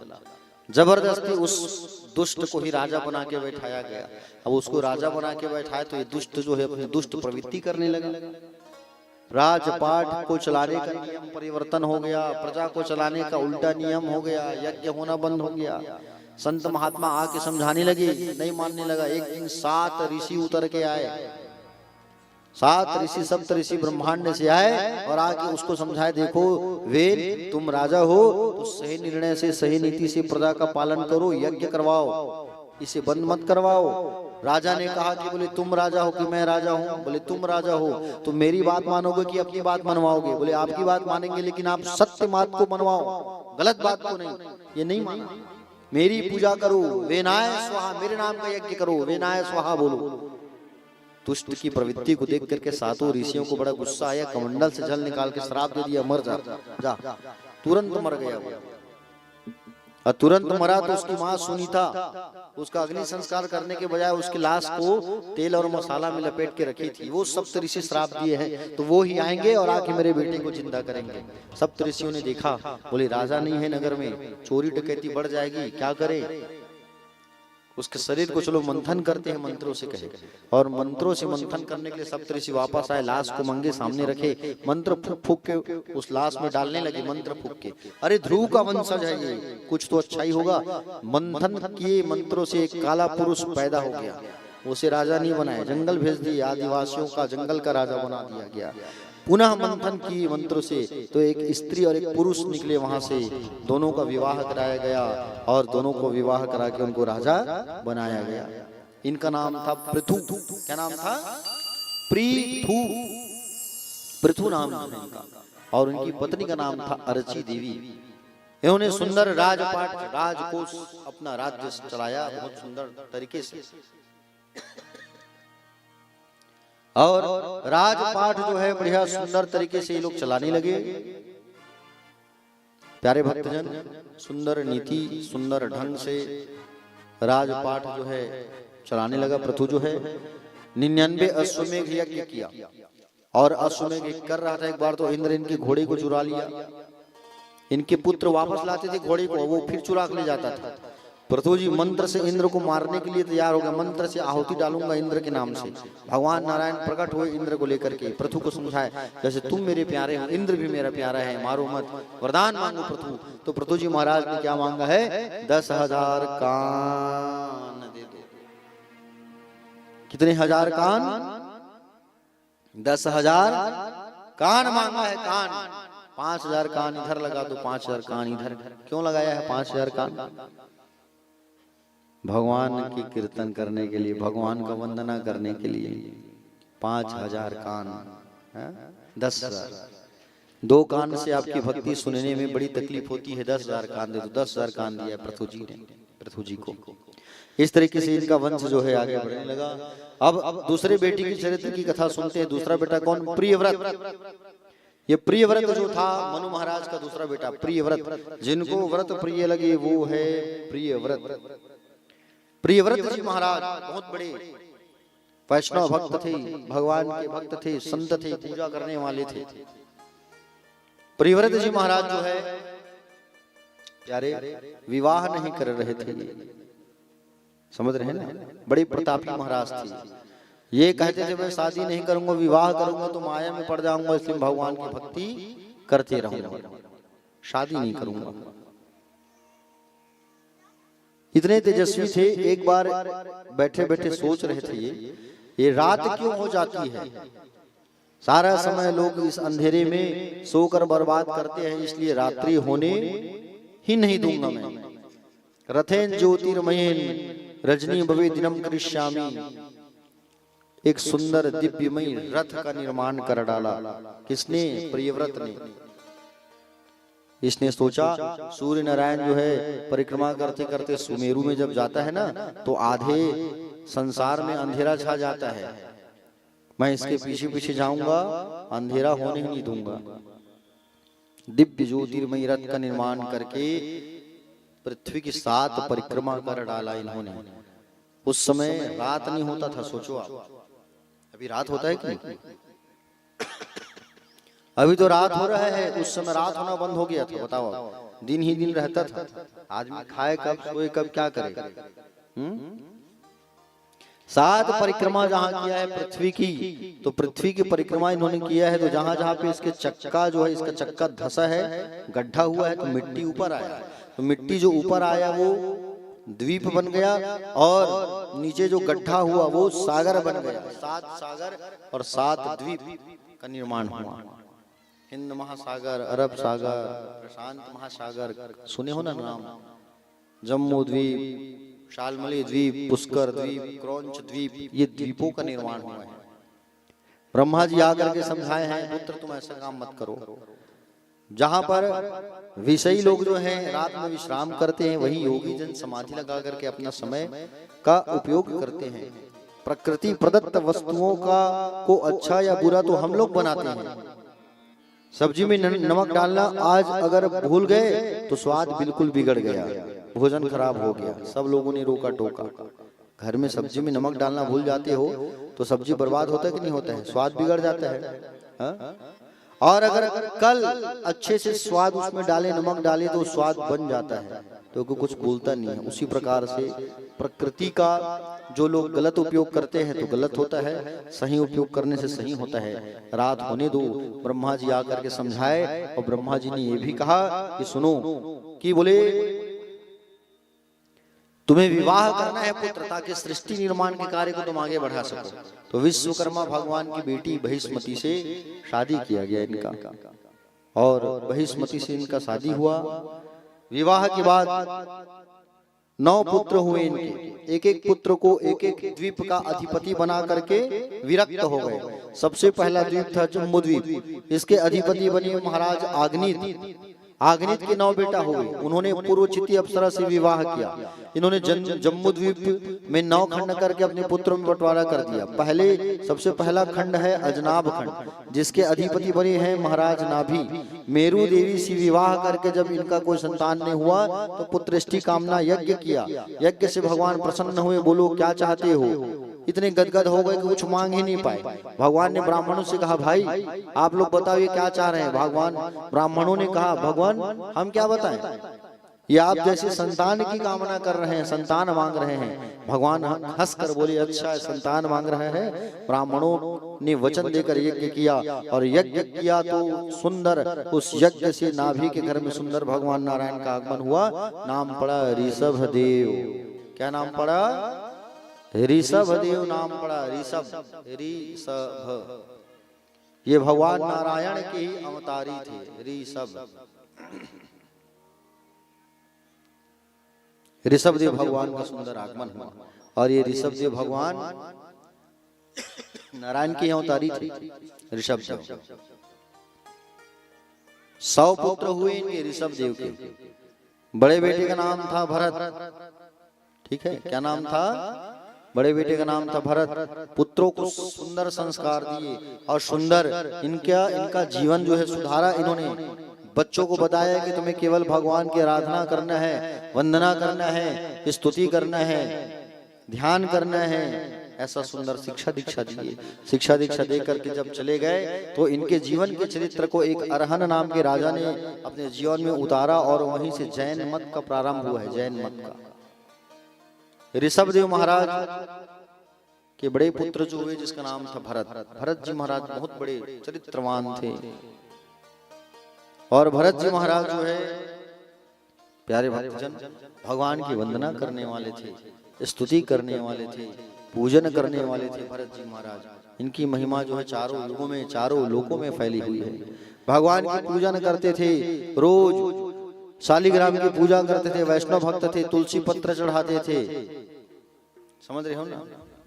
जबरदस्ती उस दुष्ट को ही राजा बना के बैठाया गया। अब उसको राजा बना के बैठाया तो ये दुष्ट जो है अपनी दुष्ट प्रवृत्ति करने लगा। राजपाट को चलाने का नियम परिवर्तन हो गया, प्रजा को चलाने का उल्टा नियम हो गया, यज्ञ होना बंद हो गया। संत महात्मा आके समझाने लगे, नहीं मानने लगा। एक दिन 7 ऋषि उतर के आए, 7 ऋषि सप्त ऋषि ब्रह्मांड से आए और आके उसको समझाए, देखो वेद तुम राजा हो तो सही निर्णय से सही नीति से प्रजा का पालन करो, यज्ञ करवाओ, इसे बंद मत करवाओ। राजा ने कहा कि बोले तुम राजा हो कि मैं राजा हूँ? बोले तुम राजा हो तो मेरी बात मानोगे कि अपनी बात मनवाओगे? बोले आपकी बात मानेंगे, लेकिन आप सत्य बात को मनवाओ, गलत बात को नहीं। ये नहीं माना। मेरी पूजा करो, वेनाय स्वाहा, मेरे नाम का यज्ञ करो, वेनाय स्वाहा बोलो। दुष्ट की प्रवृत्ति को देख करके 7 ऋषियों को बड़ा गुस्सा आया, कमंडल से जल निकाल के श्राप दे दिया, मर जा जा। तुरंत मर गया वो। और तुरंत मरा तो उसकी माँ सुनीता उसका अग्नि संस्कार करने के बजाय उसकी लाश को तेल और मसाला में लपेट के रखी थी। वो सप्त ऋषि श्राप दिए हैं तो वो ही आएंगे और आके मेरे बेटे को जिंदा करेंगे। सप्त ऋषियों ने देखा, बोले राजा नहीं है नगर में, चोरी डकैती बढ़ जाएगी, क्या करे? उसके शरीर को चलो मंथन करते हैं मंत्रों से कहे। और मंत्रों से मंथन करने के लिए सप्तऋषि वापस आए, लाश को मंगे सामने रखे, मंत्र फूक फूक के उस लाश में डालने लगे, मंत्र फूक के। अरे ध्रुव का वंशज है ये, कुछ तो अच्छा ही होगा। मंथन किए मंत्रों से एक काला पुरुष पैदा हो गया। उसे राजा नहीं बनाया, जंगल भेज दिया, आदिवासियों का जंगल का राजा बना दिया गया। पुनः मंथन की मंत्र से तो एक स्त्री और एक पुरुष निकले वहां से, दोनों का विवाह कराया गया और दोनों को विवाह करा के उनको राजा बनाया गया। इनका नाम था पृथु। क्या नाम था? पृथु। पृथु नाम था इनका। और उनकी पत्नी का नाम था अर्ची देवी। इन्होंने सुंदर राजपाट राजकोष अपना राज्य चलाया बहुत सुंदर तरीके से। और राजपाट जो है बढ़िया सुंदर तरीके से ये लोग चलाने लगे। प्यारे भक्तजन, सुंदर नीति सुंदर ढंग से राजपाट जो है चलाने लगा। पृथु जो है 99 अश्वमेघ यज्ञ किया और अश्वमेघ यज्ञ कर रहा था। एक बार तो इंद्र इनके घोड़े को चुरा लिया। इनके पुत्र वापस लाते थे घोड़े को, वो फिर चुरा के ले जाता था। पृथु जी मंत्र से इंद्र को मारने के लिए तैयार हो गया। मंत्र से आहुति डालूंगा इंद्र के नाम से। भगवान नारायण प्रकट हुए इंद्र को लेकर के, पृथु को समझाए जैसे तुम मेरे प्यारे हो, इंद्र भी मेरा प्यारा है, मारो मत, वरदान मांगो पृथु। तो पृथु जी महाराज ने क्या मांगा है? 10,000 कान दे दो। कितने हजार कान? 10,000 कान मांगा है। कान 5,000 कान इधर लगा दो, 5,000 कान इधर। क्यों लगाया है 5,000 कान? भगवान की कीर्तन करने के लिए, भगवान का वंदना करने के लिए 5,000 कान। 10,000 2 कान से आपकी भक्ति सुनने में बड़ी तकलीफ होती है। 10,000 कान दे दो। 10,000 कान दिया पृथु जी ने पृथु जी को। इस तरीके से इनका वंश जो है आगे बढ़ने लगा। अब दूसरे बेटे की चरित्र की कथा सुनते हैं। दूसरा बेटा कौन? प्रियव्रत। ये प्रियव्रत जो था मनु महाराज का दूसरा बेटा प्रियव्रत। जिनको व्रत प्रिय लगे वो है प्रियव्रत। प्रियव्रत जी महाराज बहुत बड़े वैष्णव भक्त थे, भगवान के भक्त थे, संत थे, पूजा करने वाले थे। प्रियव्रत जी महाराज जो है प्यारे विवाह नहीं कर रहे थे। समझ रहे हैं ना? बड़े प्रतापी महाराज थे। ये कहते थे मैं शादी नहीं करूंगा, विवाह करूंगा तो माया में पड़ जाऊंगा, इसलिए भगवान की भक्ति करते रहूंगा, शादी नहीं करूंगा। इतने तेजस्वी थे। एक बार बैठे बैठे सोच रहे थे ये रात क्यों हो जाती है? सारा समय लोग इस अंधेरे में सोकर बर्बाद करते हैं, इसलिए रात्रि होने ही नहीं दूंगा मैं। रथेन ज्योतिर्मयेन रजनी भवे दिनम करिष्यामि। एक सुंदर दिव्यमय रथ का निर्माण कर डाला। किसने? प्रियव्रत ने। इसने सोचा सूर्य नारायण जो है परिक्रमा करते करते सुमेरु में जब जाता है ना तो आधे संसार में अंधेरा छा जाता है। मैं इसके पीछे पीछे जाऊंगा, अंधेरा होने ही नहीं दूंगा। दिव्य ज्योतिर्मय रथ का निर्माण करके पृथ्वी की 7 परिक्रमा कर डाला इन्होंने। उस समय रात नहीं होता था। सोचो आप, अभी रात होता है कि नहीं? अभी तो रात हो रहा है। उस समय रात होना बंद हो गया था। बताओ, दिन ही दिन रहता था। आदमी खाए कब, सोए कब, क्या करे? 7 परिक्रमा जहां किया है पृथ्वी की, तो पृथ्वी की परिक्रमा इन्होंने किया है। तो जहां जहां पे इसके चक्का जो है, इसका चक्का धसा है, गड्ढा हुआ है, तो मिट्टी ऊपर आया। तो मिट्टी जो ऊपर आया वो द्वीप बन गया और नीचे जो गड्ढा हुआ वो सागर बन गया। 7 सागर और 7 द्वीप का निर्माण हुआ। हिंद महासागर, अरब सागर, प्रशांत महासागर, सुने हो ना नाम? जम्मू द्वीप, शालमली द्वीप, पुष्कर द्वीप, क्रौंच द्वीप, ये द्वीपों का निर्माण हुआ है। ब्रह्मा जी आकर के समझाए हैं पुत्र तुम ऐसा काम मत करो। जहां पर विषयी लोग जो हैं रात में विश्राम करते हैं, वही योगी जन समाधि लगा करके अपना समय का उपयोग करते हैं। प्रकृति प्रदत्त वस्तुओं का को अच्छा या बुरा तो हम लोग बनाते हैं। सब्जी में नमक डालना आज अगर भूल गए तो स्वाद बिल्कुल बिगड़ गया, भोजन खराब हो गया। सब लोगों ने रोका टोका। घर में सब्जी में नमक डालना भूल जाते हो तो सब्जी बर्बाद होता है कि नहीं होता है? स्वाद बिगड़ जाता है। हा? और अगर कल अच्छे से स्वाद उसमें डाले, नमक डाले तो स्वाद बन जाता है, तो कुछ बोलता नहीं है। उसी प्रकार से प्रकृति का जो लोग गलत उपयोग करते हैं तो गलत होता है, सही उपयोग करने से सही होता है। रात होने दो। ब्रह्मा जी आकर के समझाए और ब्रह्मा जी ने ये भी कहा कि सुनो कि बोले तुम्हें विवाह करना है पुत्र, ताकि सृष्टि निर्माण के कार्य को तुम आगे बढ़ा सको। तो विश्वकर्मा भगवान की बेटी बहिष्मति से शादी किया गया इनका, और बहिष्मति से इनका शादी हुआ। विवाह के बाद 9 पुत्र हुए इनके। एक एक पुत्र को एक एक द्वीप का अधिपति बना करके विरक्त हो गए। सबसे पहला द्वीप था जम्बूद्वीप, इसके अधिपति बने महाराज आग्नित। आग्नित के 9 बेटा हुए। उन्होंने पूर्वचिती अप्सरा से विवाह किया। इन्होंने जम्बूद्वीप में 9 खंड करके अपने पुत्रों में बंटवारा कर दिया। सबसे पहला खंड है अजनाभ खंड, जिसके अधिपति बने हैं महाराज नाभि। मेरू देवी से विवाह करके जब इनका कोई संतान नहीं हुआ तो पुत्रष्टि कामना यज्ञ किया। यज्ञ से भगवान प्रसन्न हुए, बोलो क्या चाहते हो। इतने गदगद हो गए कि कुछ मांग ही नहीं पाए। भगवान ने ब्राह्मणों से कहा, भाई आप लोग बताओ ये क्या चाह रहे हैं। भगवान ब्राह्मणों ने कहा, भगवान हम क्या बताएं, ये आप जैसे संतान की कामना कर रहे हैं, संतान मांग रहे हैं। भगवान हंसकर बोले, अच्छा संतान मांग रहे हैं। ब्राह्मणों ने वचन देकर यज्ञ किया, और यज्ञ किया तो सुंदर, उस यज्ञ से नाभि के घर में सुंदर भगवान नारायण का आगमन हुआ। नाम पड़ा ऋषभ देव। क्या नाम पड़ा? ऋषभ देव नाम पड़ा। ऋषभ। ये भगवान नारायण के ही अवतारी थे। ऋषभ ऋषभ देव भगवान का सुंदर आगमन हुआ, और ये ऋषभ देव भगवान नारायण की अवतारी थे। ऋषभ देव 100 पुत्र हुए इनके ऋषभ देव के। बड़े बेटे का नाम था भरत। ठीक है, क्या नाम था? बड़े बेटे का नाम था भरत। पुत्रों को सुंदर संस्कार दिए और सुंदर इनका जीवन जो है सुधारा। इन्होंने बच्चों को बताया कि तुम्हें केवल भगवान की आराधना करना है, वंदना करना है, स्तुति करना है, ध्यान करना है। ऐसा सुंदर शिक्षा दीक्षा दिए। शिक्षा दीक्षा दे करके जब चले गए तो इनके जीवन के चरित्र को एक अरहन नाम के राजा ने अपने जीवन में उतारा, और वहीं से जैन मत का प्रारंभ हुआ है। जैन मत का ऋषभ देव महाराज के बड़े पुत्र जो हुए, जिसका नाम था भरत। भरत जी महाराज बहुत बड़े चरित्रवान थे, और भरत जी महाराज जो है प्यारे भक्तजन भगवान की वंदना करने वाले थे, स्तुति करने वाले थे, पूजन करने वाले थे। भरत जी महाराज, इनकी महिमा जो है चारों लोकों में फैली हुई है। भगवान की पूजन करते थे, रोज शालिग्राम की पूजा करते थे, वैष्णव भक्त थे, तुलसी पत्र चढ़ाते थे। समझ रहे हो ना?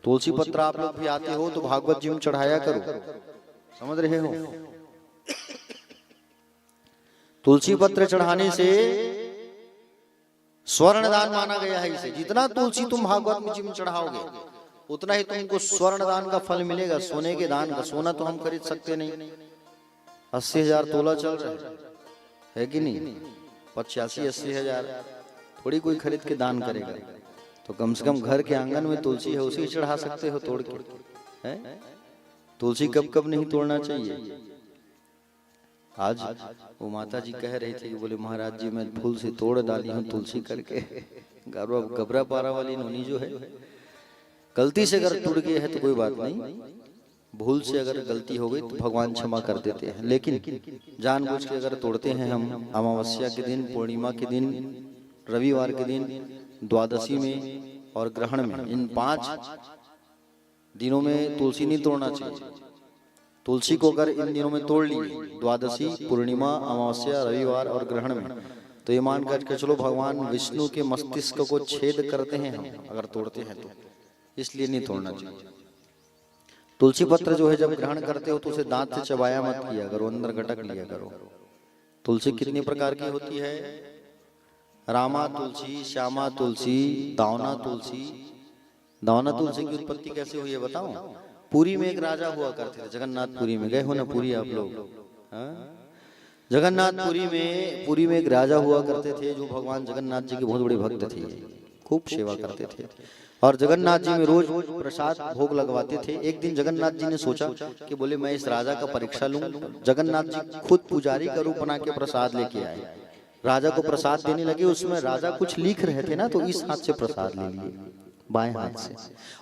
तुलसी पत्र आप लोग भी आते हो तो भागवत जी में चढ़ाया करो। समझ रहे हो? तुलसी पत्र चढ़ाने से स्वर्ण दान माना गया है इसे। जितना तुलसी तुम भागवत जी में चढ़ाओगे उतना ही तुमको स्वर्ण दान का फल मिलेगा, सोने के दान का। सोना तो हम खरीद सकते नहीं, 80,000 तोला चल रहा है कि नहीं? 85-80 हजार थोड़ी कोई खरीद के दान करेगा। तो कम से कम घर के आंगन में तुलसी है, उसी चढ़ा सकते हो तोड़ के। है तुलसी कब कब नहीं तोड़ना चाहिए। आज वो माता जी कह रही थी कि बोले महाराज जी मैं फूल से तोड़ डाली हूँ तुलसी करके। घबरा पारा वाली नोनी जो है, गलती से अगर टूट गई है तो कोई बात नहीं, भूल से अगर गलती हो गई तो भगवान क्षमा कर देते हैं। लेकिन जानबूझ के अगर तोड़ते हैं हम, अमावस्या के दिन, पूर्णिमा के दिन, रविवार के दिन, द्वादशी में और ग्रहण में, इन 5 दिनों में तुलसी नहीं तोड़ना चाहिए। तुलसी को अगर इन दिनों में तोड़ लिए, द्वादशी, पूर्णिमा, अमावस्या, रविवार और ग्रहण में, तो ये मान कर चलो भगवान विष्णु के मस्तिष्क को छेद करते हैं हम अगर तोड़ते हैं तो, इसलिए नहीं तोड़ना चाहिए। तुलसी पत्र जो है जब ग्रहण करते हो तो उसे दांत से चबाया मत किया करो, अंदर गटक लिया करो। तुलसी कितने प्रकार की होती है? रामा तुलसी, श्यामा तुलसी, दावना तुलसी। दावना तुलसी की उत्पत्ति कैसे हुई है बताओ? पुरी में एक राजा हुआ करते थे, जगन्नाथपुरी में। गए हो ना पुरी आप लोग? जगन्नाथपुरी में एक राजा हुआ करते थे जो भगवान जगन्नाथ जी के बहुत बड़े भक्त थे, खूब सेवा करते थे और जगन्नाथ जी में रोज प्रसाद भोग लगवाते थे। एक दिन जगन्नाथ जी ने सोचा कि बोले मैं इस राजा का परीक्षा लूं। जगन्नाथ जी खुद पुजारी का रूप बना के प्रसाद लेके आए, राजा को प्रसाद देने लगे। उसमें राजा कुछ लिख रहे थे ना, तो इस हाथ से प्रसाद ले लिए, बाएं हाथ से,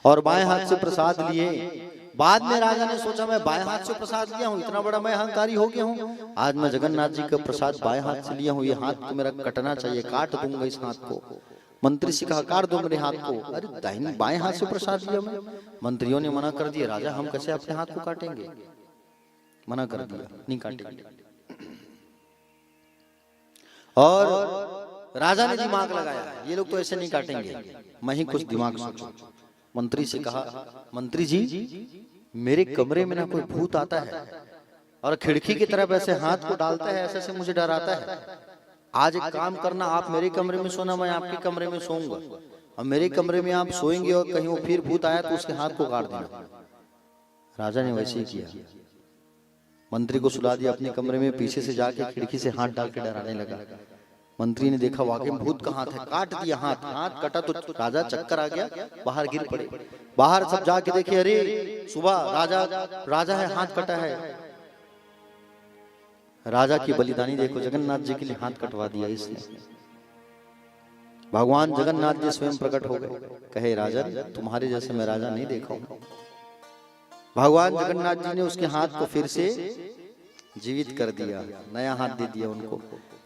और बाएं हाथ से प्रसाद लिए। बाद में राजा ने सोचा मैं बाएं हाथ से प्रसाद लिया हूँ, इतना बड़ा मैं अहंकारी हो गया हूँ, आज मैं जगन्नाथ जी का प्रसाद बाएं हाथ से लिया हूँ, ये हाथ तो मेरा कटना चाहिए, काट दूंगा इस हाथ को। मंत्री से कहा काट दो मेरे हाथ को। अरे दाहिने बाएं हाथ से प्रसाद दिया मैं। मंत्रियों ने मना कर दिया, राजा हम कैसे अपने हाथ को काटेंगे, मना कर दिया, नहीं काटेंगे। और राजा ने दिमाग लगाया, ये लोग तो ऐसे नहीं काटेंगे, मैं ही कुछ दिमाग सोचूं। मंत्री से कहा, मंत्री जी मेरे कमरे में ना कोई भूत आता है और खिड़की की तरफ ऐसे हाथ को डालता है, ऐसे से मुझे डराता है। आज एक काम करना, आप मेरे कमरे में सोना, मैं आपके कमरे में सोऊंगा, और मेरे कमरे में आप सोएंगे और कहीं वो फिर भूत आया तो उसके हाथ को काट देना। राजा ने वैसे ही किया, मंत्री को सुला दिया अपने कमरे में, पीछे से जाके खिड़की से हाथ डाल के डराने लगा। मंत्री ने देखा वाकई में भूत का हाथ है, काट दिया हाथ। हाथ कटा तो राजा चक्कर आ गया, बाहर गिर पड़े। बाहर सब जाके देखे, अरे सुबह राजा है, हाथ कटा है। राजा की बलिदानी देखो, जगन्नाथ जी के लिए हाथ कटवा दिया इसने। भगवान जगन्नाथ जी स्वयं प्रकट हो गए, कहे राजन तुम्हारे जैसे मैं राजा नहीं देखा हूं। भगवान जगन्नाथ जी ने उसके हाथ को फिर से जीवित कर दिया, नया हाथ दे दिया उनको,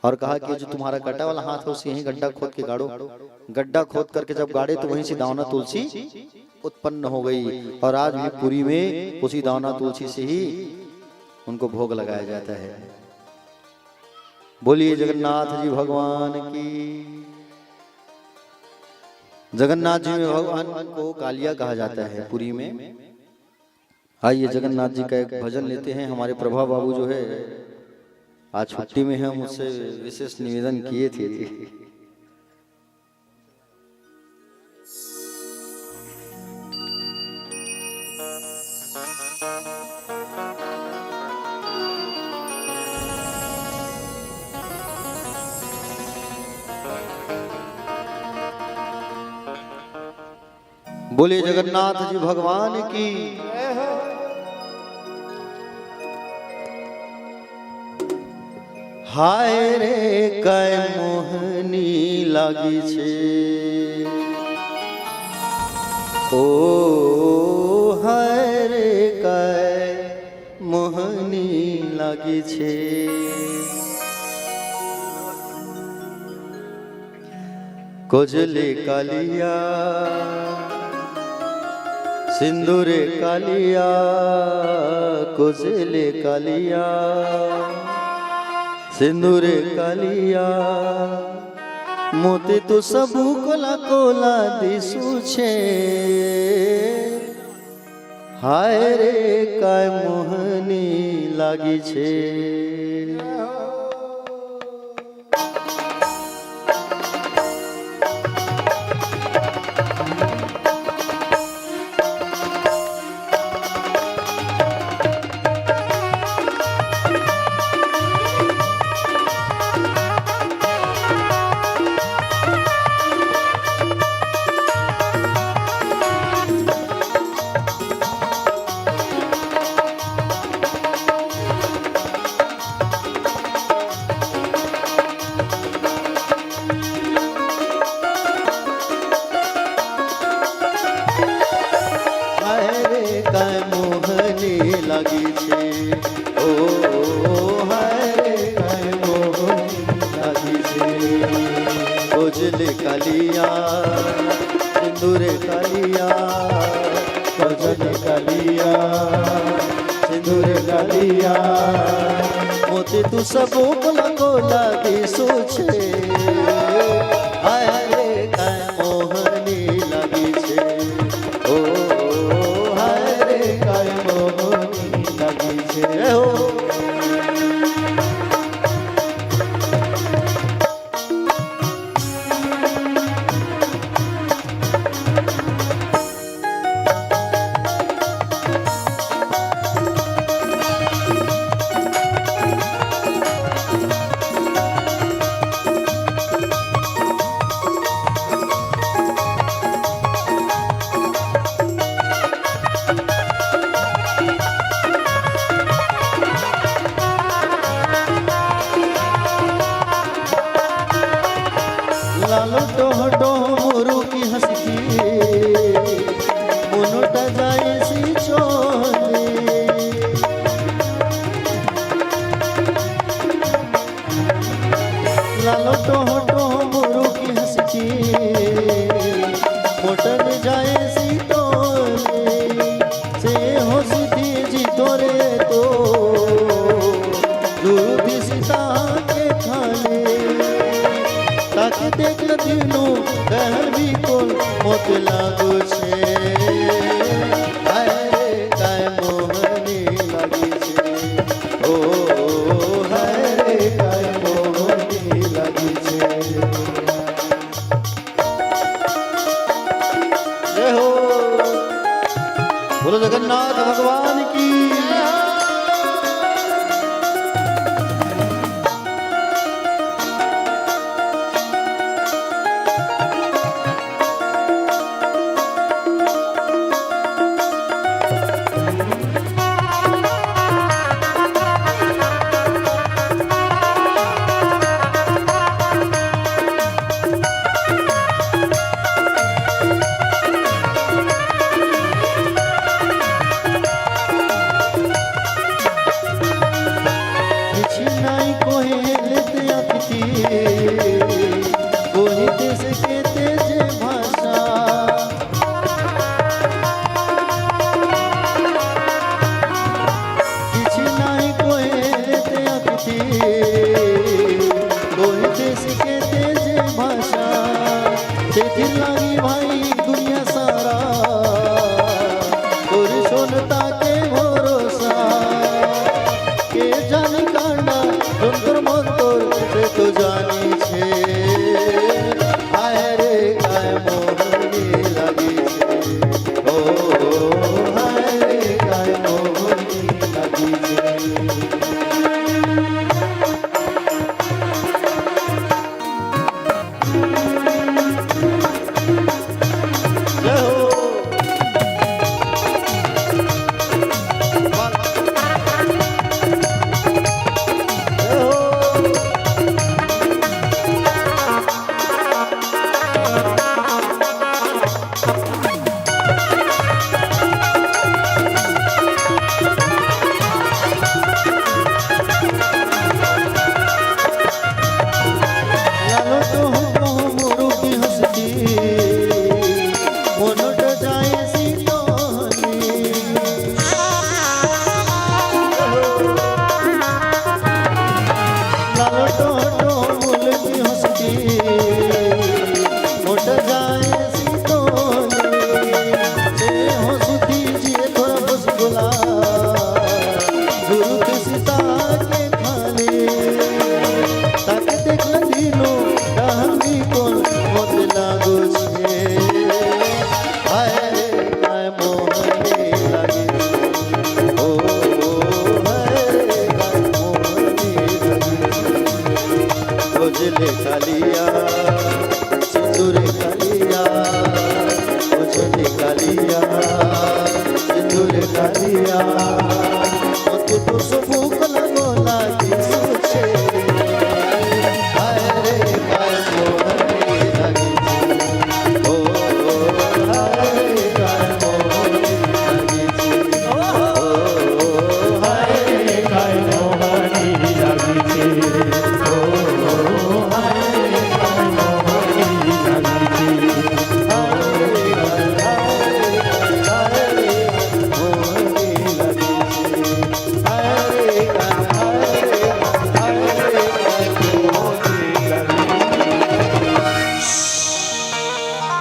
और कहा कि जो तुम्हारा कटा वाला हाथ है उसे यहीं गड्ढा खोद के गाड़ो। गड्ढा खोद करके जब गाड़े तो वहीं से दावना तुलसी उत्पन्न हो गई, और आज भी पुरी में उसी दावना तुलसी से ही उनको भोग लगाया जाता है। बोलिए जगन्नाथ जी भगवान की। जगन्नाथ जी में भगवान को कालिया कहा जाता है पुरी में। आइए जगन्नाथ जी का एक भजन लेते हैं। हमारे प्रभा बाबू जो है आज छुट्टी में है, मुझसे विशेष निवेदन किए थे। बोले जगन्नाथ जी भगवान की। हाय रे कै मोहनी लागी छे, ओ हाय रे कै मोहनी लागी छे। कोजले कालिया सिंदूरे कालिया, कोजले कालिया सिंदूरे कालिया, मोते तो सबू कोला कोला दिसू छे। हाय रे काय मोहनी लागी छे। लागी छे, ओ हाय काय मोहनी लागी छे। कोजले कालिया सिंदूरे कालिया, कोजले कालिया सिंदूरे कालिया, मोती तू सबो कोला कोला दिसू छे। हाय रे काय मोहनी लागी छे, ओ हाय रे काय मोहनी लागी छे। हो लालो टोह टोह मोरू की हंसी, मुनुट जाए सी चोले। लालो टोह टोह मोरू की हंसी, ताकि देख ल दिनो दहर भी कोल मोत लागो छे हाय रे काय मोहनी लागी छे ओ हाय रे काय मोहनी लागी छे जय हो बोलो जगन्नाथ भगवान की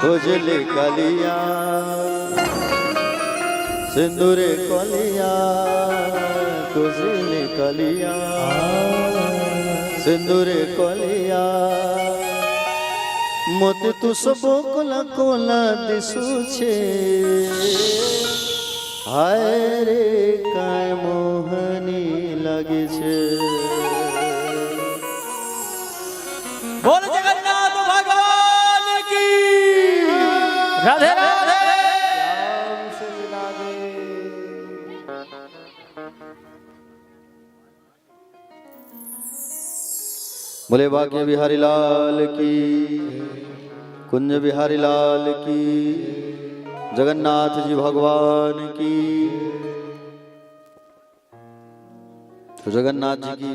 उजले कलिया सिंदूरे कलिया उजले कलिया सिंदूरे कलिया मोते तू सबो कोला कोला दिसुछे हाय रे काय मोहनी लागे छे बोल जगन्नाथ भगवान की राधे राधे बोले भाग्य बिहारी लाल की कुंज बिहारी लाल की जगन्नाथ जी भगवान की। तो जगन्नाथ जी की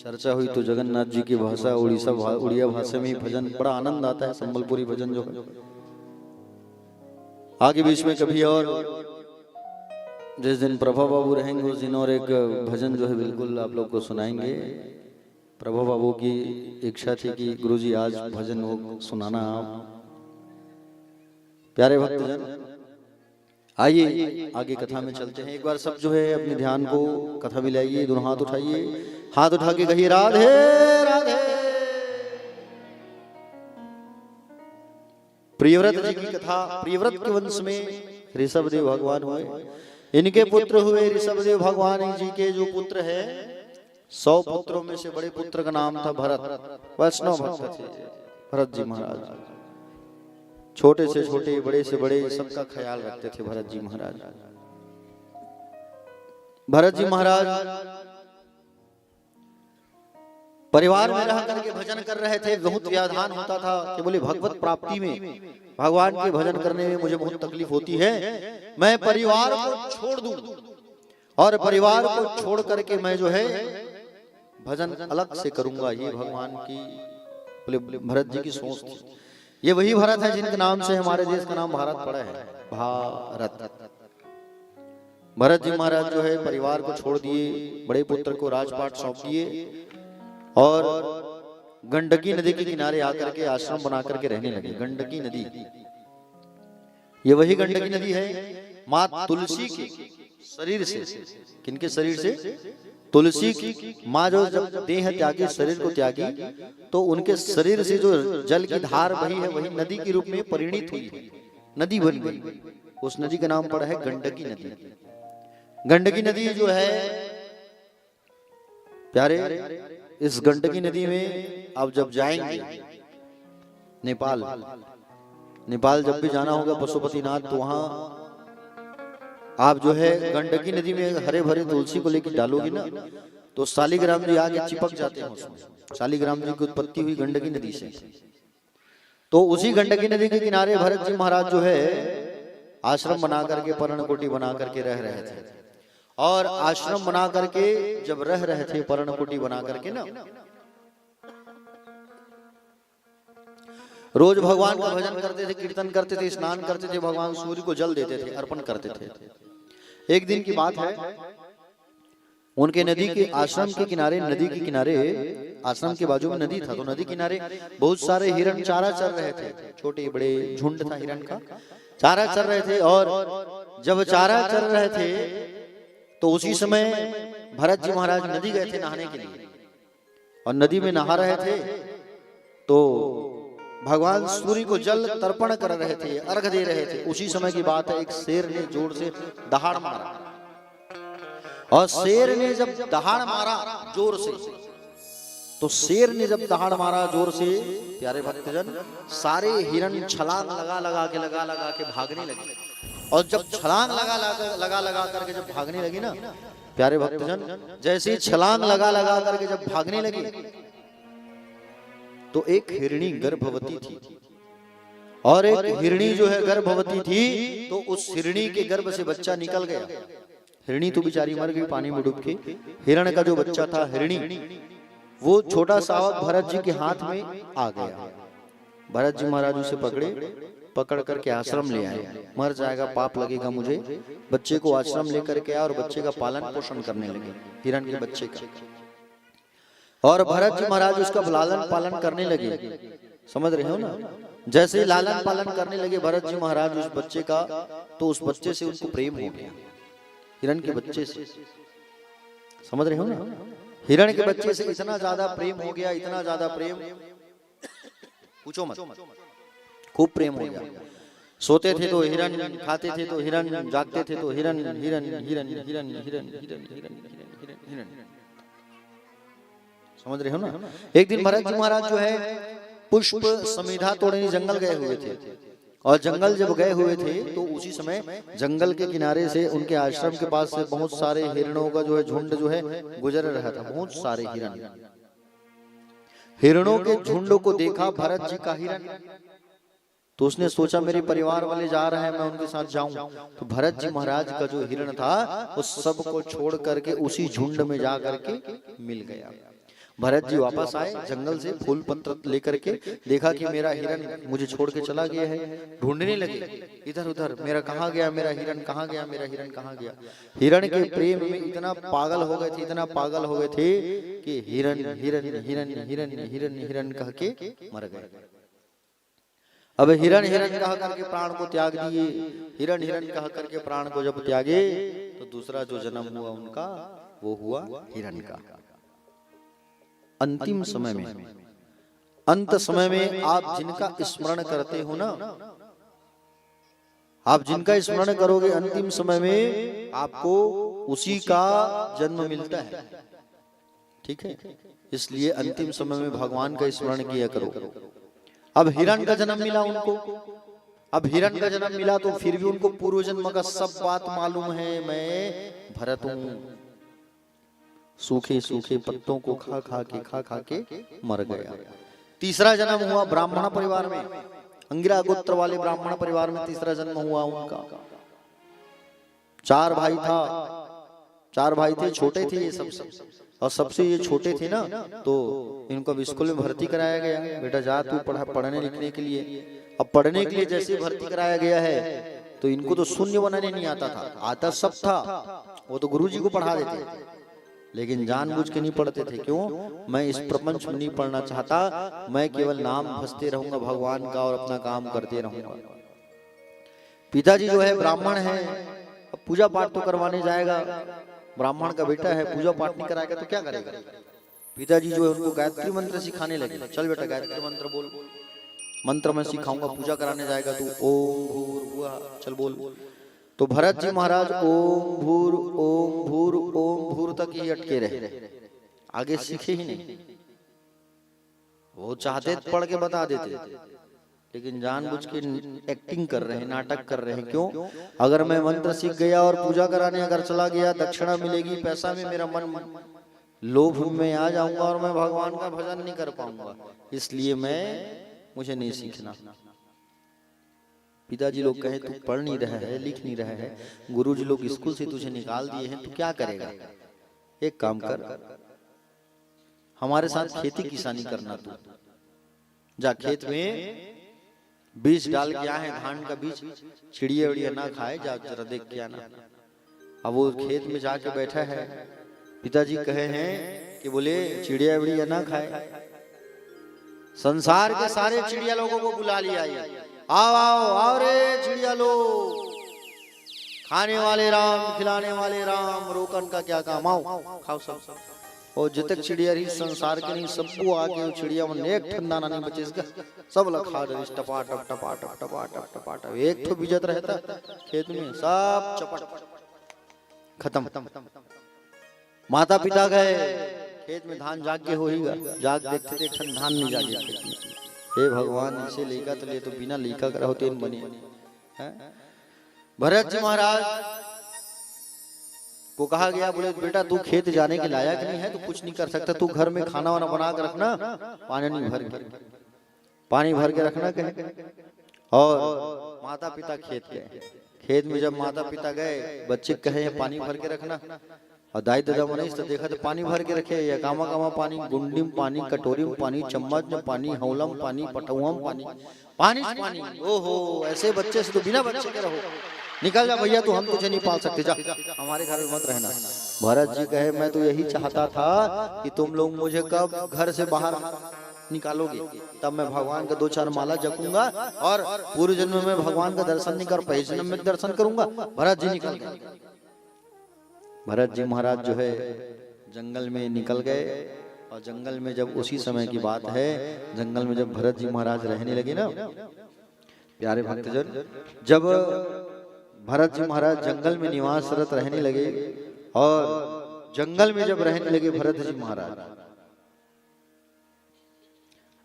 चर्चा हुई तो जगन्नाथ जी की भाषा उड़िया भाषा में ही भजन बड़ा आनंद आता है, संबलपुरी भजन जो है। आगे बीच में कभी और जिस दिन प्रभा बाबू रहेंगे उस दिन और एक भजन जो है बिल्कुल आप लोग को सुनाएंगे। प्रभु बाबू की इच्छा थी कि गुरुजी आज भजन हो सुनाना आप। प्यारे भक्तजन, आइए आगे कथा में चलते हैं। एक बार सब जो है अपने ध्यान को कथा में लाइए, दोनों हाथ उठाइए, हाथ उठा के कहिए राधे राधे। प्रियव्रत जी की कथा। प्रियव्रत के वंश में ऋषभदेव भगवान हुए, इनके पुत्र हुए ऋषभदेव भगवान जी के जो पुत्र है 100 पुत्रों में से बड़े पुत्र का नाम था भरत। वैष्णव भक्त थे भरत जी महाराज। छोटे से छोटे, बड़े से बड़े, सबका ख्याल रखते थे भरत जी महाराज। भरत जी महाराज परिवार में रह करके भजन कर रहे थे। बहुत व्याधान होता था कि बोले भगवत प्राप्ति में, भगवान के भजन करने में मुझे बहुत तकलीफ होती है, मैं परिवार को छोड़ दूं और परिवार को छोड़ करके मैं जो है भजन अलग से करूंगा। ये भगवान की बोले भरत जी की सोच थी। ये वही भरत है जिनके नाम से हमारे देश का नाम भारत पड़ा है, भारत। भरत जी महाराज जो है परिवार को छोड़ दिए, बड़े पुत्र को राजपाट सौंप दिए और गंडकी नदी के किनारे आकर के आश्रम बना करके रहने लगे। गंडकी नदी, ये वही गंडकी नदी है माँ तुलसी के शरीर से। किनके शरीर से? तुलसी की माँ जो जब देह त्यागी, शरीर को त्यागी, तो उनके शरीर से जो जल की धार बही है वही नदी के रूप में परिणित हुई, नदी बन गई। उस नदी का नाम पड़ा है गंडकी नदी। गंडकी नदी जो है प्यारे, इस गंडकी नदी में आप जब जाएंगे नेपाल, नेपाल जब भी जाना होगा पशुपतिनाथ, तो वहां आप जो है गंडकी नदी में हरे भरे तुलसी को लेकर डालोगी ना, तो शालिग्राम जी आगे चिपक जाते हैं उसमें। शालिग्राम जी की उत्पत्ति हुई गंडकी नदी से। तो उसी गंडकी नदी के किनारे भरत जी महाराज जो है आश्रम बना करके, पर्णकुटी बना करके रह रहे थे। और आश्रम बना करके जब रह रहे थे, पर्णकुटी बना करके ना, रोज भगवान का भजन करते थे, कीर्तन करते थे, स्नान करते थे, भगवान सूर्य को जल देते थे, अर्पण करते थे। एक दिन की बात है, उनके नदी के आश्रम के किनारे, नदी के किनारे, आश्रम के बाजू में नदी था, तो नदी किनारे बहुत सारे हिरण चारा चर रहे थे। छोटे बड़े झुंड था हिरण का, चारा चर रहे थे। और जब चारा चर रहे थे तो उसी समय भरत जी महाराज नदी गए थे नहाने के लिए, और नदी में नहा रहे थे तो भगवान सूर्य को जल तर्पण कर रहे थे, अर्घ दे रहे थे। उसी समय की बात है, एक शेर ने जोर से दहाड़ मारा, और शेर ने जब दहाड़ मारा जोर से, तो शेर ने जब दहाड़ मारा जोर से, प्यारे भक्तजन, सारे हिरण छलांग लगा के भागने लगे। और जब छलांग लगा करके जब भागने लगी ना, प्यारे भक्तजन, जैसे ही छलांग लगा करके जब भागने लगी, तो एक हिरणी गर्भवती थी। और एक हिरणी जो है गर्भवती थी, तो उस हिरणी के गर्भ से बच्चा निकल गया। हिरणी तो बेचारी मर गई पानी में डूब के। हिरण का जो बच्चा था हिरणी, वो छोटा सावक भरत जी के हाथ में आ गया। भरत जी महाराज उसे पकड़ करके आश्रम ले आए। मर जाएगा, पाप लगेगा मुझे। बच्चे को आश्रम लेकर के आया और बच्चे का पालन पोषण करने लगे, हिरण के बच्चे का। और भरत जी महाराज उसका लालन पालन करने लगे। समझ रहे हो ना? जैसे लालन पालन करने लगे भरत जी महाराज उस बच्चे का, तो उस बच्चे से उनको प्रेम हो गया, हिरण के बच्चे से। समझ रहे हो ना? हिरण के बच्चे से इतना ज्यादा प्रेम हो गया, इतना ज्यादा प्रेम, पूछो मत, खूब प्रेम हो गया। सोते थे तो हिरण, खाते थे तो हिरण, जागते थे तो हिरण, हिरण हिरण हिरण हिरण हिरण हिरण हिरण। समझ रहे हो ना? एक दिन भरत जी महाराज जो है पुष्प समिधा तोड़ने जंगल गए हुए थे। और जंगल जब गए हुए थे तो उसी समय जंगल के किनारे से उनके आश्रम के पास से बहुत सारे हिरणों का जो है झुंड जो है गुजर रहा था। बहुत सारे हिरण, हिरणों के झुंड को देखा भरत जी का हिरण, तो उसने सोचा मेरे परिवार वाले जा रहे हैं, मैं उनके साथ जाऊं। तो भरत जी महाराज का जो हिरण था उस सब को छोड़ करके उसी झुंड में जा करके मिल गया। भरत जी वापस आए जंगल से फूल पत्र लेकर के, देखा कि मेरा हिरन मुझे छोड़ के चला गया है। ढूंढने लगे इधर उधर, मेरा कहाँ गया, मेरा हिरन कहाँ गया, मेरा हिरन कहाँ गया। हिरन के प्रेम में इतना पागल हो गए थे, इतना पागल हो गए थे कि हिरन हिरन हिरन हिरन हिरन हिरन कह के मर गए। अब हिरन हिरन कह करके प्राण को त्याग दिए। हिरन हिरन कह करके प्राण को जब त्यागे तो दूसरा जो जन्म हुआ उनका वो हुआ हिरन का। अंतिम समय में, अंत समय में आप जिनका स्मरण करते हो ना, आप जिनका स्मरण करोगे अंतिम समय में आपको उसी का जन्म मिलता है। ठीक है, इसलिए अंतिम समय में भगवान का स्मरण किया करो। अब हिरन का जन्म मिला उनको, अब हिरन का जन्म मिला तो फिर भी उनको पूर्व जन्म का सब बात मालूम है। मैं भरत हूं, सूखे सूखे पत्तों को खा खा के मर गया। तीसरा जन्म हुआ ब्राह्मण परिवार में, अंगिरा गोत्र वाले ब्राह्मण परिवार में तीसरा जन्म हुआ उनका। चार भाई था, चार भाई थे, छोटे थे ये सब, और सबसे ये छोटे थे ना, तो इनको अब स्कूल में भर्ती कराया गया। बेटा जा तू पढ़ने लिखने के लिए। अब पढ़ने के लिए जैसे भर्ती कराया गया है तो इनको तो शून्य बनाने नहीं आता था, आता सब था। वो तो गुरुजी को पढ़ा देते, लेकिन जानबूझ के नहीं पढ़ते थे। क्यों? मैं इस प्रपंच में नहीं पढ़ना चाहता, मैं केवल नाम भजते रहूंगा भगवान का और अपना काम करते रहूंगा। पिताजी जो है ब्राह्मण है, अब पूजा पाठ तो करवाने जाएगा, ब्राह्मण का बेटा है, पूजा पाठ नहीं कराएगा तो क्या करेगा। पिताजी जो है उनको गायत्री मंत्र सिखाने लगे। चल बेटा गायत्री मंत्र बोल, मंत्र मैं सिखाऊंगा, पूजा कराने जाएगा तू, ओम भूर्भुवः, चल बोल। तो भरत जी महाराज ओम भूर तक ही अटके रहे, आगे सीखे ही नहीं। वो चाहते पढ़ के बता देते, लेकिन जानबूझ के एक्टिंग कर रहे हैं, नाटक कर रहे हैं। क्यों? अगर मैं मंत्र सीख गया और पूजा कराने अगर चला गया, दक्षिणा मिलेगी, पैसा में मेरा मन लोभ में आ जाऊंगा और मैं भगवान का भजन नहीं कर पाऊंगा, इसलिए मुझे नहीं सीखना। पिताजी लोग कहे तू पढ़ नहीं रहा है, लिख नहीं रहा है, गुरुजी लोग स्कूल से तुझे निकाल दिए हैं, तू क्या करेगा? एक काम कर, हमारे साथ खेती किसानी करना। तू जा खेत में बीज डाल के आए, धान का बीज, चिड़िया उड़िया ना खाए, जा जरा देख के आना। अब वो खेत में जाके बैठा है, पिताजी कहे हैं कि बोले चिड़िया उड़िया ना खाए। संसार के सारे चिड़िया लोगों को बुला लिया, आओ आओ आओ रे चिड़िया लोग, खाने वाले राम, खिलाने वाले राम, रोकन का क्या काम, आओ खाओ सब। और जितक चिड़िया रही संसार के नहीं, सबको आके चिड़िया में एक ठंडा ना नहीं बचेगा, सब लोग खा रहे टपा टप टपा टप टपा टप टपा टप। एक तो बिजत रहता खेत में, सब चपट खत्म। माता पिता गए खेत में, धान जाग के होगा, जाग देखते थे धान नहीं जागे खेत में। हे भगवान, इसे लेखा तो ले, तो बिना लेखा कर होते बने। भरत जी महाराज को कहा गया, बोले बेटा तू खेत जाने के लायक नहीं है, तू कुछ नहीं कर सकता, तू घर में खाना वाना बना के रखना, पानी भर के रखना कहे। और माता पिता खेत गए, खेत में जब माता पिता गए, बच्चे कहे पानी भर के रखना, और दाई दादा मनीष तो देखा तो पानी भर के रखे, या कामा कामा पानी, गुंडी में पानी, कटोरी में पानी, चम्मच में पानी, हौला में पानी, पटुआ में पानी, पानी पानी। ओहो, ऐसे बच्चे से तो बिना बच्चे के रहो, निकल जा भैया, तू हम तुझे नहीं पाल सकते, जा हमारे घर में मत रहना। भरत जी कहे मैं तो यही चाहता था कि तुम लोग मुझे कब घर से बाहर निकालोगे, तब मैं भगवान का 2-4 माला जपूंगा और पूर्व जन्म में भगवान का दर्शन नहीं कर, पहले जन्म में दर्शन करूंगा। भरत जी निकल गए। भरत जी महाराज जो है जंगल में निकल गए, और जंगल में जब उसी समय की बात है, जंगल में जब भरत जी महाराज रहने लगे ना, प्यारे भक्तजन, जब भरत जी महाराज जंगल में निवासरत रहने लगे, और जंगल में जब रहने लगे भरत जी महाराज,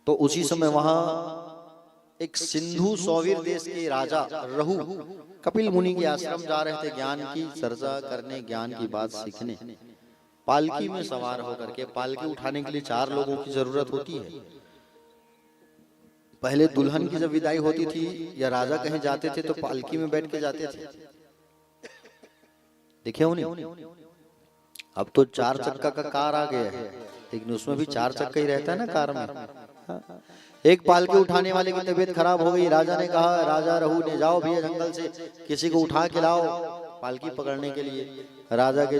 तो उसी समय वहां एक सिंधु सौवीर देश के राजा रहु कपिल मुनि के आश्रम जा रहे थे, ज्ञान की चर्चा करने, ज्ञान की बात सीखने। पालकी में सवार होकर के, पालकी उठाने के लिए 4 लोगों की जरूरत होती है। पहले दुल्हन की जब विदाई होती थी या राजा कहीं जाते थे तो पालकी में बैठ के जाते थे, देखे हो नहीं? अब तो 4 चक्का का कार आ गया है, लेकिन उसमें भी 4 चक्का ही रहता है ना कार में। हाँ। एक पालकी उठाने वाले की तबीयत खराब हो गई, राजा ने कहा, राजा रहू ने, जाओ भैया जंगल से किसी को उठा के लाओ पालकी पकड़ने के लिए। राजा के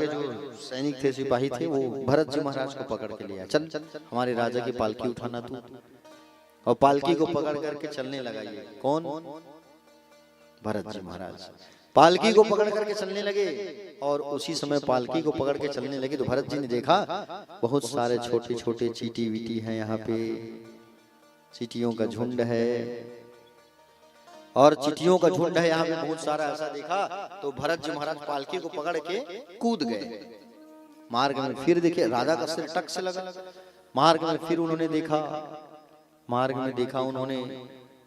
जो सैनिक थे, सिपाही थे, वो भरत जी महाराज को पकड़ के लिया, चल हमारे राजा की पालकी उठाना तू। और पालकी को पकड़ करके चलने लगा। ये कौन? भरत जी महाराज पालकी को पकड़ करके चलने लगे। और उसी समय पालकी को पकड़ के चलने लगे तो भरत जी ने देखा बहुत सारे छोटे छोटे चींटी वीटी हैं यहाँ पे, चींटियों का झुंड है, और चींटियों का झुंड है यहाँ पे बहुत सारा। ऐसा देखा तो भरत जी महाराज पालकी को पकड़ के कूद गए। मार्ग में फिर देखे राजा का सिर टक से लगा। मार्ग में फिर उन्होंने देखा उन्होंने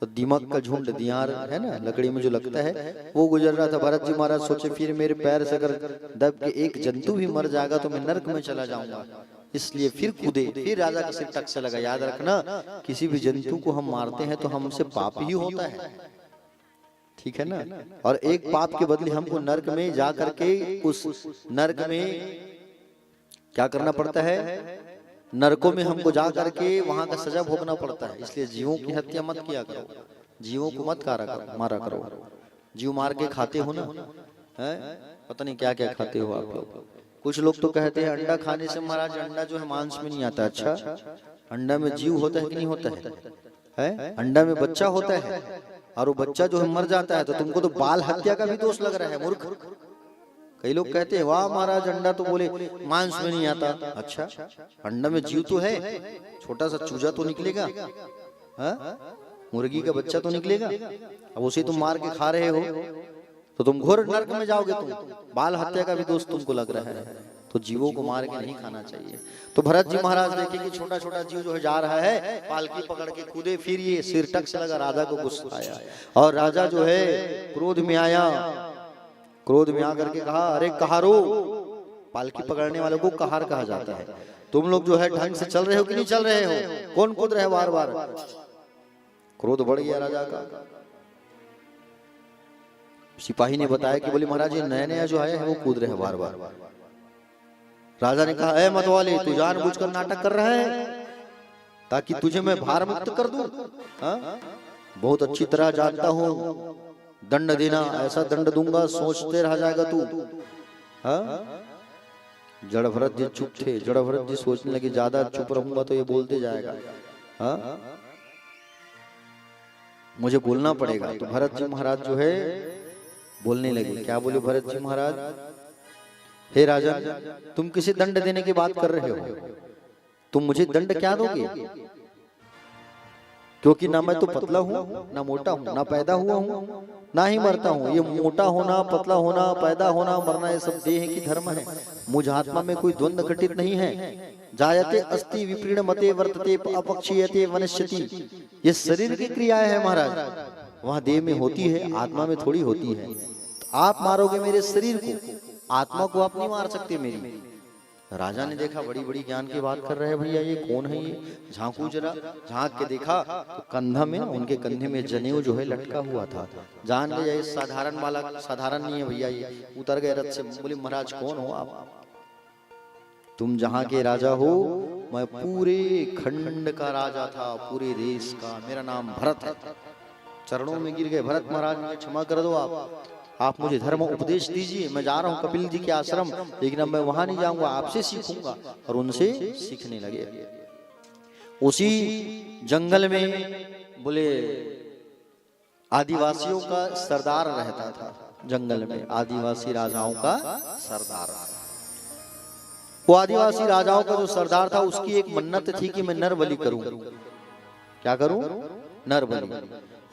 तो दीमक का झुंड, दियार है ना लकड़ी में जो लगता है, वो गुजर रहा था। भरत जी महाराज सोचे फिर मेरे पैर से अगर दब के एक जंतु भी मर जाएगा तो मैं नरक में चला जाऊंगा, इसलिए फिर कूदे। फिर राजा का सिर टक से लगा। याद रखना, किसी भी जंतु को हम मारते हैं तो हमसे पाप ही होता है, ठीक है ना। और एक पाप के बदले हमको नरक में जा करके उस नरक में क्या करना पड़ता है, नरकों में हमको जा करके वहां का सजा भोगना पड़ता है। इसलिए जीवों की हत्या मत किया करो, जीवों को मत मारा करो। जीव मार के खाते हो ना, है पता नहीं क्या क्या खाते हो आप लोग। कुछ लोग तो कहते हैं अंडा खाने से महाराज अंडा जो है मांस में नहीं आता। अच्छा, अंडा में जीव होता है कि नहीं होता है? अंडा में बच्चा होता है, और वो बच्चा जो है मर जाता है, तो तुमको तो बाल हत्या का भी दोष लग रहा है, मूर्ख। कई लोग कहते हैं वाह महाराज अंडा तो बोले मांस में नहीं आता। अच्छा, अंडा में जीव तो है, छोटा सा चूजा तो निकलेगा, मुर्गी का बच्चा तो निकलेगा। अब उसे तुम मार के खा रहे हो तो तुम घोर नरक में जाओगे। तुम बाल हत्या का भी दोष तुमको लग रहा है, तो जीवों को मार के नहीं खाना चाहिए। तो भरत जी महाराज देखे कि छोटा छोटा जीव जो है जा रहा है, पालकी पकड़ के कूदे। फिर ये सिर टक से लगा, राजा को गुस्सा आया और राजा जो है क्रोध में आया। क्रोध में आकर के कहा, अरे कहारो, पालकी पकड़ने वालों को कहार कहा जाता है। तुम लोग जो है ढंग से चल रहे हो कि नहीं चल रहे हो? कौन कूद रहे बार बार? क्रोध बढ़ गया राजा का। सिपाही ने बताया कि बोले महाराज ये नया नया जो आया है वो कूद रहे हैं बार बार। राजा ने कहा, ए मतवाले, तू जानबूझकर नाटक कर रहा है ताकि तुझे मैं भार मुक्त कर दूं? बहुत अच्छी तरह जानता हूं दंड देना, ऐसा दंड दूंगा सोचते रह जाएगा तू। जड़ भरत जी चुप थे। जड़ भरत जी सोचने लगे ज्यादा चुप रहूंगा तो ये बोलते जाएगा, मुझे बोलना पड़ेगा। तो भरत जी महाराज जो है बोलने लगे। क्या बोले भरत जी महाराज? हे राजा, तुम किसी दंड देने की बात कर रहे हो? तुम मुझे दंड क्या दोगे? क्योंकि ना मैं तो पतला हूँ, ना मोटा हूँ, ना पैदा हुआ हूँ, ना ही मरता हूँ। ये मोटा होना, पतला होना, पैदा होना, मरना, ये सब देह की धर्म है। मुझ आत्मा में कोई द्वंद्व घटित नहीं है। जायते अस्ति विप्रीण मते वर्तते अपक्षीयते वनश्यति। ये शरीर की क्रियाएं है महाराज, वहाँ देह में होती है, आत्मा में थोड़ी होती है। तो आप मारोगे मेरे शरीर को, आत्मा को आप नहीं मार सकते मेरी। राजा ने देखा बड़ी बड़ी ज्ञान की बात कर रहे हैं भैया, ये कौन है? ये झांकू जरा। झांक के देखा तो कंधा में, उनके कंधे में जनेऊ जो है लटका हुआ था। जान लिया ये साधारण वाला, साधारण नहीं है भैया। ये उतर गए रथ से, बोले महाराज कौन हो आप? तुम जहाँ के राजा हो, मैं पूरे खंड का राजा था, पूरे देश का। मेरा नाम भरत है। चरणों में गिर गए, भरत महाराज मुझे क्षमा कर दो, आप मुझे धर्म उपदेश दीजिए। मैं जा रहा हूँ कपिल जी के आश्रम, लेकिन अब मैं वहां नहीं जाऊंगा, आपसे सीखूंगा। और उनसे सीखने लगे। उसी जंगल में बोले आदिवासियों का सरदार रहता था। जंगल में आदिवासी राजाओं का सरदार। वो आदिवासी राजाओं का जो सरदार था, उसकी एक मन्नत थी कि मैं नर बलि करूं। क्या करूं? नर बलि।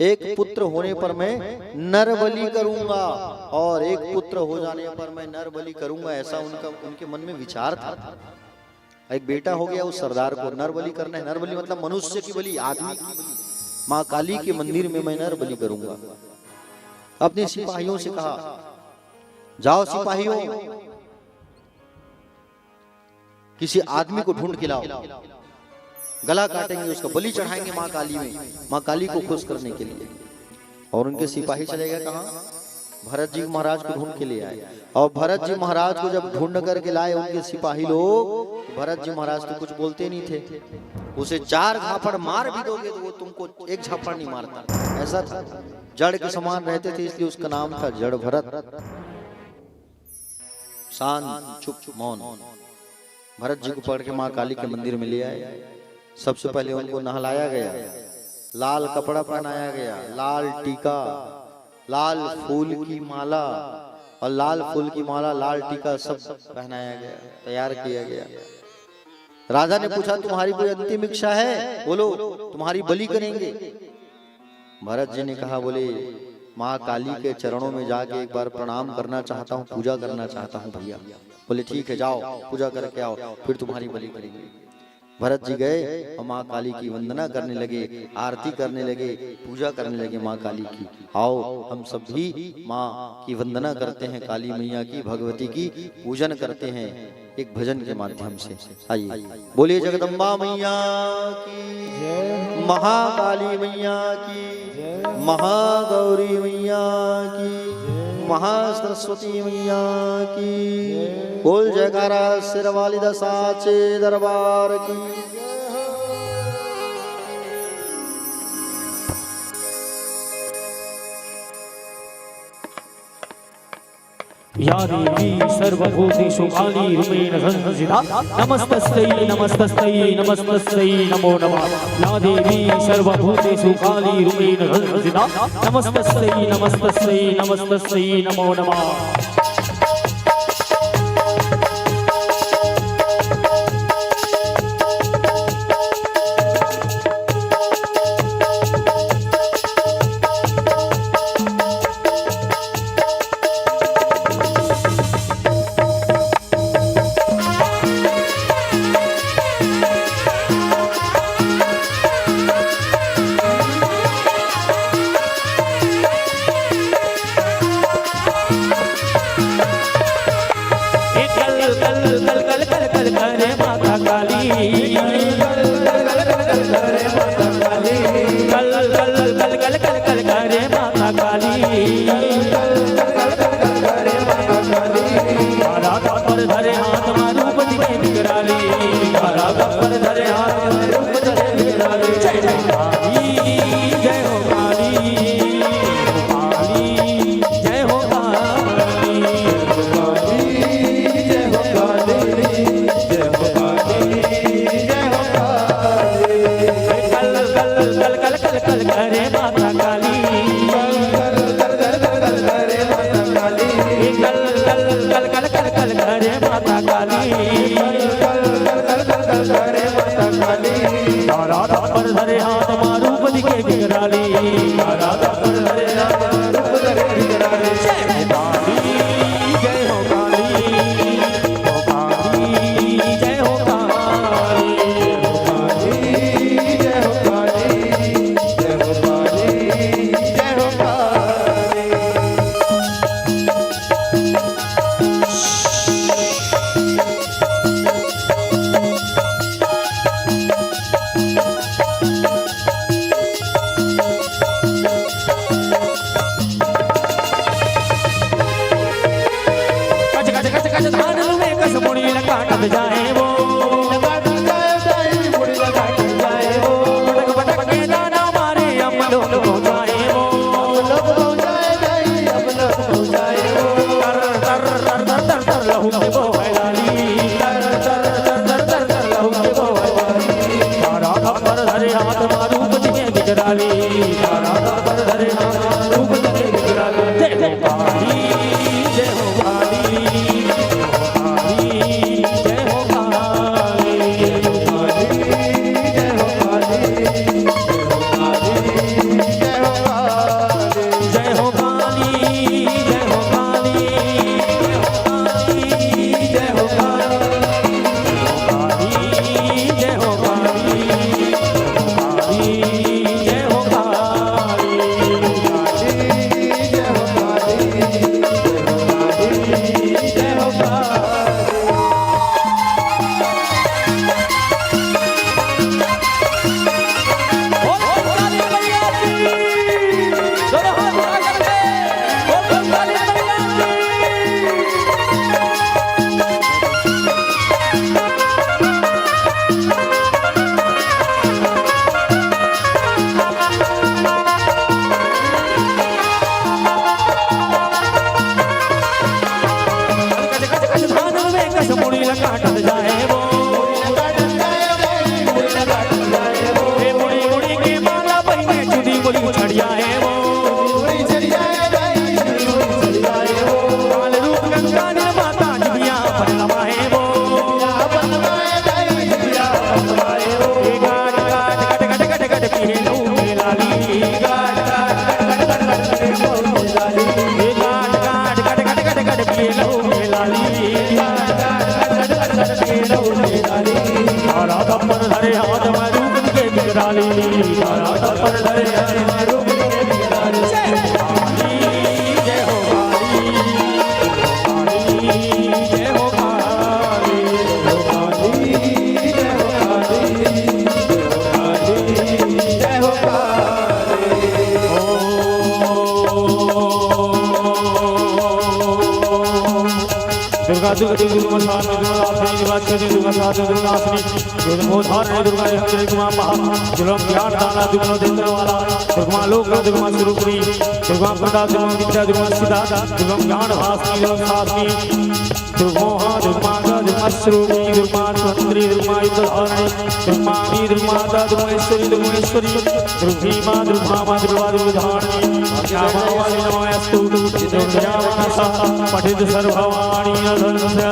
एक पुत्र होने पर मैं नर बलि करूंगा, और एक पुत्र हो जाने पर मैं नर बलि करूंगा। ऐसा उनके मन में विचार था। एक बेटा हो गया उस सरदार को, नर बलि करना है। नर बलि मतलब मनुष्य की बलि, आदमी की बलि। माँ काली के मंदिर में मैं नर बलि करूंगा। अपने सिपाहियों से कहा, जाओ सिपाहियों, किसी आदमी को ढूंढ के लाओ, गला काटेंगे उसका, बलि चढ़ाएंगे माँ काली में, माँ काली को खुश करने के लिए। और उनके सिपाही चले गए कहाँ? भरत जी महाराज को ढूंढ के ले आए। और भरत जी महाराज को जब ढूंढ करके लाए उनके सिपाही लोग, भरत जी महाराज तो कुछ बोलते नहीं थे। उसे 4 झापड़ मार भी दोगे तो वो तुमको 1 झापड़ नहीं मारता, ऐसा था। जड़ के समान रहते थे, इसलिए उसका नाम था जड़ भरत। शांत चुप मौन। भरत जी को पकड़ के माँ काली के मंदिर में ले आए। सबसे पहले उनको नहलाया गया, लाल कपड़ा पहनाया गया, लाल टीका, लाल फूल की माला, और लाल फूल की माला लाल टीका सब पहनाया गया, तैयार किया गया। राजा ने पूछा तुम्हारी कोई अंतिम इच्छा है, बोलो तुम्हारी बलि करेंगे। भरत जी ने कहा बोले माँ काली के चरणों में जाके एक बार प्रणाम करना चाहता हूँ, पूजा करना चाहता हूँ भैया। बोले ठीक है जाओ पूजा करके आओ, फिर तुम्हारी बलि करेंगे। भरत जी गए और माँ काली की वंदना करने लगे, आरती करने लगे, पूजा करने लगे माँ काली की। आओ हम सब भी माँ की वंदना करते हैं, काली मैया की, भगवती की पूजन करते हैं एक भजन के माध्यम से। आइए बोलिए जगदम्बा मैया की, महाकाली मैया की, महागौरी मैया की, महासरस्वती मैया की। बोल जयकारा सिर वाली साचे दरबार की। या देवी सर्वभूतेषु काली रूपेण संस्थिता नमस्तस्यै नमस्तस्यै नमस्तस्यै नमो नमः। या देवी सर्वभूतेषु काली रूपेण संस्थिता नमस्तस्यै नमस्तस्यै नमस्तस्यै नमो नमः। राधा पर धरे हाथ में रूप के बिगड़ाली राधा पर धरे हाथ में रूप के बिगड़ाली जय हो काली जय हो काली जय हो काली जय हो काली जय हो काली दुर्गा दुर्गा दुर्गा दुर्गा साथ दुर्गा दुर्गा मोधारण दुर्गा दुर्गा महा दुर्गा ज्ञान दाना दुर्गा देने वाला दुर्गा लोक दुर्गा स्वरूपी दुर्गा प्रदा दुर्गा विद्या दुर्गा सिद्धा दुर्गा ज्ञान भासनी दुर्गा साधनी दुर्गा दुर्गा दुर्गा स्वरूपी दुर्गा स्वतंत्री दुर्गा युद्धधारणी दुर्गा दुर्गा दुर्गा ईश्वरी दुर्गा ईश्वरी दुर्गा दुर्गा दुर्गा दुर्गाधारणी श्यामावाली नमोस्तु दुर्गा मनसा पठित सर्ववाणी अधर्मस्य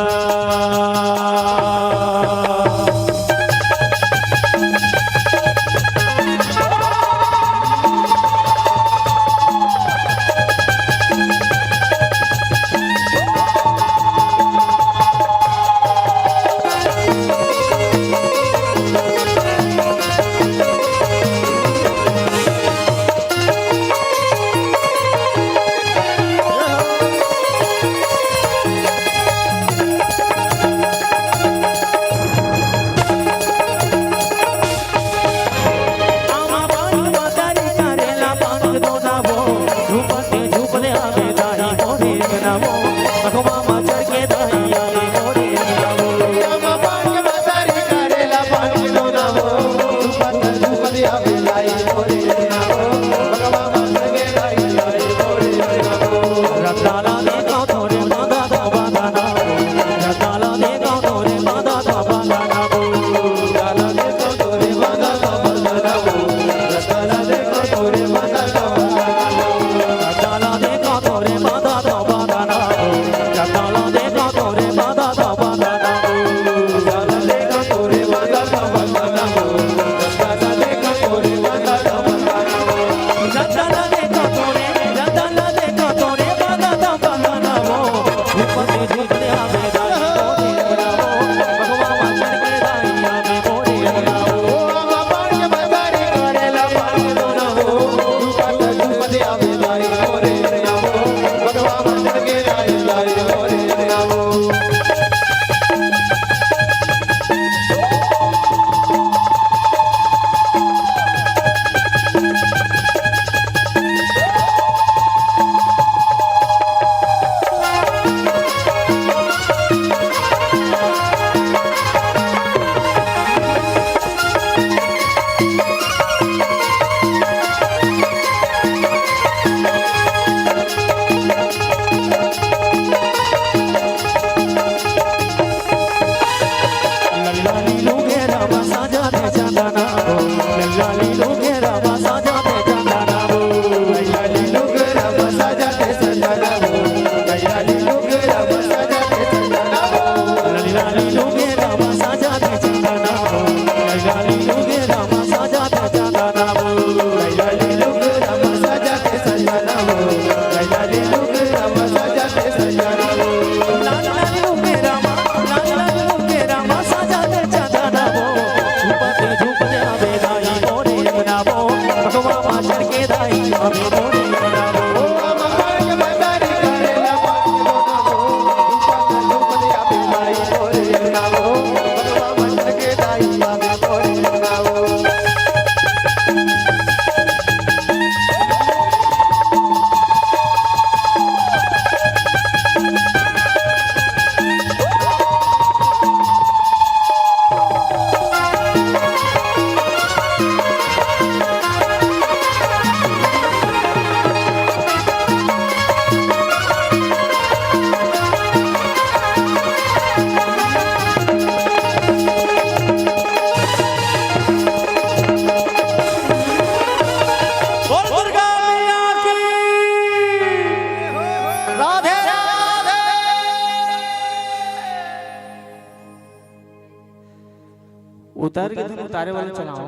उतार के तुम उतारे वाले चलाओ,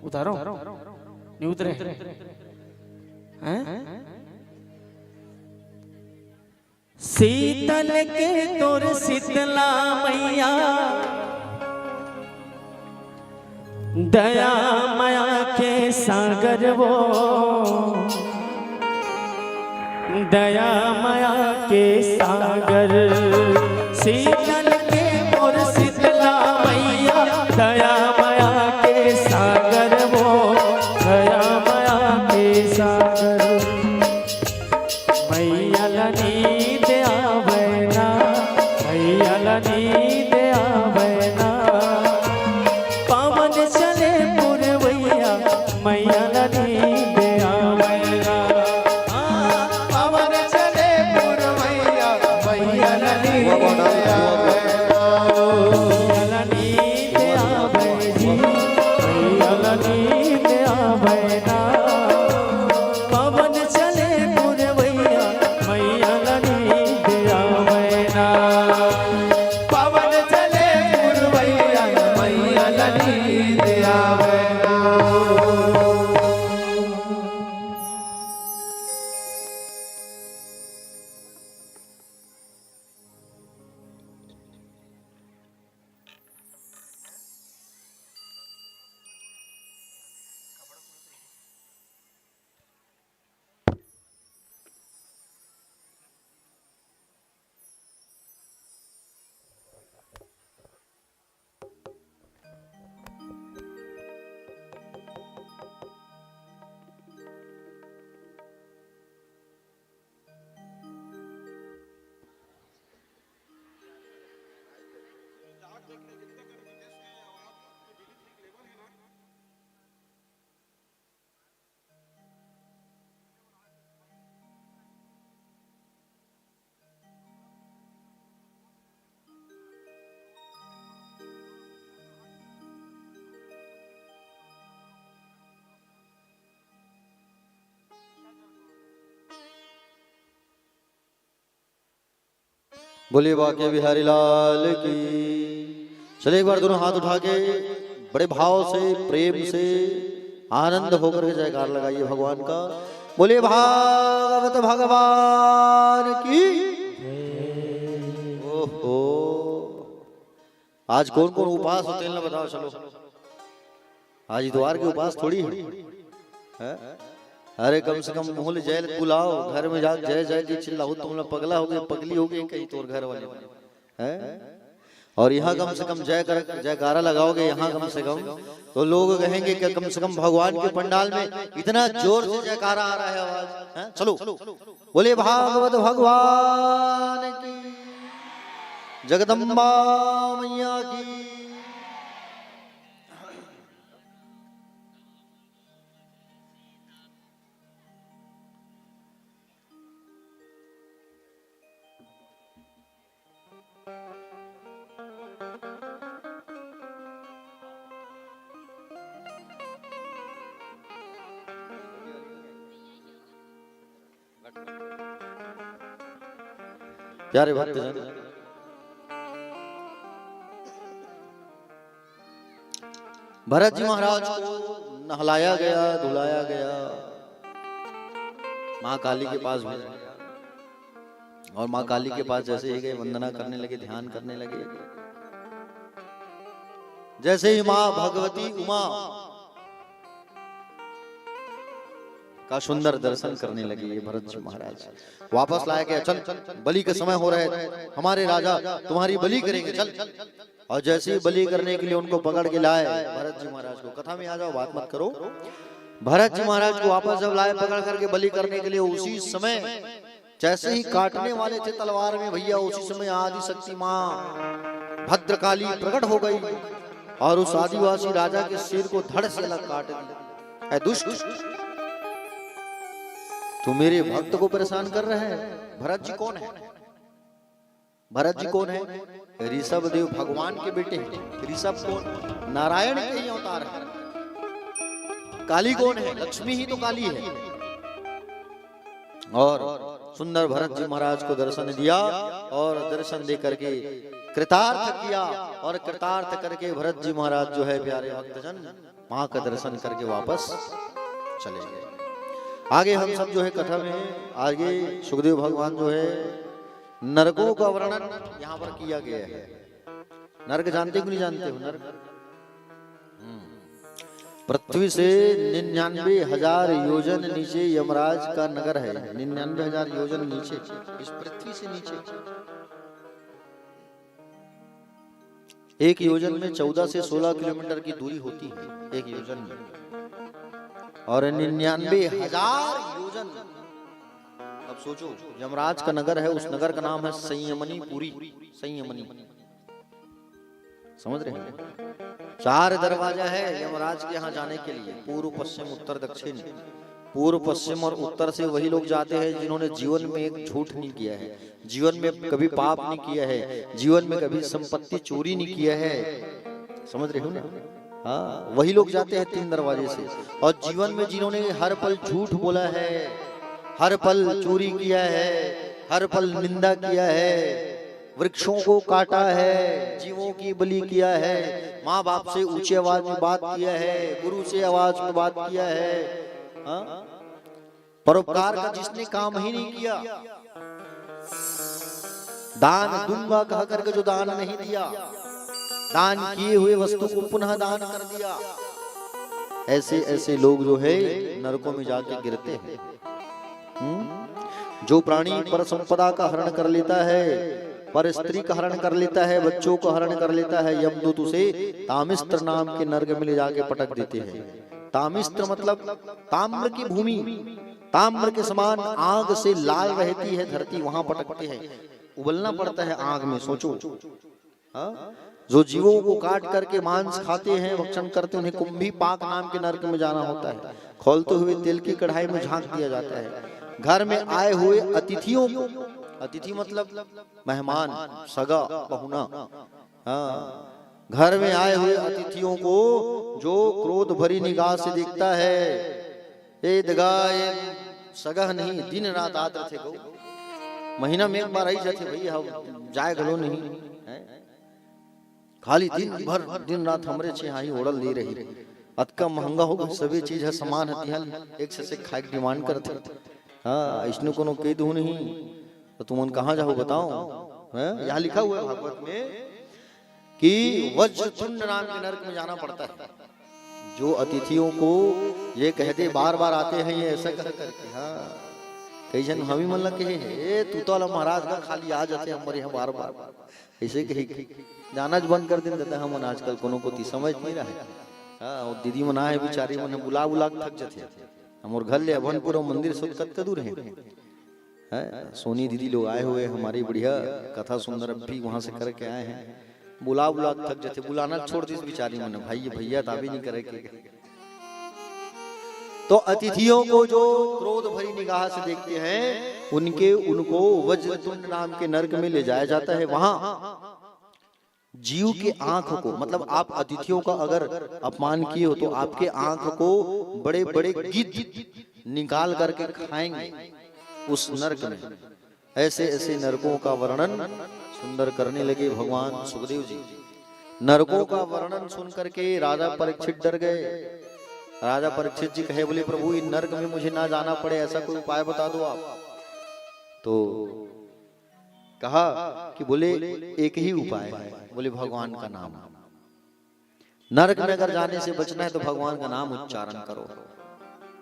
उतारो नहीं उतरे हैं? शीतल के तोर शीतला मैया दया माया के सागर वो, दया माया के सागर, शीतल के मोर शीतला मैया, दया माया के सागर वो, दया माया के सागर। मैया लनी दया बैना, मैया लनी दया बैना, पावन चले पुरवैया, मैया लनी दया बैना, पावन चले पुरवैया, मैया लनी दया बैना। मैया लनी दया बैजी, मैया लनी दया बैना, पावन चले पुरवैया, मैया लनी दया बैना। पावन चले पुरवैया, मैया लनी दया बैना। बोले बाके बिहारी लाल की। चले एक बार दोनों हाथ उठा के बड़े भाव से प्रेम से आनंद होकर के जयकार लगाइए भगवान का। बोले भागवत भगवान की। ओहो, आज कौन कौन उपास होते हैं ना बताओ। चलो आज इतवार के उपास थोड़ी है। अरे कम से कम मोहल जय बुलाओ, घर में जा जय जय की चिल्लाओ। तुम लोग पगला हो गए, पगली हो गई कहीं तोर घर वाले हैं। और यहाँ कम से कम जयकारा लगाओगे यहाँ कम से कम, तो लोग कहेंगे कि कम से कम भगवान के पंडाल में इतना जोर से जयकारा आ रहा है आवाज है। चलो बोले भागवत भगवान की, जगदम्बा मैया की। प्यारे भक्तजन, भरत जी महाराज को नहलाया गया, धुलाया गया, माँ काली के पास भेजा गया। और माँ काली के पास जैसे ही गए, वंदना करने लगे, ध्यान करने लगे। जैसे ही माँ भगवती उमा का सुंदर दर्शन करने लगे ये भरत जी महाराज, वापस लाया गया। चल बलि का समय हो रहा है, हमारे राजा तुम्हारी बलि करेंगे, चल। और जैसे ही बलि करने के लिए उनको पकड़ के लाए भरत जी महाराज को। कथा में आ जाओ, बात मत करो। भरत जी महाराज को वापस जब लाए पकड़ करके बलि करने के लिए, उसी समय जैसे ही काटने वाले थे तलवार में भैया, उसी समय आदि शक्ति माँ भद्रकाली प्रकट हो गई और उस आदिवासी राजा के सिर को धड़ से अलग काट दिया। दुष्ट, तू मेरे भक्त को परेशान कर रहे हैं। भरत जी कौन है? भरत जी कौन है? ऋषभ देव भगवान के बेटे हैं। ऋषभ कौन? नारायण के ही अवतार है। काली कौन है? लक्ष्मी ही तो काली है। और सुंदर भरत जी महाराज को दर्शन दिया और दर्शन दे करके कृतार्थ किया। और कृतार्थ करके भरत जी महाराज जो है प्यारे भक्तजन, मां का दर्शन करके वापस चले गए। आगे हम सब जो है कथा में आगे सुखदेव भगवान जो है नरकों का वर्णन यहाँ पर किया गया है। नरक जानते क्यों नहीं जानते हो? नरक पृथ्वी से 99,000 योजन नीचे यमराज का नगर है। 99,000 योजन नीचे, इस पृथ्वी से नीचे। एक योजन में 14 से 16 किलोमीटर की दूरी होती है, एक योजन में। और 99,000 योजन। अब सोचो, यमराज का नगर है, उस नगर का नाम है संयमनी पुरी। संयमनी, समझ रहे हैं? 4 दरवाजा है यमराज के यहाँ जाने के लिए, पूर्व, पश्चिम, उत्तर, दक्षिण। पूर्व, पश्चिम और उत्तर से वही लोग जाते हैं जिन्होंने जीवन में एक झूठ नहीं किया है, जीवन में कभी पाप नहीं किया है, जीवन में कभी संपत्ति चोरी नहीं किया है। समझ रहे हो ना? हाँ, वही लोग जाते हैं 3 दरवाजे से। और जीवन में जिन्होंने हर पल झूठ बोला है, हर पल चोरी किया है, हर पल निंदा किया है, वृक्षों को काटा है, जीवों की बलि किया है, माँ बाप से ऊंची आवाज में बात किया है, गुरु से आवाज में बात किया है, परोपकार का जिसने काम ही नहीं किया, दान दूंगा कह करके जो दान नहीं दिया, दान किए हुए वस्तु को पुनः दान कर दिया, ऐसे ऐसे लोग जो है नरकों में जाके गिरते हैं। जो प्राणी पर संपदा का हरण कर लेता है, पर स्त्री का हरण कर लेता है, बच्चों को हरण कर लेता है, यमदूत उसे तामिस्त्र नाम के नरक में ले जाके पटक देते हैं। तामिस्त्र मतलब ताम्र की भूमि, ताम्र के समान आग से लाल रहती है धरती, वहां पटकते हैं, उबलना पड़ता है आग में। सोचो, जो जीवों को काट करके मांस खाते हैं, भक्षण करते हैं, उन्हें कुंभी पाक नाम के नरक में जाना होता है। खोलते हुए तेल की कढ़ाई में झांक दिया जाता है। घर में आए हुए अतिथियों को, अतिथि मतलब मेहमान, सगा, पहुना, घर में आए हुए अतिथियों को जो क्रोध भरी निगाह से देखता है, ये दगा, ये सगा नहीं, दिन रात आते थे गो, महीना में एक बार आई जाते भैया, जाए गलो नहीं है, खाली दिन रात हमरे छे हाई ओढ़ल दे रही। अतका महंगा हो गई, सभी चीज है, सामान है, एक से खाए की डिमांड करते। हाँ, इसने कोनो कह दू नहीं तो तुम कहाँ जाओ बताओ? यहाँ लिखा हुआ है भागवत में कि वज्रतुंड नाम के नरक में जाना पड़ता है। जो अतिथियों को ये कहते बार बार आते हैं, ये ऐसा कर करके, हाँ, कई जन हम ही मन लगे है, तू तो महाराज का खाली आ जाते हमारे यहाँ बार बार, ऐसे कही जाना बंद कर देता है। हम आजकल कोनो को समझ नहीं रहा है। हाँ, दीदी मना है बेचारी, मन बुला बुला थक जाते हैं। हमारे घर ले अभनपुर मंदिर से कत दूर है। सोनी दीदी लोग आए हुए हमारी बढ़िया कथा सुंदर भी वहां से करके आए हैं, बुला बुला थक जाते, बुलाना छोड़ दी बेचारी मन, भाई भैया ताबी नहीं करे। तो अतिथियों को जो क्रोध भरी निगाह से देखते हैं, उनको वज्रतुंड नाम के नरक में ले जाया जाता है। वहां जीव के आंख को, मतलब आप अतिथियों का अगर अपमान किए हो तो आपके आंख को बड़े बड़े गिद्ध निकाल करके खाएंगे उस नरक में। ऐसे ऐसे नरकों का वर्णन सुंदर करने लगे भगवान सुखदेव जी। नरकों का वर्णन सुन करके राजा परीक्षित डर गए। राजा परीक्षित जी कहे, बोले प्रभु इन नरक में मुझे ना जाना पड़े, ऐसा कोई उपाय बता दो आप। तो कहा कि बोले एक ही उपाय है, बोले भगवान का नाम। नरक में अगर जाने से बचना है तो भगवान का नाम उच्चारण करो।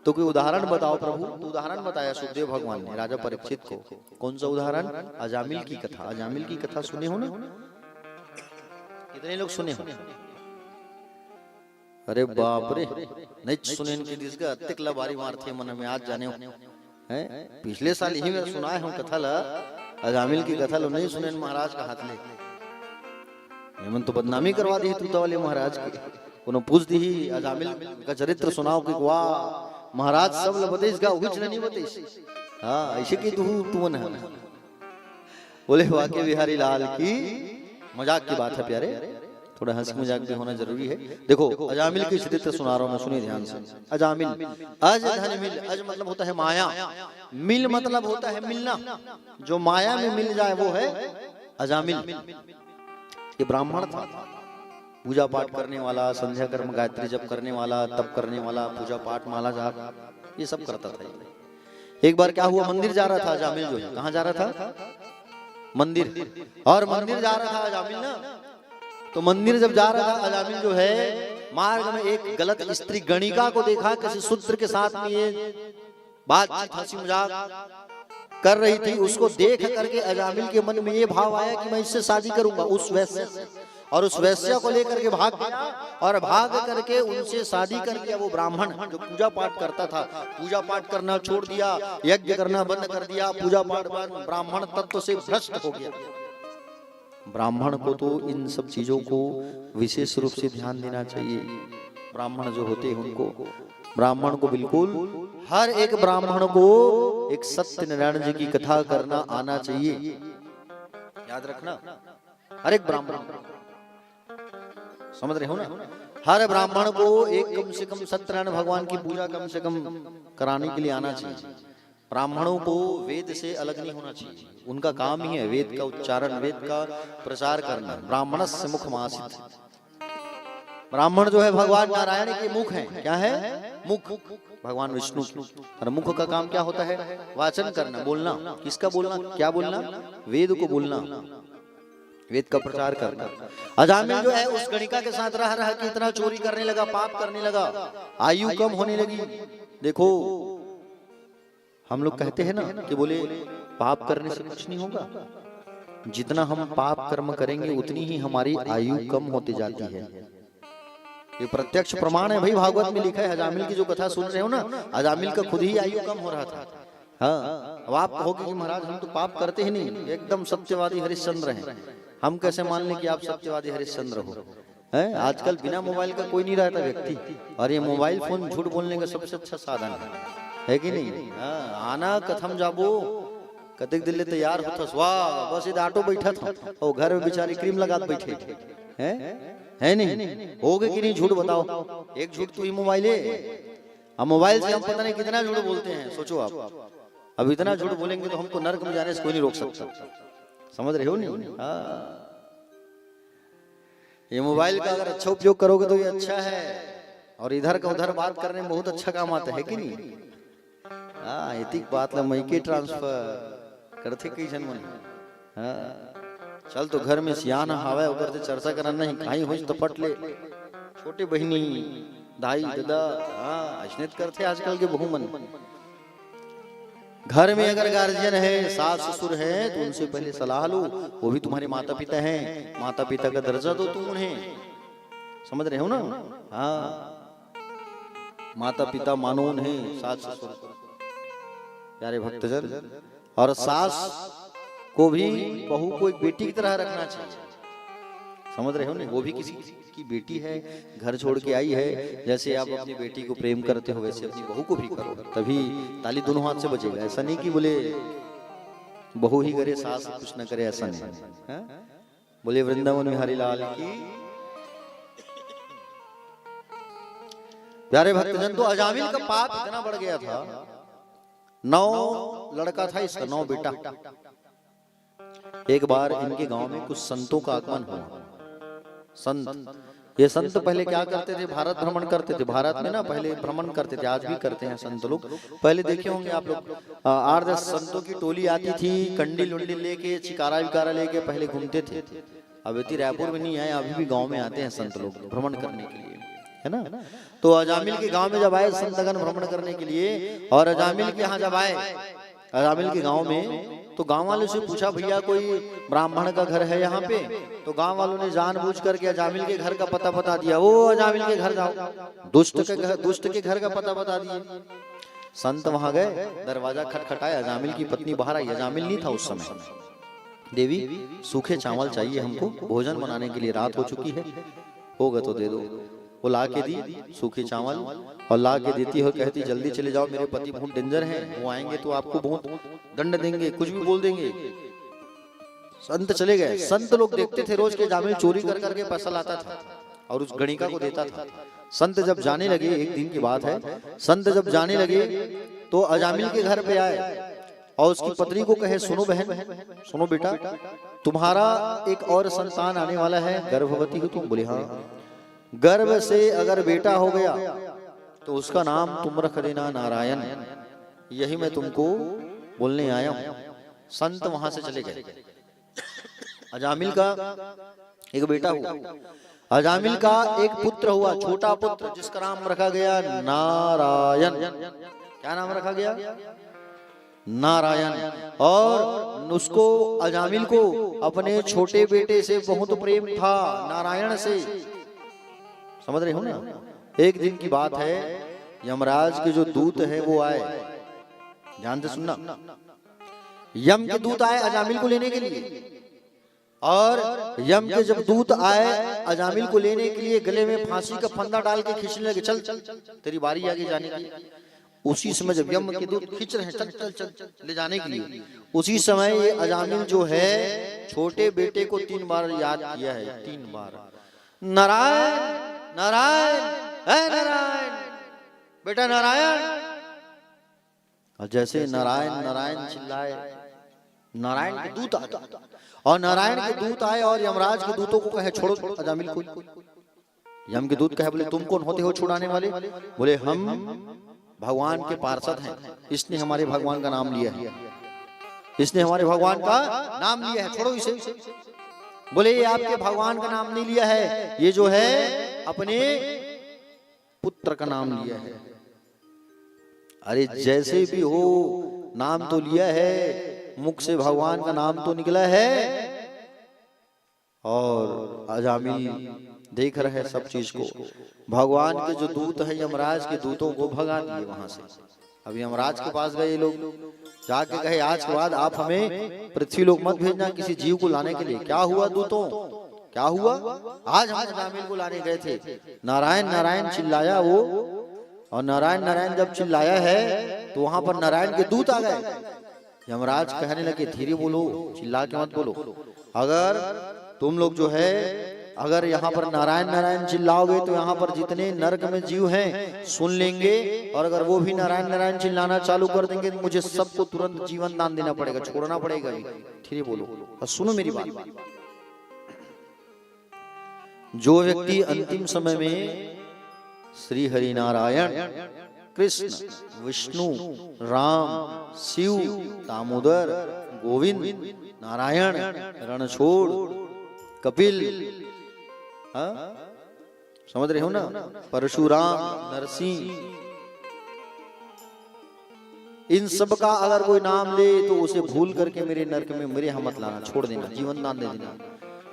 तो कोई उदाहरण बताओ प्रभु। तो उदाहरण बताया सुखदेव भगवान ने राजा परीक्षित को। कौन सा उदाहरण? अजामिल की कथा। अजामिल की कथा सुने हो ना? कितने लोग सुने हो? अरे बाप रे, नहीं सुने इनके दिसगा अतिकला बारी मारते मन में आज जाने हैं। पिछले साल यही में सुनाए हम कथा ला, अजामिल की कथा लो नहीं सुने महाराज का हाथ ले। मन तो बदनामी करवा दी तू वाले महाराज की। कोनो पूछ दी अजामिल का चरित्र सुनाओ कि वाह महाराज सब ल बतेस गा उहिच नहीं बतेस। हाँ ऐसे की तू मन है। बोले वाके बिहारी लाल की। मजाक की बात है प्यारे, थोड़ा हंसी मजाक भी होना जरूरी है। देखो अजामिल की चरित्र सुना रहा हूं मैं, सुनिए ध्यान से। अजामिल, अज धन मिल, अज मतलब होता है माया, मिल मतलब होता है मिलना। जो माया में मिल जाए वो है अजामिल। ये ब्राह्मण था, पूजा पाठ करने वाला, संध्या कर्म गायत्री जप करने वाला, तप करने वाला, पूजा पाठ माला जाप ये सब करता था। एक बार क्या हुआ, मंदिर जा रहा था अजामिल जो है। कहाँ जा रहा था? मंदिर। और मंदिर जा रहा था अजामिल ना, तो मंदिर जब जा रहा था अजामिल जो है मार्ग में एक गलत स्त्री गणिका को देखा, किसी शूद्र के साथ में ये बातचीत हंसी मजाक कर रही थी। उसको देख करके अजामिल के मन में ये भाव आया कि मैं इससे शादी करूंगा, उस वैश्य से। और उस वैश्या को लेकर के भाग गया और भाग करके उनसे शादी कर लिया। वो ब्राह्मण जो पूजा पाठ करता था, पूजा पाठ करना छोड़ दिया, यज्ञ करना बंद कर दिया, पूजा पाठ ब्राह्मण तत्व से भ्रष्ट हो गया। ब्राह्मण को तो इन सब चीजों को विशेष रूप से ध्यान देना चाहिए। ब्राह्मण जो होते हैं उनको, ब्राह्मण को बिल्कुल हर एक ब्राह्मण को एक सत्यनारायण जी की कथा करना आना चाहिए। याद रखना, हर एक ब्राह्मण, समझ रहे हो ना, हर ब्राह्मण को एक कम से कम सत्यनारायण भगवान की पूजा कम से कम कराने के लिए आना चाहिए। ब्राह्मणों को वेद से अलग नहीं होना चाहिए, उनका काम ही है वेद का उच्चारण, वेद का प्रचार करना। ब्राह्मणस्य मुखमासित, ब्राह्मण जो है भगवान नारायण के मुख हैं। क्या है? मुख, भगवान विष्णु। और मुख का काम क्या होता है? वाचन करना, बोलना। किसका बोलना? क्या बोलना? वेद को बोलना, वेद का प्रचार करना। अजामिल जो है उस गणिका के साथ रह रहा कि इतना चोरी करने लगा, पाप करने लगा, आयु कम होने लगी। देखो हम लोग कहते हैं ना कि बोले पाप करने से कुछ नहीं होगा, जितना हम पाप कर्म करेंगे उतनी ही हमारी आयु कम होती जाती है। ये प्रत्यक्ष प्रमाण है भाई, भागवत में लिखा है। अजामिल की जो कथा सुन रहे हो ना, अजामिल का खुद ही आयु कम हो रहा था। हाँ, अब आप कहोगे कि महाराज हम तो पाप करते ही नहीं, एकदम सत्यवादी हरिश्चंद्र हैं, हम कैसे मान लें कि आप सत्यवादी हरिश्चंद्र हो? हैं? आजकल बिना मोबाइल का कोई नहीं रहता व्यक्ति, और ये मोबाइल फोन झूठ बोलने का सबसे अच्छा साधन है कि नहीं? हाँ, आना कथम जाबो कतक दिल्ली तैयार होता, वाह बस ये ऑटो बैठा था और घर में बेचारी क्रीम लगा बैठे है नहीं? हो गए कि नहीं? झूठ बताओ, एक झूठ तो ही मोबाइल है। अब मोबाइल से हम पता नहीं कितना झूठ बोलते हैं, सोचो आप। अब इतना झूठ बोलेंगे तो हमको नरक में जाने से कोई नहीं रोक सकता, समझ रहे हो नहीं? ये मोबाइल का अगर अच्छा उपयोग करोगे तो ये अच्छा है, और इधर का उधर बात करने में बहुत अच्छा काम आता है कि नहीं? हाँ, एतिक बात ला मैके ट्रांसफर करते कई जन मन। हाँ, चल तो घर में सियान हावे उधर से चर्चा करना नहीं, कहीं हो तो पट ले, छोटे बहनी दाई दादा। हाँ, ऐसनेत करते आजकल के बहु मन। घर में अगर गार्जियन है, सास ससुर है, तो उनसे पहले सलाह लो। वो भी तुम्हारे माता पिता हैं, माता पिता का दर्जा दो तुम उन्हें, समझ रहे हो ना? हाँ, माता पिता मानो उन्हें, सास ससुर प्यारे भक्तजन। और सास को भी बहू को एक बेटी की तरह रखना चाहिए, समझ रहे हो ना? वो भी किसी की बेटी है, घर छोड़ के आई है। जैसे आप अपनी बेटी को प्रेम करते हो वैसे अपनी बहू को भी करो, तभी ताली दोनों हाथ से बजेगा। ऐसा नहीं कि बोले बहू ही करे सास कुछ न करे, ऐसा नहीं। बोले वृंदावन बिहारी लाल की। प्यारे भक्तजन, तो अजामिल का पाप इतना बढ़ गया था, 9 लड़का था इसका, 9 बेटा। एक बार इनके गांव में कुछ संतों का आगमन हुआ। संत, ये संत पहले क्या करते थे? भारत भ्रमण करते थे। भारत में ना पहले भ्रमण करते थे, आज भी करते हैं संत लोग। पहले देखे होंगे आप लोग, 8-10 संतों की टोली आती थी, कंडील उंडील लेके, चिकारा विकारा लेके पहले घूमते थे। अब इतनी रायपुर में नहीं आए, अभी भी गाँव में आते हैं संत लोग भ्रमण करने के लिए, है ना? तो अजामिल के गाँव में जब आए संतगण भ्रमण करने के लिए, और अजामिल के यहाँ जब आए, अजामिल के गाँव में, तो गांव वालों से पूछा भैया कोई ब्राह्मण का घर है यहाँ पे? तो गांव वालों ने जानबूझ करके अजामिल के घर का पता बता दिया। वो अजामिल के घर जाओ, दुष्ट के घर का पता बता दिए। संत वहां गए, दरवाजा खटखटाया, अजामिल की पत्नी बाहर आई। अजामिल नहीं था उस समय। देवी सूखे चावल चाहिए हमको भोजन बनाने के लिए, रात हो चुकी है, होगा तो दे दो। वो ला के दी सूखे चावल, और ला के देती हो, कहती जल्दी चले जाओ, मेरे पति बहुत डेंजर हैं, वो आएंगे तो आपको बहुत दंड देंगे, कुछ भी बोल देंगे। संत चले गए। संत लोग देखते थे रोज के अजामिल चोरी कर करके पैसा लाता था और उस गणिका को देता था। संत जब जाने लगे, एक दिन की बात है, संत जब जाने लगे तो अजामिल के घर पे आए और उसकी पत्नी को कहे, सुनो बहन, सुनो बेटा, तुम्हारा एक और संतान आने वाला है, गर्भवती हो तुम? बोले हाँ। गर्भ से अगर बेटा हो गया तो उसका नाम तुम रख देना नारायण, यही मैं तुमको बोलने आया हूं। संत वहां से चले गए। अजामिल का एक बेटा हुआ। अजामिल का एक पुत्र हुआ, छोटा पुत्र, जिसका नाम रखा गया नारायण। क्या नाम रखा गया? नारायण। और उसको, अजामिल को अपने छोटे बेटे से बहुत प्रेम था, नारायण से। समझ रहे हो ना? एक दिन की बात है, यमराज के जो दूत है वो आए, ध्यान से सुनना। यम के दूत आए अजामिल को लेने के लिए, और यम के जब दूत आए अजामिल को लेने के लिए, गले में फांसी का फंदा डाल के खींचने लगे, चल चल तेरी बारी आगे जाने की। उसी समय जब यम के दूत खींच रहे हैं, चल चल चल ले जाने के लिए, उसी समय ये अजामिल जो है छोटे बेटे को 3 बार याद किया है, 3 बार, नारायण नारायण है नारायण, बेटा नारायण। और जैसे नारायण नारायण चिल्लाए, नारायण के दूत आए, और नारायण के दूत आए और यमराज के दूतों को कहे छोड़ो अजामिल को। यम के दूत कहे, बोले तुम कौन होते हो छुड़ाने वाले? बोले हम भगवान के पार्षद हैं, इसने हमारे भगवान का नाम लिया है, इसने हमारे भगवान का नाम लिया है, छोड़ो इसे। बोले ये आपके भगवान का नाम नहीं लिया है, ये जो है अपने पुत्र का नाम लिया है। अरे जैसे भी हो, नाम तो लिया है, मुख से भगवान का नाम तो निकला है। और अजामिल देख रहे सब चीज को। भगवान के जो दूत है यमराज के दूतों को भगा दिए वहां से। अभी यमराज के पास गए लोग, जाके कहे आज के बाद आप हमें पृथ्वी लोक मत भेजना किसी जीव को लाने के लिए। क्या हुआ दूतों, क्या हुआ? आज हम अजामिल को लाने गए थे, नारायण नारायण चिल्लाया वो, और नारायण नारायण जब चिल्लाया है तो वहां पर नारायण के दूत आ गए। यमराज कहने लगे धीरे बोलो, चिल्ला के मत बोलो, अगर तुम लोग जो है अगर यहाँ पर नारायण नारायण चिल्लाओगे तो यहाँ पर जितने नरक में जीव हैं सुन लेंगे, और अगर वो भी नारायण नारायण चिल्लाना चालू कर देंगे तो मुझे सबको तुरंत जीवन दान देना पड़ेगा, छोड़ना पड़ेगा। धीरे बोलो और सुनो मेरी बात। जो व्यक्ति अंतिम समय में श्री हरि नारायण, कृष्ण, विष्णु, राम, शिव, दामोदर, गोविंद, नारायण, रणछोड़, कपिल, समझ रहे हो ना, परशुराम, नरसिंह, इन सब का अगर कोई नाम ले तो उसे भूल करके मेरे नरक में मेरे यहाँ मत लाना, छोड़ देना, जीवन दान दे देना।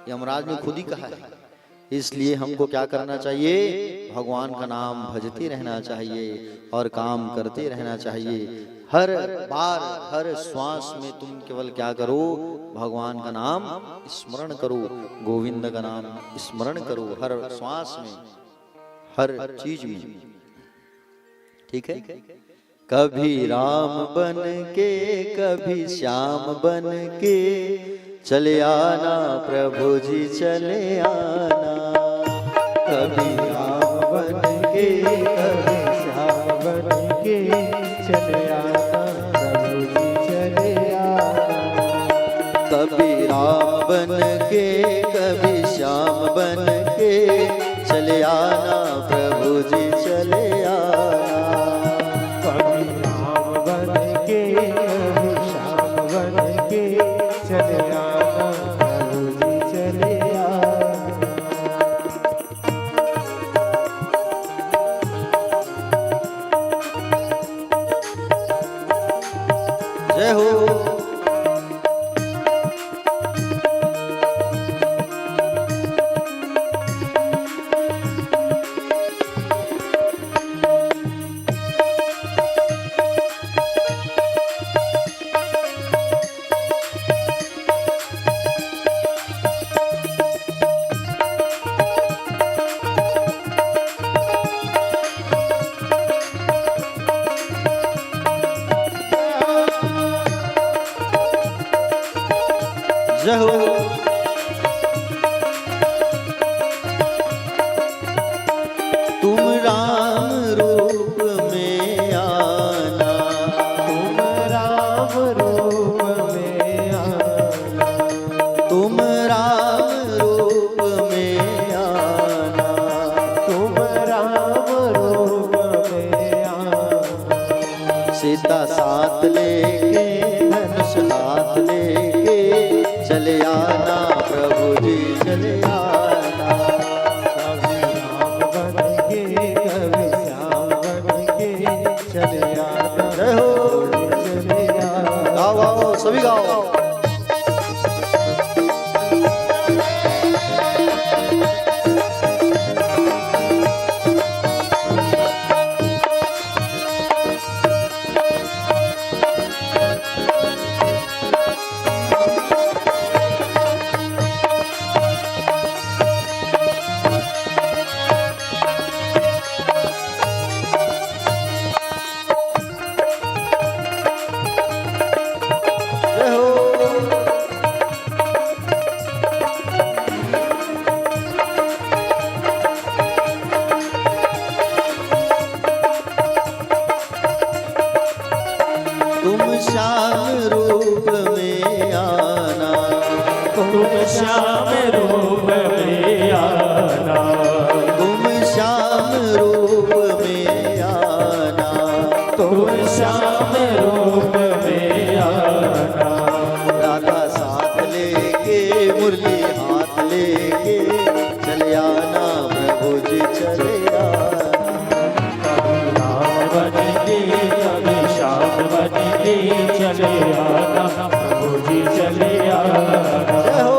यमराज ने खुद ही कहा है। इसलिए हमको क्या करना चाहिए? भगवान का नाम भजते रहना चाहिए और काम करते रहना चाहिए। हर बार हर श्वास में तुम केवल क्या करो? भगवान का नाम स्मरण करो, गोविंद का नाम स्मरण करो, हर श्वास में, हर चीज में। ठीक है? कभी राम बन के, कभी श्याम बन के, चले आना प्रभु जी चले आना। कभी राम बन के, कभी श्याम बन के, चले आना प्रभु जी चले आना। कभी राम बन के, कभी श्याम बन के, चले आना प्रभु जी चले आना। कभी राम बन के, कभी श्याम बन के, चले आना प्रभु जी चले आना। जय हो। जय हो। तुम राम रूप में आना, तुम राम रूप में आना, तुम राम रूप में आना, तुम राम रूप में आना। सीता साथ लेके, धनुष हाथ लेके, चले आना प्रभु जी चले आना। बन के कभी श्याम बन के चले आना प्रभु जी चले आना। जय हो।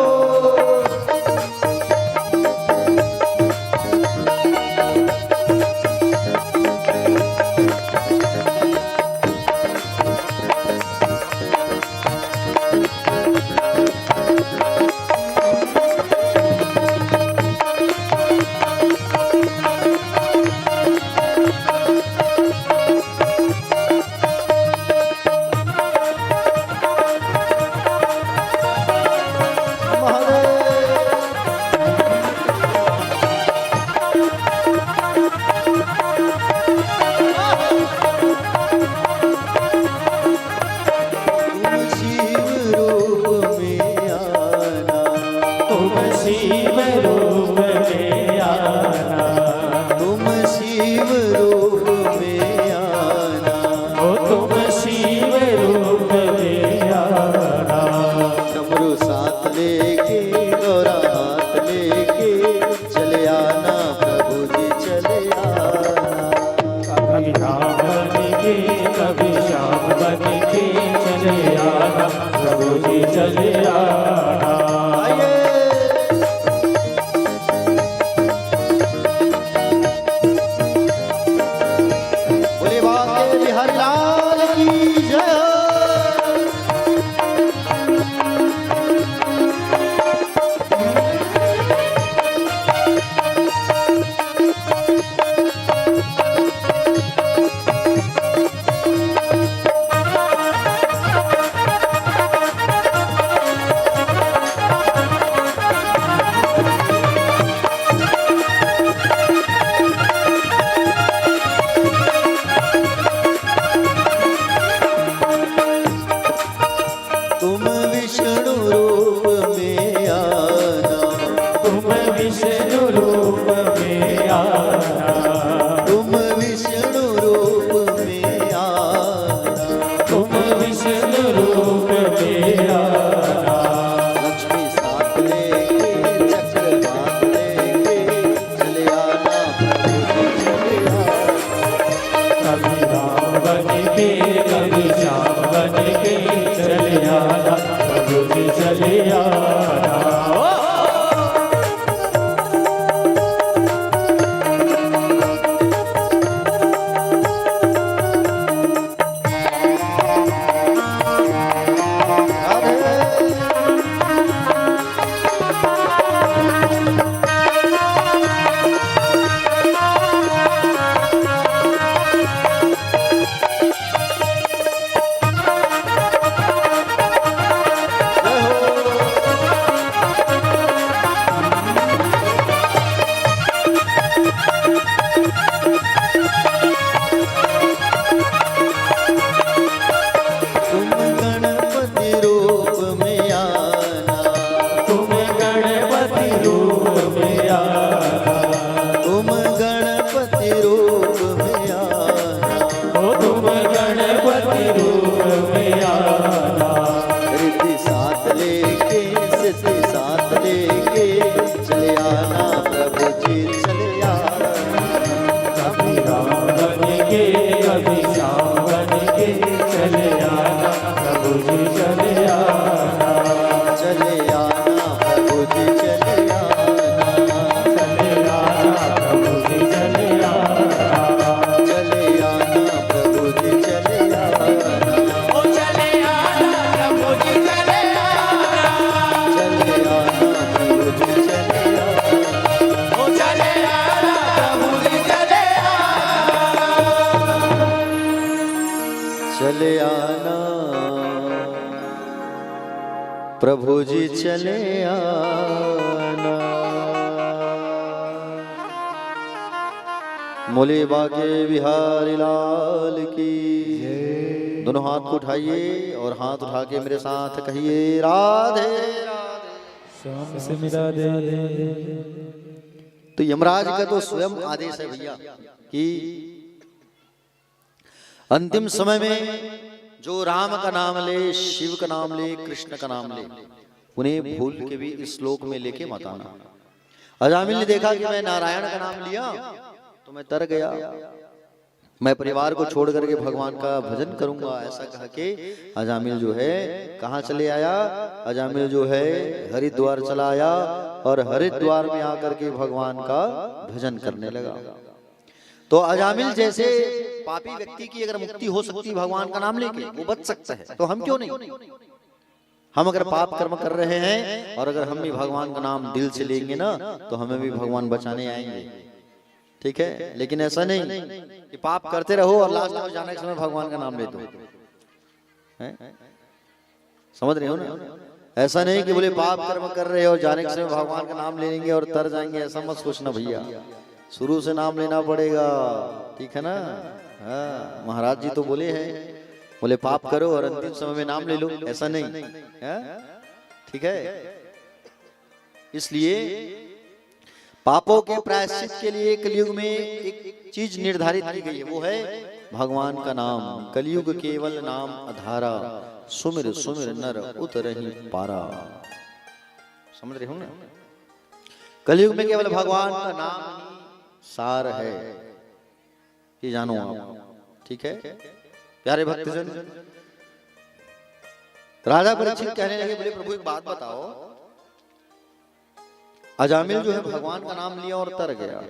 चले आना प्रभु जी चले आना। मोले बागे बिहारी लाल की। दोनों हाथ को उठाइए और हाथ उठा के मेरे साथ कहिए राधे श्याम से मिला दे। तो यमराज का तो स्वयं आदेश है भैया कि अंतिम समय में जो राम का नाम ले, शिव का नाम ले, कृष्ण का नाम ले, उन्हें भूल के भी इस श्लोक में लेके मत आना। अजामिल ने देखा कि मैं नारायण का नाम लिया तो मैं तर गया, मैं परिवार को छोड़ करके भगवान का भजन करूंगा, ऐसा कह के अजामिल जो है कहाँ चले आया। अजामिल जो है हरिद्वार चला आया और हरिद्वार में आकर के भगवान का भजन करने लगा। तो अजामिल जैसे पापी व्यक्ति की अगर मुक्ति हो सकती भगवान का नाम लेके, वो बच सकता है, तो हम क्यों नहीं। हम अगर पाप कर्म कर रहे हैं और अगर हम भी भगवान का नाम दिल से लेंगे ना, तो हमें भी भगवान बचाने आएंगे, ठीक है। लेकिन ऐसा नहीं कि पाप करते रहो और लास्ट में जाने के समय भगवान का नाम ले दो, समझ रहे हो ना। ऐसा नहीं कि बोले पाप कर्म कर रहे हो और जाने के समय भगवान का नाम ले लेंगे और तर जाएंगे, ऐसा मत सोचना भैया। शुरू से नाम लेना पड़ेगा, ठीक है ना। हाँ, महाराज जी तो बोले हैं, बोले पाप करो और अंतिम समय में नाम ले लो, ऐसा नहीं, ठीक है। इसलिए पापों के प्रायश्चित के लिए कलयुग में एक चीज निर्धारित की गई है, वो है भगवान का नाम। कलयुग केवल नाम आधारा, सुमिर सुमिर नर उतरहि पारा। समझ रहे हो ना। कलयुग में केवल भगवान का नाम सार है, ये जानो आप, ठीक है। प्यारे भक्तजन, राजा परीक्षित कहने लगे, बोले प्रभु एक बात बताओ, अजामिल जो है भगवान का नाम लिया और तर गया,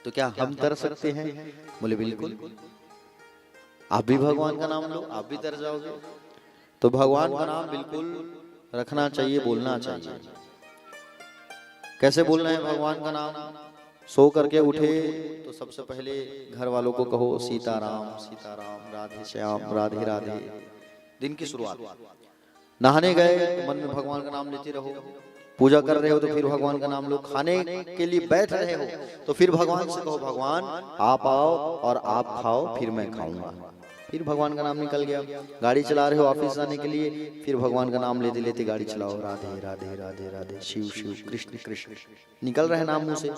तो क्या हम तर सकते हैं। बोले बिल्कुल, आप भी भगवान का नाम लो, आप भी तर जाओगे। तो भगवान का नाम बिल्कुल रखना चाहिए, बोलना चाहिए। कैसे बोलना है भगवान का नाम। सो करके उठे तो सबसे पहले घर वालों को कहो सीताराम सीताराम, राधे श्याम राधे राधे, दिन की शुरुआत। नहाने गए तो मन में भगवान का नाम लेते रहो, पूजा कर रहे हो तो फिर भगवान का नाम लो, खाने के लिए बैठ रहे हो तो फिर भगवान से कहो भगवान आप आओ और आप खाओ, फिर मैं खाऊंगा। फिर भगवान का नाम निकल गया। गाड़ी चला रहे हो ऑफिस जाने के लिए, फिर भगवान का नाम लेते लेते गाड़ी चलाओ, राधे राधे राधे राधे, शिव शिव कृष्ण कृष्ण, निकल रहे नाम मुंह से।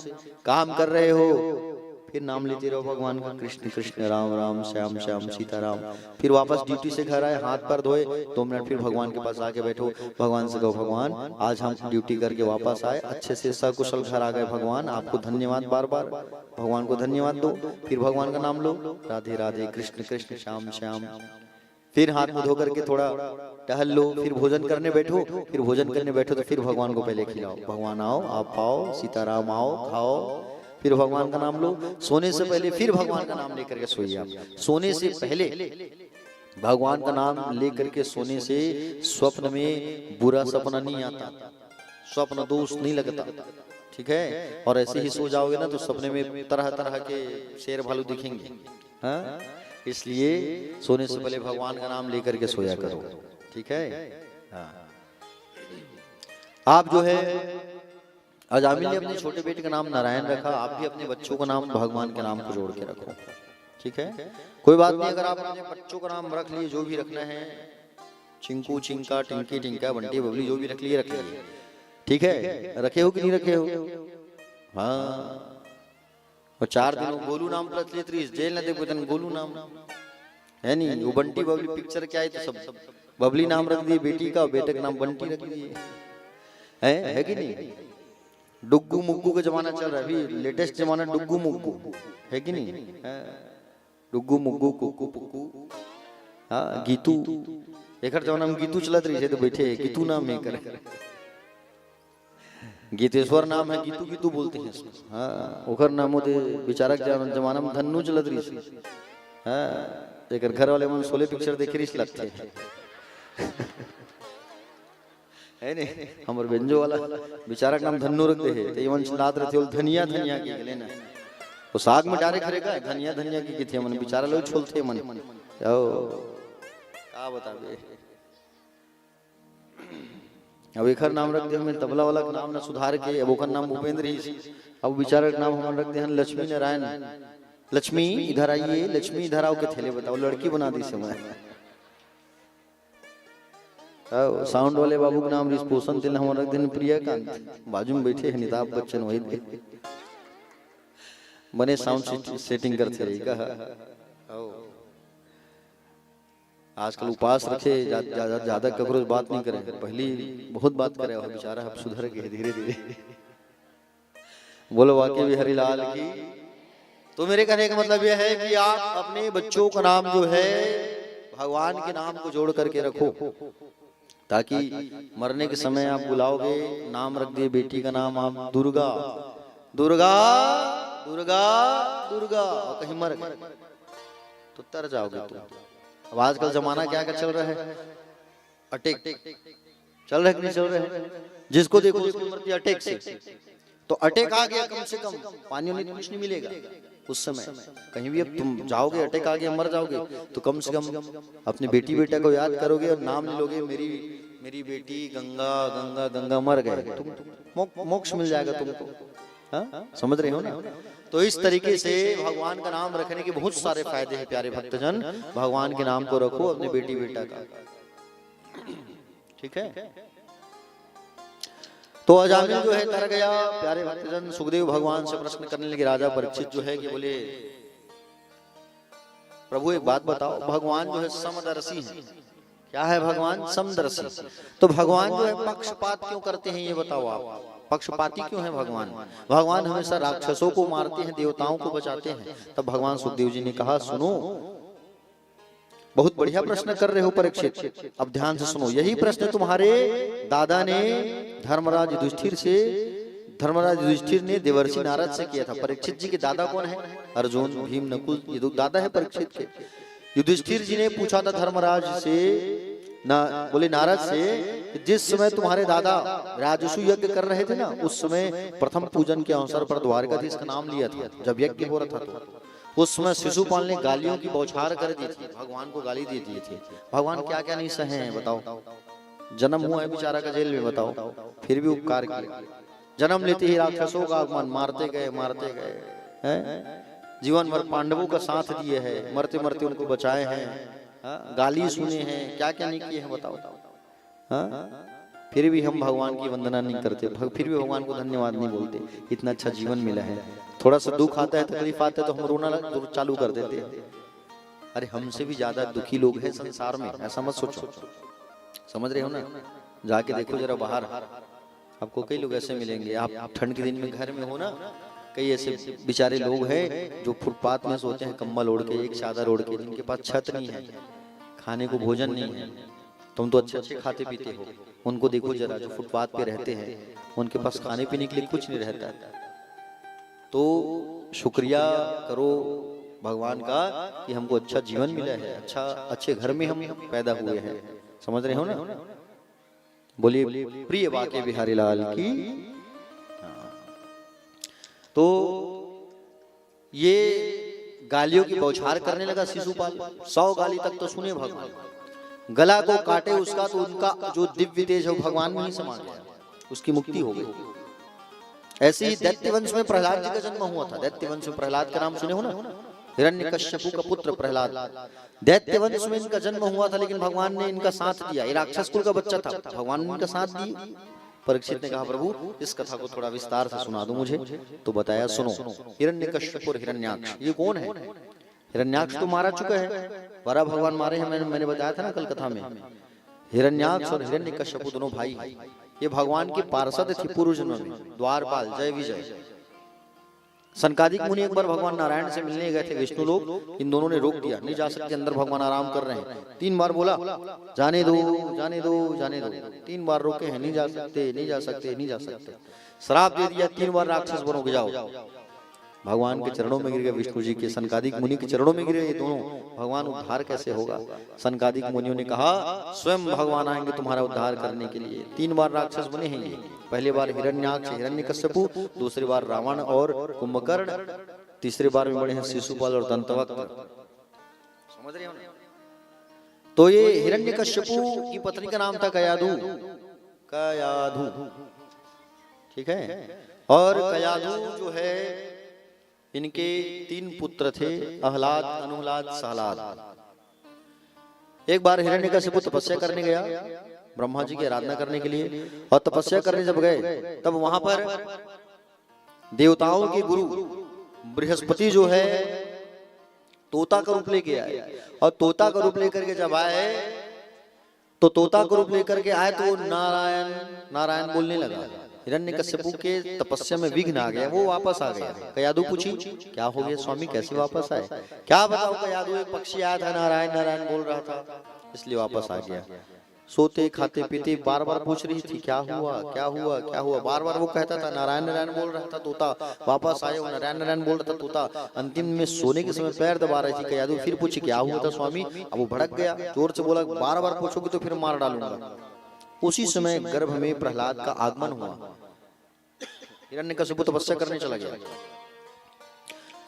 काम कर रहे हो फिर नाम लेते रहो भगवान का, कृष्ण कृष्ण राम राम श्याम श्याम सीताराम। फिर वापस ड्यूटी से घर आए, हाथ पैर धोए, 2 मिनट फिर भगवान के पास आके बैठो, भगवान से कहो भगवान आज हम ड्यूटी करके वापस आए, अच्छे से सकुशल घर आ गए, भगवान आपको धन्यवाद, बार बार भगवान को धन्यवाद दो। फिर भगवान का नाम लो, राधे राधे कृष्ण कृष्ण श्याम श्याम। फिर हाथ मुंह धो करके थोड़ा टहल लो, फिर भोजन करने बैठो, फिर भोजन करने बैठो तो फिर भगवान को पहले खिलाओ, भगवान आओ आप पाओ, सीताराम आओ खाओ, फिर भगवान का नाम लो। सोने से पहले फिर भगवान का नाम लेकर के सोइए आप। सोने से पहले भगवान का नाम लेकर के सोने से स्वप्न में बुरा सपना नहीं आता, स्वप्न दोष नहीं लगता, ठीक है। और ऐसे ही सो जाओगे ना तो सपने में तरह तरह के शेर भालू दिखेंगे, हाँ। इसलिए सोने से पहले भगवान का नाम लेकर के सोया करो, ठीक है। हाँ। आप जो है अजामिल ने अपने छोटे बेटे का नाम नारायण रखा, आप भी अपने बच्चों का नाम भगवान के नाम को जोड़ के रखो, ठीक है। कोई बात नहीं, अगर आप अपने बच्चों का नाम रख लिए, जो भी रखना है, चिंकू चिंका टिंकी टिंका बंटी बबली, जो भी रख लिए रख लिए, ठीक है। रखे हो कि नहीं रखे हो। हाँ, और 4 दिन गोलू नाम रख लिए, 30 जेल न दे गोलू नाम है नहीं। वो बंटी बबली पिक्चर क्या है तो सब बबली नाम रख दिए बेटी का, बेटे का नाम बंटी रख दिए, है कि नहीं। डुग्गू मुग्गू का जमाना चल रहा है, अभी लेटेस्ट जमाना डुग्गू मुग्गू है कि नहीं। डुग्गू मुग्गू कुक्कू पुक्कू, हाँ गीतू, एक जमाना में गीतू चलत रही है तो बैठे गीतू नाम में कर, गीतेश्वर नाम है, गीतू गीतू बोलते हैं इसको, हाँ। ओकर नाम होते विचारक जमाना में धन्नू चलत रही है, हाँ। एक घर वाले मन सोले पिक्चर देखे रही लगते हैं, है नहीं। हमर बेंजो वाला बेचारा नाम धन्नू रखते हैं, तो ये मन चिल्लात रहते हो धनिया धनिया की लेना, वो साग में डायरेक्ट करेगा धनिया धनिया की थे मन, बेचारा लोग छोलते मन, क्या बतावे। अब एक नाम रख दिया हमें तबला वाला का नाम ना सुधार के, अब ओकर नाम भूपेंद्र ही, अब बेचारा का नाम हम रख दिया लक्ष्मी नारायण। लक्ष्मी इधर आइए, लक्ष्मी इधर आओ के थेले बताओ, लड़की बना दी समय। साउंड वाले बाबू का नाम रिस्पोसन तिल हमारा दिन प्रियकांत, बाजू में बैठे हैं अमिताभ बच्चन, वही बने साउंड सेटिंग करते रहेगा। आजकल उपास रखे, ज्यादा ककरो बात नहीं करे, पहली बहुत बात करे बेचारा, अब सुधर गए धीरे धीरे। बोलो वाकई बिहारी लाल की। तो मेरे कहने का मतलब यह है कि आप अपने बच्चों का नाम जो है भगवान के नाम को जोड़ करके रखो, ताकि मरने के समय आप बुलाओगे, नाम रख दिए बेटी का नाम आप दुर्गा दुर्गा दुर्गा दुर्गा, और कहीं मर गए तो तर जाओगे तुम। अब आजकल जमाना क्या क्या चल रहा है, अटैक चल रहा है कि नहीं चल रहा है, जिसको देखो उसको मरती अटैक से। तो अटैक आ गया, कम से कम पानी में कुछ नहीं मिलेगा उस समय, कहीं भी अब तुम जाओगे अटैक आ गया मर जाओगे, तो कम से कम अपनी बेटी बेटा को याद करोगे और नाम ले लोगे, मेरी बेटी गंगा गंगा गंगा मर गए, तुम मोक्ष मिल जाएगा तुमको। हाँ, समझ रहे हो ना। तो इस तरीके से भगवान का नाम रखने के बहुत सारे फायदे हैं प्यारे भक्तजन। भगवान के नाम को रखो अपने बेटी बेटा का, ठीक है। तो अजामिल जो है तर गया प्यारे भक्तजन। सुखदेव भगवान से प्रश्न करने लगे, राजा परीक्षित जो है कि बोले प्रभु एक बात बताओ, भगवान जो है समदर्शी है, क्या है भगवान समदर्शी, तो भगवान जो है पक्षपात क्यों करते हैं ये बताओ आप, पक्षपाती क्यों है भगवान। भगवान हमेशा राक्षसों को मारते हैं, देवताओं को बचाते हैं। तब भगवान सुखदेव जी ने कहा सुनो, बहुत बढ़िया प्रश्न कर रहे हो परीक्षित, अब ध्यान से सुनो। यही प्रश्न तुम्हारे दादा ने धर्मराज युधिष्ठिर ने देवर्षि नारद से किया था। परीक्षित जी के दादा कौन है, अर्जुन भीम नकुल, ये दो दादा है परीक्षित के। युधिष्ठिर जी ने पूछा था धर्मराज से, बोले नारद से, जिस समय तुम्हारे दादा राजसु यज्ञ कर रहे थे ना, उस समय प्रथम पूजन के अवसर पर द्वारकाधीश का नाम लिया था, जब यज्ञ हो रहा था तो उस समय शिशुपाल ने गालियों की बौछार कर दी थी, भगवान को गाली दे दिए थे। भगवान क्या क्या नहीं सहे हैं बताओ, जन्म हुआ है बेचारा का जेल में बताओ, फिर भी उपकार किया। जन्म लेते ही राक्षसों का आगमन, मारते गए, जीवन भर पांडवों का साथ दिए हैं, मरते मरते उनको बचाए हैं, गाली सुने हैं, क्या क्या नहीं किए हैं बताओ। फिर भी हम भगवान की वंदना नहीं करते, फिर भी भगवान को धन्यवाद नहीं बोलते, इतना अच्छा जीवन मिला है। थोड़ा सा दुख आता है, तकलीफ आता है तो हम रोना चालू कर देते हैं। अरे हमसे भी ज्यादा दुखी लोग हैं संसार में, ऐसा मत सोचो, समझ रहे हो ना। जाके देखो जरा बाहर, आपको कई लोग ऐसे मिलेंगे, आप ठंड के दिन में घर में हो ना, कई ऐसे बेचारे लोग हैं जो फुटपाथ में सोते हैं, कंबल ओढ़ के, एक चादर ओढ़ के, जिनके पास छत नहीं है, खाने को भोजन नहीं है। तुम तो अच्छे अच्छे खाते पीते हो, उनको देखो जरा जो फुटपाथ पे रहते हैं, उनके पास खाने पीने के लिए कुछ नहीं रहता। तो शुक्रिया करो भगवान का कि हमको अच्छा जीवन मिला है, अच्छे घर में हम पैदा हुए हैं, समझ रहे हो ना। बोलिए प्रिय बाके बिहारी लाल की। तो ये गालियों की बौछार करने लगा शिशुपाल, 100 गाली तक तो सुने भगवान, गला को काटे उसका, तो उनका जो दिव्य तेज है वो भगवान में ही समा गया, उसकी मुक्ति हो गई। ऐसे ही दैत्यवंश में प्रहलाद जी का जन्म हुआ था। दैत्यवंश में प्रहलाद का नाम सुने हो ना, हिरण्यकश्यपु का पुत्र प्रहलाद। दैत्यवंश में इनका जन्म हुआ था, लेकिन भगवान ने इनका साथ दिया। ये राक्षस कुल का बच्चा था, भगवान ने इनका साथ दिया। परीक्षित ने कहा प्रभु इस कथा को थोड़ा विस्तार से सुना दो मुझे। तो बताया सुनो, हिरण्यकश्यप और हिरण्याक्ष ये कौन है। हिरण्याक्ष तो मारा चुका है, 12 भगवान मारे हैं, मैंने बताया था ना कल कथा में। हिरण्याक्ष और हिरण्यकश्यप दोनों भाई हैं। ये भगवान की पार्षद थी पूर्व जन्म में, द्वारपाल जय विजय। सनकादिक मुनि एक बार भगवान नारायण से मिलने गए थे विष्णु लोग, इन दोनों ने रोक दिया, नहीं जा सकते अंदर, भगवान आराम कर रहे हैं। 3 बार बोला जाने दो जाने दो जाने दो, 3 बार रोके हैं, नहीं जा सकते नहीं जा सकते नहीं जा सकते। श्राप दे दिया, 3 बार राक्षस बनोगे जाओ। भगवान के चरणों में गिर गए, विष्णु जी के सनकादिक मुनि के चरणों में गिरे ये दोनों। भगवान उद्धार कैसे होगा। सनकादिक मुनियों ने कहा स्वयं भगवान आएंगे तुम्हारा उद्धार करने के लिए। 3 बार राक्षस बने हैं ये, पहले बार हिरण्याक्ष हिरण्यकश्यपु, दूसरी बार रावण और कुंभकर्ण, तीसरी बार में बने हैं शिशुपाल और दंतवक्त्र, समझ रहे हो ना। तो ये हिरण्यकश्यपु की पत्नी का नाम था कयाधु, कयाधु, ठीक है। और कयाधु जो है इनके 3 पुत्र थे, अहलाद अनुहलाद सहलाद। एक बार हिरण्यकश्यपु तपस्या करने गया ब्रह्मा जी की आराधना करने के लिए, और तपस्या करने जब गए तब वहां पर देवताओं के गुरु बृहस्पति जो है तोता का रूप लेके आए, और तोता का रूप लेकर के जब आए तो तोता का रूप लेकर के आए तो नारायण नारायण बोलने लगा। हिरण्यकश्यपु के तपस्या में विघ्न आ गया, वो वापस आ गया। कयादु पूछी क्या हो गया स्वामी, कैसे वापस आए? क्या बताओ कयादु, एक पक्षी आया था, नारायण नारायण बोल रहा था, इसलिए वापस आ गया। सोते खाते पीते बार बार पूछ रही थी क्या हुआ क्या हुआ क्या हुआ, बार बार वो कहता था नारायण नारायण बोल रहा था तोता, वापस आए वो नारायण नारायण बोल रहा था तोता। अंतिम में सोने के समय पैर दबा रही थी कयादु, फिर पूछी क्या हुआ था स्वामी, अब वो भड़क गया, जोर से बोला बार बार पूछोगे तो फिर मार डालूंगा। उसी समय गर्भ में प्रहलाद का आगमन हुआ। हिरण्यकश्यप तपस्या करने चला गया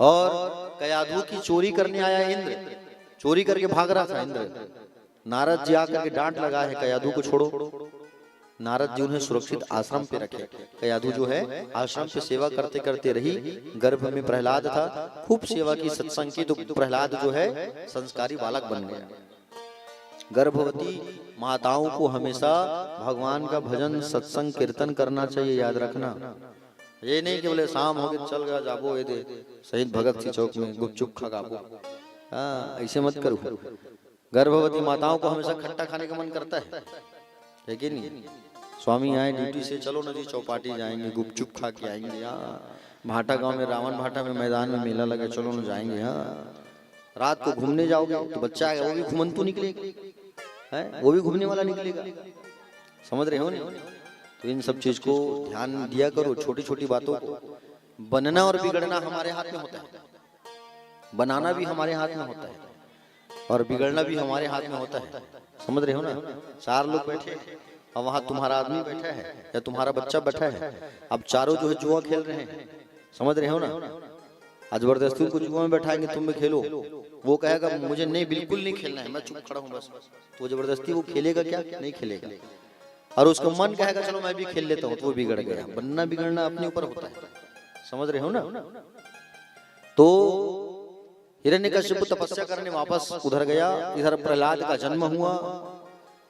और कयादु की चोरी करने आया इंद्र, चोरी करके भाग रहा था इंद्र। नारद जी आकर के डांट लगा है कयादु को छोड़ो। नारद जी उन्हें सुरक्षित आश्रम पे रखे। कयादु जो है आश्रम पे सेवा करते करते रही। गर्भ में प्रहलाद था, खूब सेवा की सत्संग की, तो प्रहलाद जो है संस्कारी बालक बन गया। गर्भवती माताओं को हमेशा भगवान का भजन सत्संग कीर्तन करना चाहिए, याद रखना। ये नहीं कि बोले शाम हो गई चल गया जाबो ये दे शहीद भगत सिंह चौक में गुपचुप खा गाबो, हाँ ऐसे मत करो। गर्भवती माताओं को हमेशा खट्टा खाने का मन करता है कि नहीं? स्वामी आए ड्यूटी से, चलो ना जी चौपाटी जाएंगे, गुपचुप खा के आएंगे, यहाँ भाटा गांव में रावण भाटा में मैदान में मेला लगे, चलो ना जाएंगे। हाँ रात को घूमने जाओगे तो बच्चा आएगा, वो भी घुमंतु निकलेगा, है वो भी घूमने वाला निकलेगा, समझ रहे हो नहीं? तो इन सब चीज को ध्यान दिया करो, छोटी छोटी बातों को। बनना और बिगड़ना हमारे हाथ में होता है, बनाना भी हमारे हाथ में होता है और बिगड़ना भी हमारे हाथ में होता है, समझ रहे हो ना? 4 लोग बैठे और वहां तुम्हारा आदमी बैठा है या तुम्हारा बच्चा बैठा है, अब चारों जो है जुआ खेल रहे हैं, समझ रहे हो ना? आज जबरदस्ती को जुआ में बैठाएंगे, तुम में खेलो, वो कहेगा मुझे नहीं बिल्कुल नहीं खेलना है, मैं चुप खड़ा हूँ बस, तो जबरदस्ती वो खेलेगा क्या? नहीं खेलेगा। और उसका मन कहेगा चलो मैं भी खेल लेता हूँ, तो वो बिगड़ गया। बनना बिगड़ना अपने ऊपर होता है, समझ रहे हो ना? तो हिरण्यकश्यप तपस्या करने वापस उधर गया। इधर प्रहलाद का जन्म हुआ।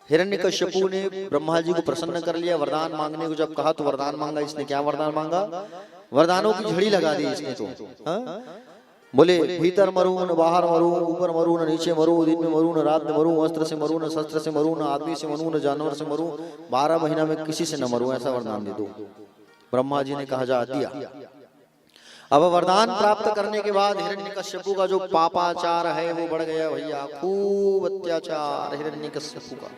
हिरण्यकश्यपु ने ब्रह्मा जी को प्रसन्न कर लिया। वरदान मांगने को जब कहा तो वरदान मांगा इसने। क्या वरदान मांगा? वरदानों की झड़ी लगा दी इसने तो। बोले भीतर मरू न बाहर मरू, ऊपर मरू न नीचे मरू, दिन में मरू न रात में मरू, अस्त्र से मरू न शस्त्र से मरू, न आदमी से मरू न जानवर से मरू, 12 महीना में किसी से न मरू, ऐसा वरदान दे दो। ब्रह्मा जी ने कहा जा दिया। अब वरदान प्राप्त करने के बाद हिरण्यकश्यपु का जो पापाचार है वो बढ़ गया भैया, खूब अत्याचार हिरण्यकश्यपु का।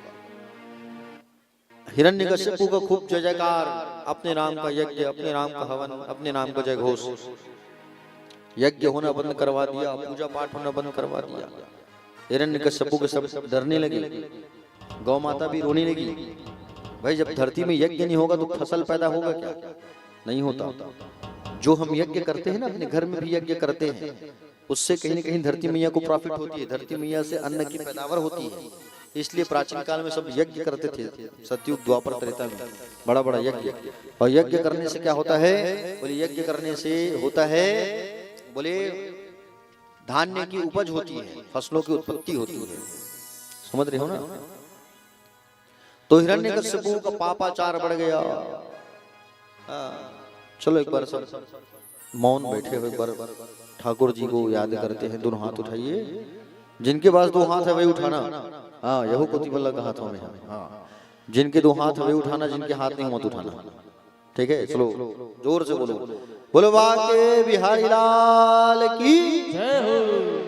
हिरण्यकश्यपु का खूब जय जयकार, अपने नाम का यज्ञ, अपने नाम का हवन, अपने नाम का जय घोष। यज्ञ होना बंद करवा दिया, पूजा पाठ होना बंद करवा दिया। हिरण्यकश्यपु के सब डरने लगे, गौ माता भी रोने लगी। भाई जब धरती में यज्ञ नहीं होगा तो फसल पैदा होगा क्या? नहीं होता। जो हम यज्ञ करते हैं ना, अपने घर में भी यज्ञ करते हैं, उससे कहीं न कहीं धरती मैया को प्रॉफिट होती है, धरती मैया से अन्न की पैदावार होती है। इसलिए प्राचीन काल में सब यज्ञ करते थे, सतयुग द्वापर त्रेता में बड़ा बड़ा यज्ञ। और यज्ञ करने से क्या होता है? बोले यज्ञ करने से होता है, बोले धान्य की उपज होती है, फसलों की उत्पत्ति होती है, समझ रहे हो ना? तो हिरण्यकश्यपु का पापाचार बढ़ गया। चलो एक बार सब मौन बैठे हुए बार ठाकुर जी को याद करते हैं। दोनों हाथ उठाइए, जिनके पास 2 हाथ है वही उठाना। हाँ यहू कोतिबल्ला का हाथों में है। हाँ जिनके 2 हाथ है वही उठाना, जिनके हाथ नहीं मत उठाना, ठीक है? चलो जोर से बोलो, बोलो बाके बिहारी लाल की जय हो,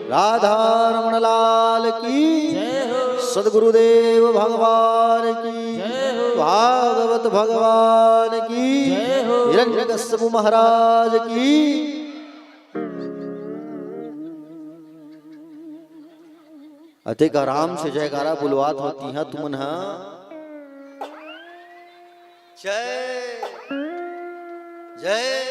राधा रमण लाल की जय हो, सदगुरुदेव भगवान की जय हो, भागवत भगवान की जय हो, हिरण्यकश्यप महाराज की। अतिक आराम से जयकारा बुलवात होती है तुमन। जय जय।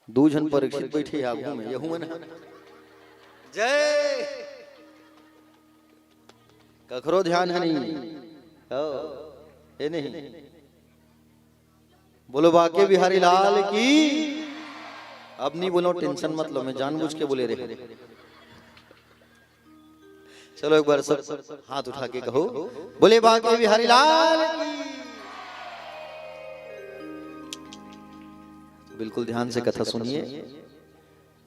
2 जन परीक्षित बैठे आगू में, यहू मन जय। कखरो ध्यान है नहीं, ये नहीं। बोलो बाके बिहारी लाल की। अब नहीं बोलो, टेंशन मत लो, मैं जानबूझ के बोले रहे। चलो एक बार सब हाथ उठा के कहो, बोले बाके बिहारी लाल की। बिल्कुल ध्यान से कथा सुनिए।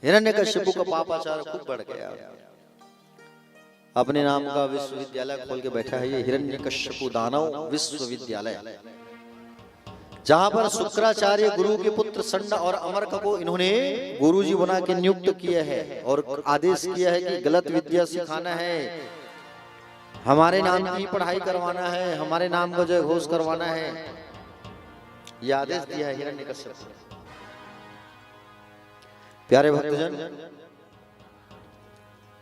हिरण्यकश्यपु का पापाचार खूब बढ़ गया अपने नाम का विश्वविद्यालय खोल के बैठा है ये हिरण्यकश्यपु दानव विश्वविद्यालय, जहां पर शुक्राचार्य गुरु के पुत्र संड और अमरक को इन्होंने गुरुजी बना के नियुक्त किया है और आदेश किया है कि गलत विद्या सिखाना है, हमारे नाम की पढ़ाई करवाना है, हमारे नाम का जय घोष करवाना है, यह आदेश दिया है हिरण्यकश्यप। प्यारे भक्तजन,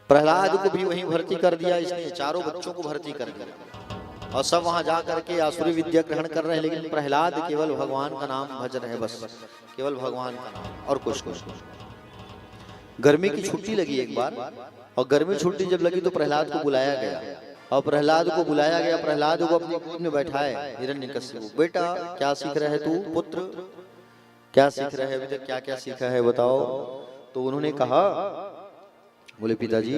प्रहलाद को भी वहीं भर्ती कर दिया इसने, चारों बच्चों को भर्ती कर दिया और सब वहां जा करके आसुरी विद्या ग्रहण कर रहे हैं, लेकिन प्रहलाद केवल भगवान का नाम भज रहे हैं, बस केवल भगवान का नाम और कुछ कुछ। गर्मी की छुट्टी लगी एक बार, और गर्मी छुट्टी जब लगी तो प्रहलाद को बुलाया गया, और प्रहलाद को बुलाया गया, प्रहलाद को अपनी गोद में बैठाए हिरण्यकश्यप। बेटा क्या सीख रहे तू पुत्र, क्या सीख रहे हैं, अभी तक क्या क्या सीखा है बताओ। तो उन्होंने कहा, बोले पिताजी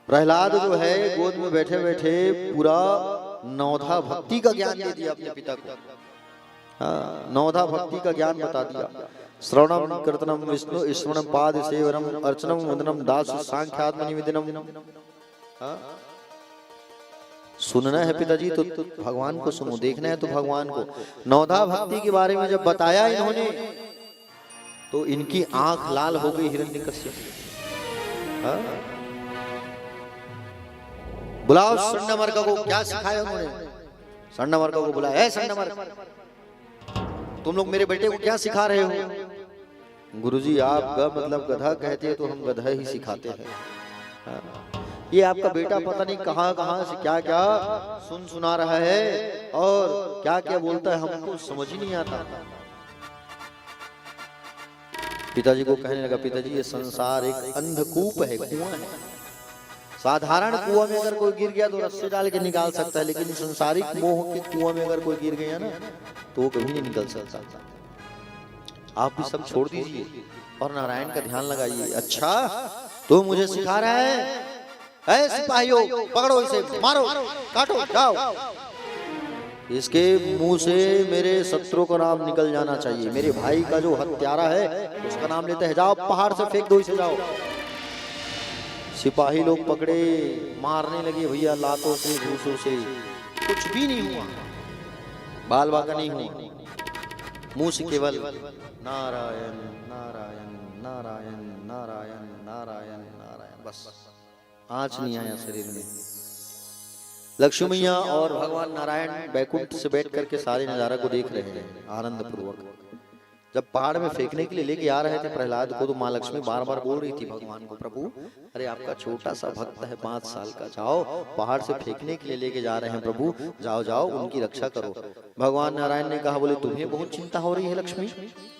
प्रहलाद जो है गोद में बैठे बैठे पूरा नवधा भक्ति का ज्ञान दे दिया अपने पिता को, नवधा भक्ति का ज्ञान बता दिया। श्रवणम कीर्तनम विष्णु स्मरणम पाद सेवनम अर्चनम वंदनम दास सांख्यात्म निवेदनम। सुनना है पिताजी तो भगवान को सुनो, देखना है तो भगवान को। नवधा भक्ति के बारे में जब बताया इन्होंने तो इनकी आंख लाल हो गई हिरण्यकश्यप। बुलाओ संडमर्क को, क्या सिखाया उन्होंने। संडमर्क को बुलाया, है संडमर्क तुम लोग मेरे बेटे को क्या सिखा रहे हो। गुरुजी आपका मतलब गधा कहते हैं तो हम गधा ही सिखाते हैं। ये आपका बेटा पता नहीं कहां कहां से क्या क्या सुना रहा है और क्या क्या बोलता है, हमको समझ ही नहीं आता। पिताजी को कहने लगा, पिताजी ये संसार एक अंधकूप है, कुआं है। साधारण कुआं में अगर कोई गिर गया तो रस्सी डाल के निकाल सकता है, लेकिन संसारिक मोह के कुआं में अगर कोई गिर गया ना तो वो कभी नहीं निकल सकता। आप भी सब छोड़ दीजिए और नारायण का ध्यान लगाइए। अच्छा तो मुझे सिखा रहा है, ऐ सिपाहियों पकड़ो इसे, मारो काटो जाओ, इसके मुंह से मेरे शत्रु का नाम निकल जाना चाहिए, मेरे भाई का जो हत्यारा है उसका नाम लेते हैं, जाओ पहाड़ से फेंक दो इसे, जाओ। सिपाही लोग पकड़े, मारने लगे भैया लातों से घूसों से, कुछ भी नहीं हुआ, बाल बाका नहीं हुआ, मुंह से केवल नारायण नारायण नारायण नारायण नारायण नारायण, बस आंच नहीं आया शरीर में। लक्ष्मी मैया और भगवान नारायण बैकुंठ से बैठ करके सारे नजारा को देख रहे हैं आनंद पूर्वक। जब पहाड़ में फेंकने के लिए लेके आ रहे थे प्रहलाद को तो माँ लक्ष्मी बार बार बोल रही थी भगवान को, प्रभु अरे आपका छोटा सा भक्त है 5 साल का, जाओ पहाड़ से फेंकने के लिए लेके जा रहे हैं प्रभु, जाओ जाओ उनकी रक्षा करो। भगवान नारायण ने कहा, बोले तुम्हें बहुत चिंता हो रही है लक्ष्मी,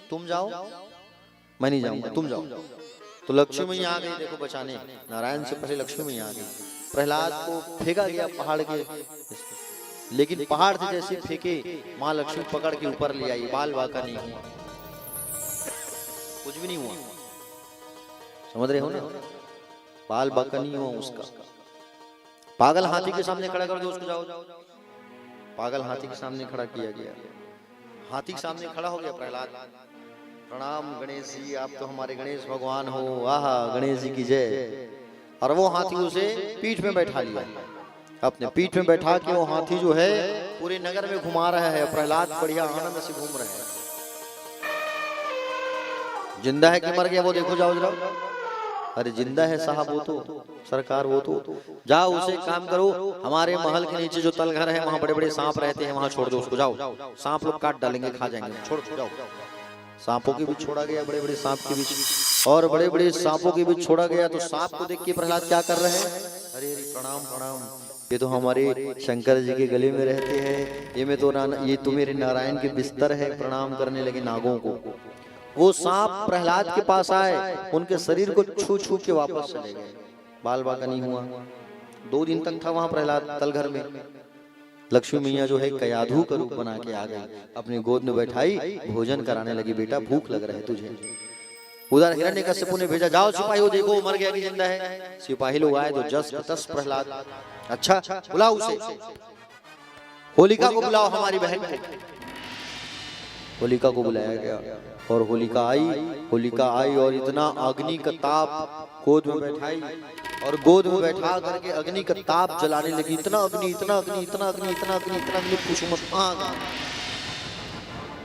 तुम जाओ, मैं नहीं जाऊंगा, तुम जाओ। तो लक्ष्मी मैया आ गई देखो बचाने, नारायण से पहले लक्ष्मी मैया आ गई। प्रहलाद को फेंका गया पहाड़ के, लेकिन पहाड़ से जैसे फेंके माँ लक्ष्मी पकड़ के ऊपर ले आई, बाल बाका नहीं हुआ, कुछ भी नहीं हुआ, समझ रहे हो ना, बाल बाका नहीं हुआ उसका। पागल हाथी के सामने खड़ा कर दो उसको, जाओ, पागल हाथी के सामने खड़ा किया गया, हाथी के सामने खड़ा हो गया प्रहलाद, प्रणाम गणेश जी, आप तो हमारे गणेश भगवान हो, आहा गणेश जी की जय। और वो हाथी उसे पीठ में बैठा लिया, अपने पीठ में बैठा के वो हाथी जो है पूरे नगर में घुमा रहा है, प्रहलाद बढ़िया आनंद से घूम रहे हैं। जिंदा है कि मर गया वो देखो, जाओ जाओ, अरे जिंदा है साहब वो तो सरकार, वो तो जाओ उसे काम करो, हमारे महल के नीचे जो तलघर है वहाँ बड़े बड़े सांप रहते हैं, वहाँ छोड़ दो उसको, जाओ सांप लोग काट डालेंगे खा जाएंगे, छोड़ जाओ। सांपों के बीच छोड़ा गया, बड़े बड़े सांप के बीच, और बड़े बड़े सांपों के बीच छोड़ा गया तो सांप को देख के प्रहलाद क्या कर रहे हैं, अरे प्रणाम प्रणाम, ये तो हमारे शंकर जी के गले में रहते हैं, ये तो मेरे नारायण के बिस्तर है, प्रणाम करने लगे नागों को। वो सांप प्रहलाद के पास आए, उनके शरीर को छू छू के वापस चले गए, बाल बाका नहीं हुआ। 2 दिन तक था वहां प्रहलाद तलघर में। लक्ष्मी मैया जो है कयाधु का रूप बना के आ गई, अपनी गोद में बैठाई, भोजन कराने लगी, बेटा भूख लग रहा है तुझे। उधर हिरण्यकश्यप ने भेजा, जाओ सिपाही देखो मर गया कि जिंदा है। सिपाही लोग आए तो जस तस प्रहलाद, अच्छा बुलाओ उसे, होलिका को बुलाओ हमारी बहन को। होलिका को बुलाया गया और होलिका आई और इतना अग्नि का ताप गोद में बैठाई, और गोद में बैठा करके अग्नि का ताप जलाने लगी। इतना अग्नि, इतना अग्नि, इतना अग्नि, इतना अग्नि, इतना अग्नि, पूछो मत। आग।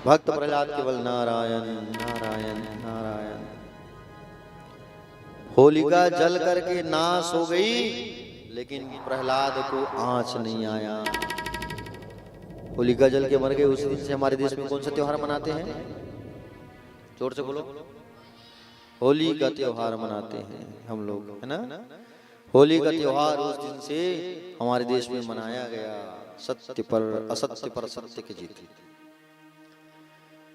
भक्त प्रहलाद केवल नारायण नारायण नारायण। होलिका जल करके नाश हो गई, लेकिन प्रहलाद को आंच नहीं आया। होलिका जल के मर गए। उस दिन से हमारे देश में कौन सा त्योहार मनाते हैं? जोर से बोलो। होली का त्योहार मनाते हैं हम लोग, है ना। होली का त्योहार उस दिन से हमारे देश में मनाया गया। सत्य पर असत्य पर सत्य की जीत।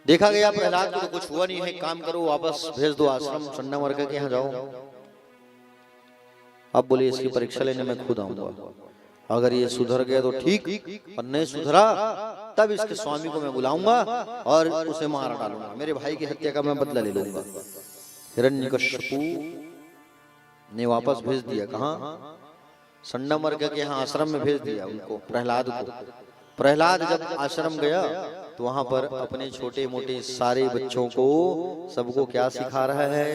देखा गया प्रहलाद को तो कुछ हुआ नहीं है। काम करो, वापस भेज दो आश्रम, सन्ना वर्ग के यहाँ जाओ। अब बोले इसकी परीक्षा लेने में खुद आऊंगा। अगर ये सुधर गया तो ठीक, और नहीं सुधरा तब इसके स्वामी को मैं बुलाऊंगा और उसे मार डालूंगा। मेरे भाई की हत्या का मैं बदला ले लूंगा। हिरण्यकश्यपु ने वापस भेज दिया। कहाँ? संडमर्ग के यहाँ आश्रम में भेज दिया उनको, प्रहलाद को। प्रहलाद जब आश्रम गया तो वहां पर अपने छोटे मोटे सारे बच्चों को, सबको क्या सिखा रहा है?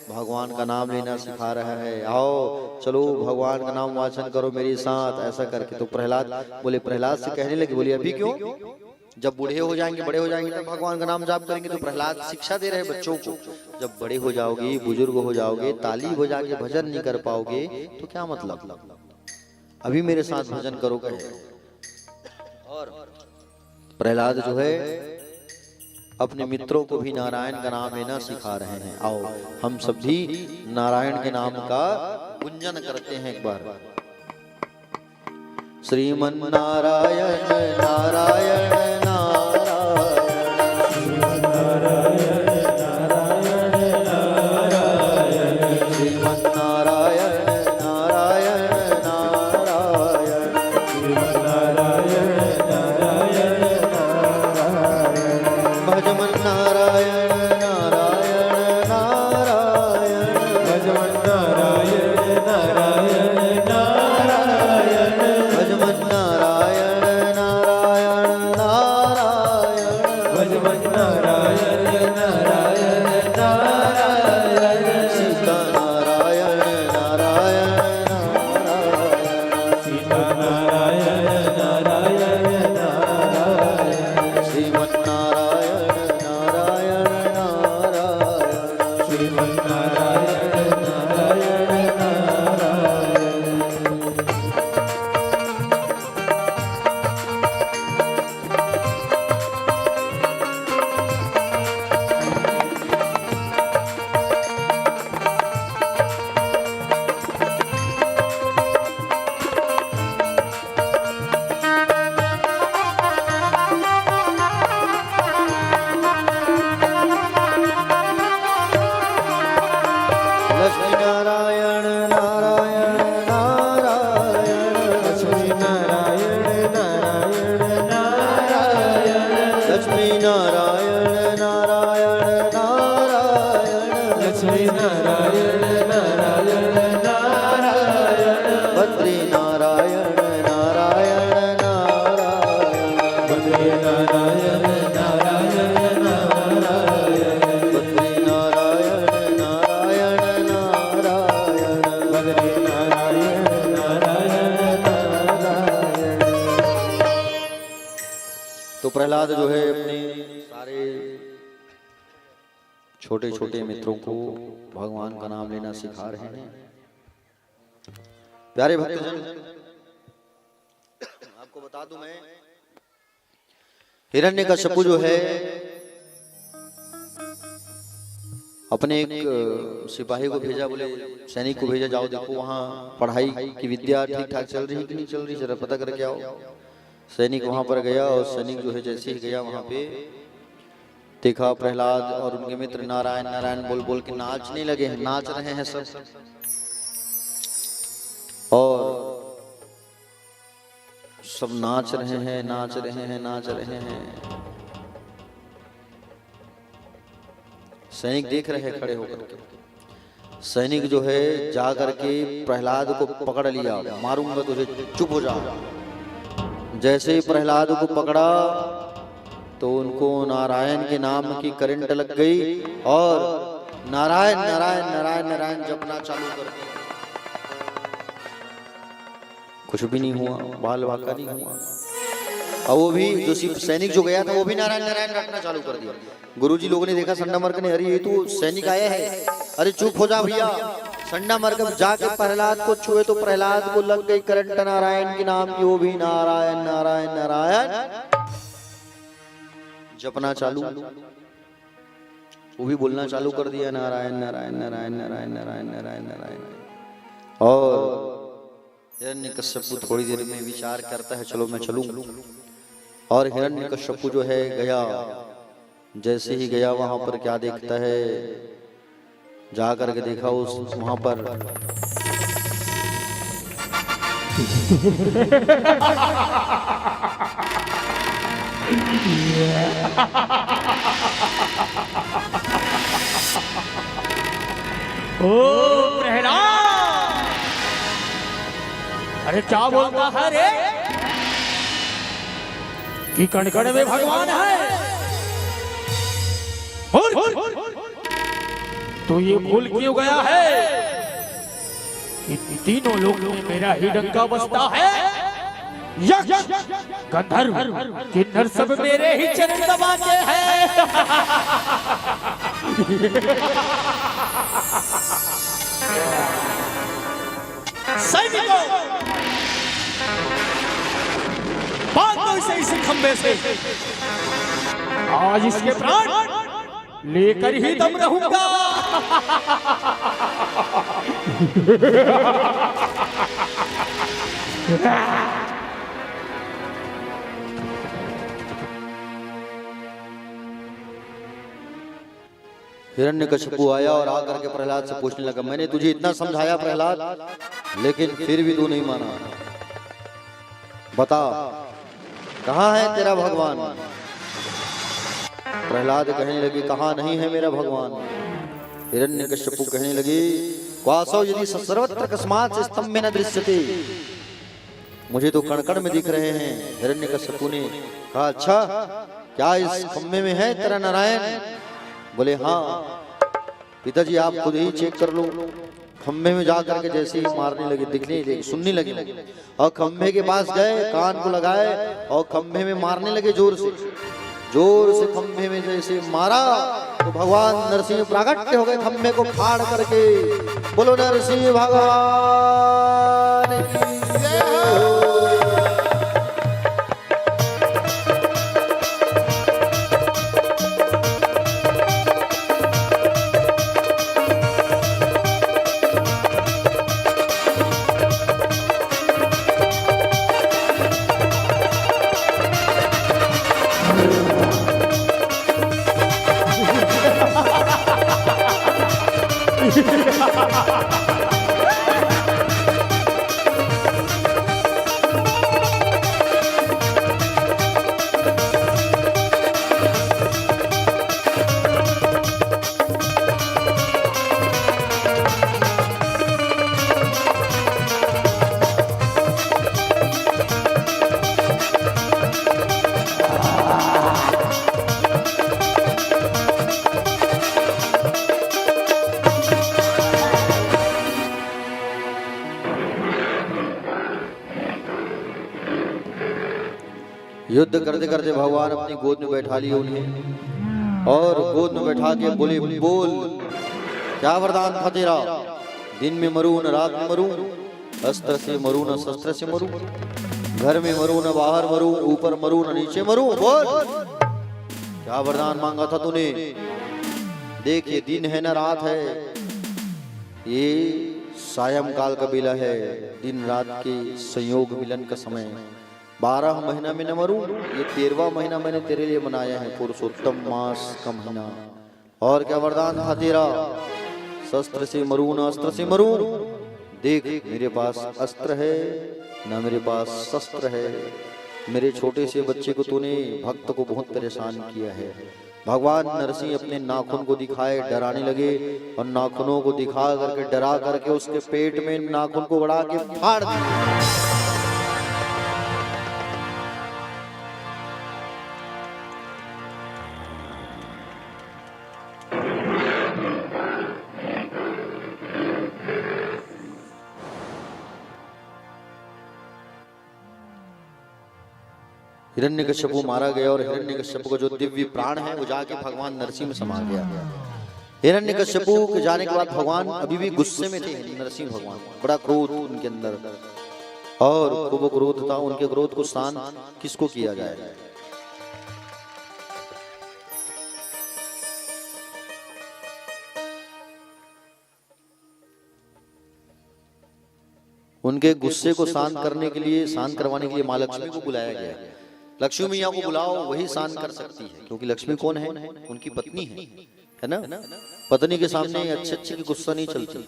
भगवान का नाम लेना सिखा रहा है। आओ चलो भगवान का नाम वाचन करो मेरे साथ, ऐसा करके। तो प्रहलाद बोले, प्रहलाद से कहने लगे, बोले अभी क्यों? जब बूढ़े हो जाएंगे, बड़े हो जाएंगे तब भगवान का नाम जाप करेंगे। तो प्रहलाद शिक्षा दे रहे बच्चों को, जब बड़े हो जाओगे, बुजुर्ग हो जाओगे, ताली हो जाके भजन नहीं कर पाओगे तो क्या मतलब? अभी मेरे साथ भजन करो कहे। और प्रहलाद जो है अपने मित्रों को भी नारायण का नाम लेना सिखा रहे हैं। आओ हम सब भी नारायण के नाम का गुंजन करते हैं एक बार। श्रीमन नारायण नारायण तो प्रहलाद जो है अपने सारे छोटे छोटे मित्रों को भगवान का नाम लेना सिखा रहे हैं। प्यारे भक्तजन, आपको बता दूं मैं, हिरण्यकश्यपु जो है अपने एक सिपाही को भेजा, बोले सैनिक को भेजा, जाओ देखो वहाँ पढ़ाई की विद्या ठीक ठाक चल रही कि नहीं चल रही, जरा पता करके आओ। सैनिक वहां पर गया और सैनिक जो है जैसे ही गया वहां पे देखा प्रहलाद और उनके मित्र नारायण नारायण बोल बोल के नाचने लगे हैं, नाच रहे हैं सब, और सब नाच रहे हैं नाच रहे हैं नाच रहे हैं। सैनिक देख रहे हैं खड़े होकर के। सैनिक जो है जा करके प्रहलाद को पकड़ लिया, मारूंगा तुझे, चुप हो जा। जैसे ही प्रहलाद को पकड़ा तो उनको नारायण के नाम की करंट लग गई और नारायण नारायण नारायण नारायण जपना चालू कर दिया। कुछ भी नहीं हुआ, बाल वाका नहीं हुआ। और वो भी जो सैनिक जो गया था वो भी नारायण नारायण रटना चालू कर दिया। गुरुजी लोगों ने देखा, संडा मर्क ने, अरे ये तो सैनिक आया है, अरे चुप हो जा भैया। संडा मर्क जाके प्रहलाद को छुए तो प्रहलाद को लग गई करंट नारायण के नाम की, वो भी नारायण नारायण नारायण जपना चालू, वो भी बोलना चालू कर दिया, नारायण नारायण नारायण नारायण नारायण नारायण नारायण। और हिरण्यकश्यपु थोड़ी देर में विचार करता है, चलो मैं चलूं। और हिरण्यकश्यपु जो है गया, जैसे ही गया वहां पर क्या देखता है, जा करके देखा उस वहां पर ओ प्रहलाद, अरे क्या बोलता है रे कि कण-कण में भगवान है। तो ये भूल क्यों गया है कि तीनों लोक में मेरा ही डंका बजता है। यक्ष, गंधर्व, किन्नर सब मेरे ही चरण दबाते हैं। सैनिकों, बांधो इसे इस खंबे से, आज इसके प्राण लेकर ही दम रहूंगा। हिरण्यकशिपु आया और आकर के प्रहलाद से पूछने लगा, मैंने तुझे इतना समझाया प्रहलाद, लेकिन फिर भी तू नहीं माना, बता कहाँ है तेरा भगवान। प्रहलाद कहने लगे, कहाँ नहीं है मेरा भगवान। हिरण्यकशिपु कहने लगे, क्वासौ यदि सर्वत्र कस्मात् स्तंभ में न दृश्यते, मुझे तो कण-कण में दिख रहे हैं। हिरण्यकशिपु ने कहा, अच्छा क्या इस खम्भे में है तेरा नारायण। बोले हाँ पिताजी, आप खुद ही चेक कर लो। खम्भे में जाकर के जैसे ही मारने लगे, दिखने लगे, सुनने लगे, और खम्भे के पास गए, कान को लगाए और खम्भे में मारने लगे जोर से खम्भे में जैसे मारा तो भगवान नरसिंह प्राकट्य हो गए खम्भे को फाड़ करके। बोलो नरसिंह भगवान की जय हो। युद्ध करते करते भगवान अपनी गोद में बैठा लिए उन्हें, और गोद में बैठा के बोले, बोल क्या वरदान था तेरा। दिन में मरूं न रात में मरूं, अस्त्र से मरूं न शस्त्र से मरूं, घर में मरूं न बाहर मरूं, ऊपर मरूं न नीचे मरूं, बोल क्या वरदान मांगा था तूने। देख ये दिन है न रात है, ये सायं काल का बेला है, दिन रात के संयोग मिलन का समय। 12 महीना में न मरूं, ये 13वां महीना मैंने तेरे लिए बनाया है, पुरुषोत्तम मास का महीना। और क्या वरदान था तेरा। शस्त्र से मरूं न अस्त्र से मरूं, देख मेरे पास अस्त्र है न मेरे पास शस्त्र है। मेरे छोटे से बच्चे को तूने भक्त को बहुत परेशान किया है। भगवान नरसिंह अपने नाखून को दिखाए, डराने लगे, और नाखूनों को दिखा करके डरा करके उसके पेट में नाखून को गड़ा के फाड़ दिया। हिरण्यकश्यप मारा गया और हिरण्यकश्यप का जो दिव्य प्राण है वो जाके भगवान नरसिंह में समा गया। हिरण्यकश्यप के जाने के बाद भगवान अभी भी गुस्से में थे। नरसिंह भगवान बड़ा क्रोध उनके अंदर, और वो क्रोध था, उनके क्रोध को शांत किसको किया जाए। उनके गुस्से को शांत करने के लिए, शांत करवाने के लिए माँ लक्ष्मी को बुलाया गया। लक्ष्मी मैया को बुलाओ, वही शांत कर सकती है, क्योंकि लक्ष्मी कौन है? उनकी पत्नी है ना। पत्नी के सामने अच्छे की गुस्सा नहीं चलती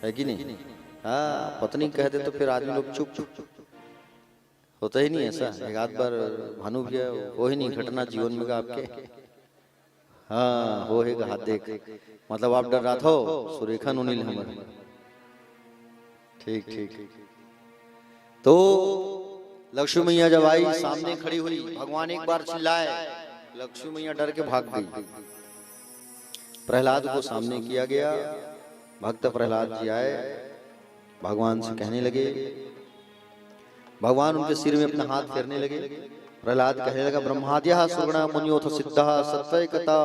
है कि नहीं? हाँ, पत्नी कह दे तो फिर आदमी लोग चुप चुप होता ही नहीं ऐसा। एक आध बार भानु भैया हो ही नहीं घटना जीवन में का आपके? हाँ हो है हाथ देख, मतलब आप डर रहा था सुरेखा नुनील हमारे। ठीक ठीक। तो लक्ष्मी मैया जब आई सामने खड़ी हुई, भगवान एक बार चिल्लाए, लक्ष्मी मैया डर के भाग गई। प्रहलाद को सामने किया गया। भक्त प्रहलाद जी आए, भगवान से कहने लगे, भगवान उनके सिर में अपना हाथ फेरने लगे। प्रहलाद कहने लगा, ब्रह्माद्यः सुगुणा मुनियोथ सिद्धः सत्वैकता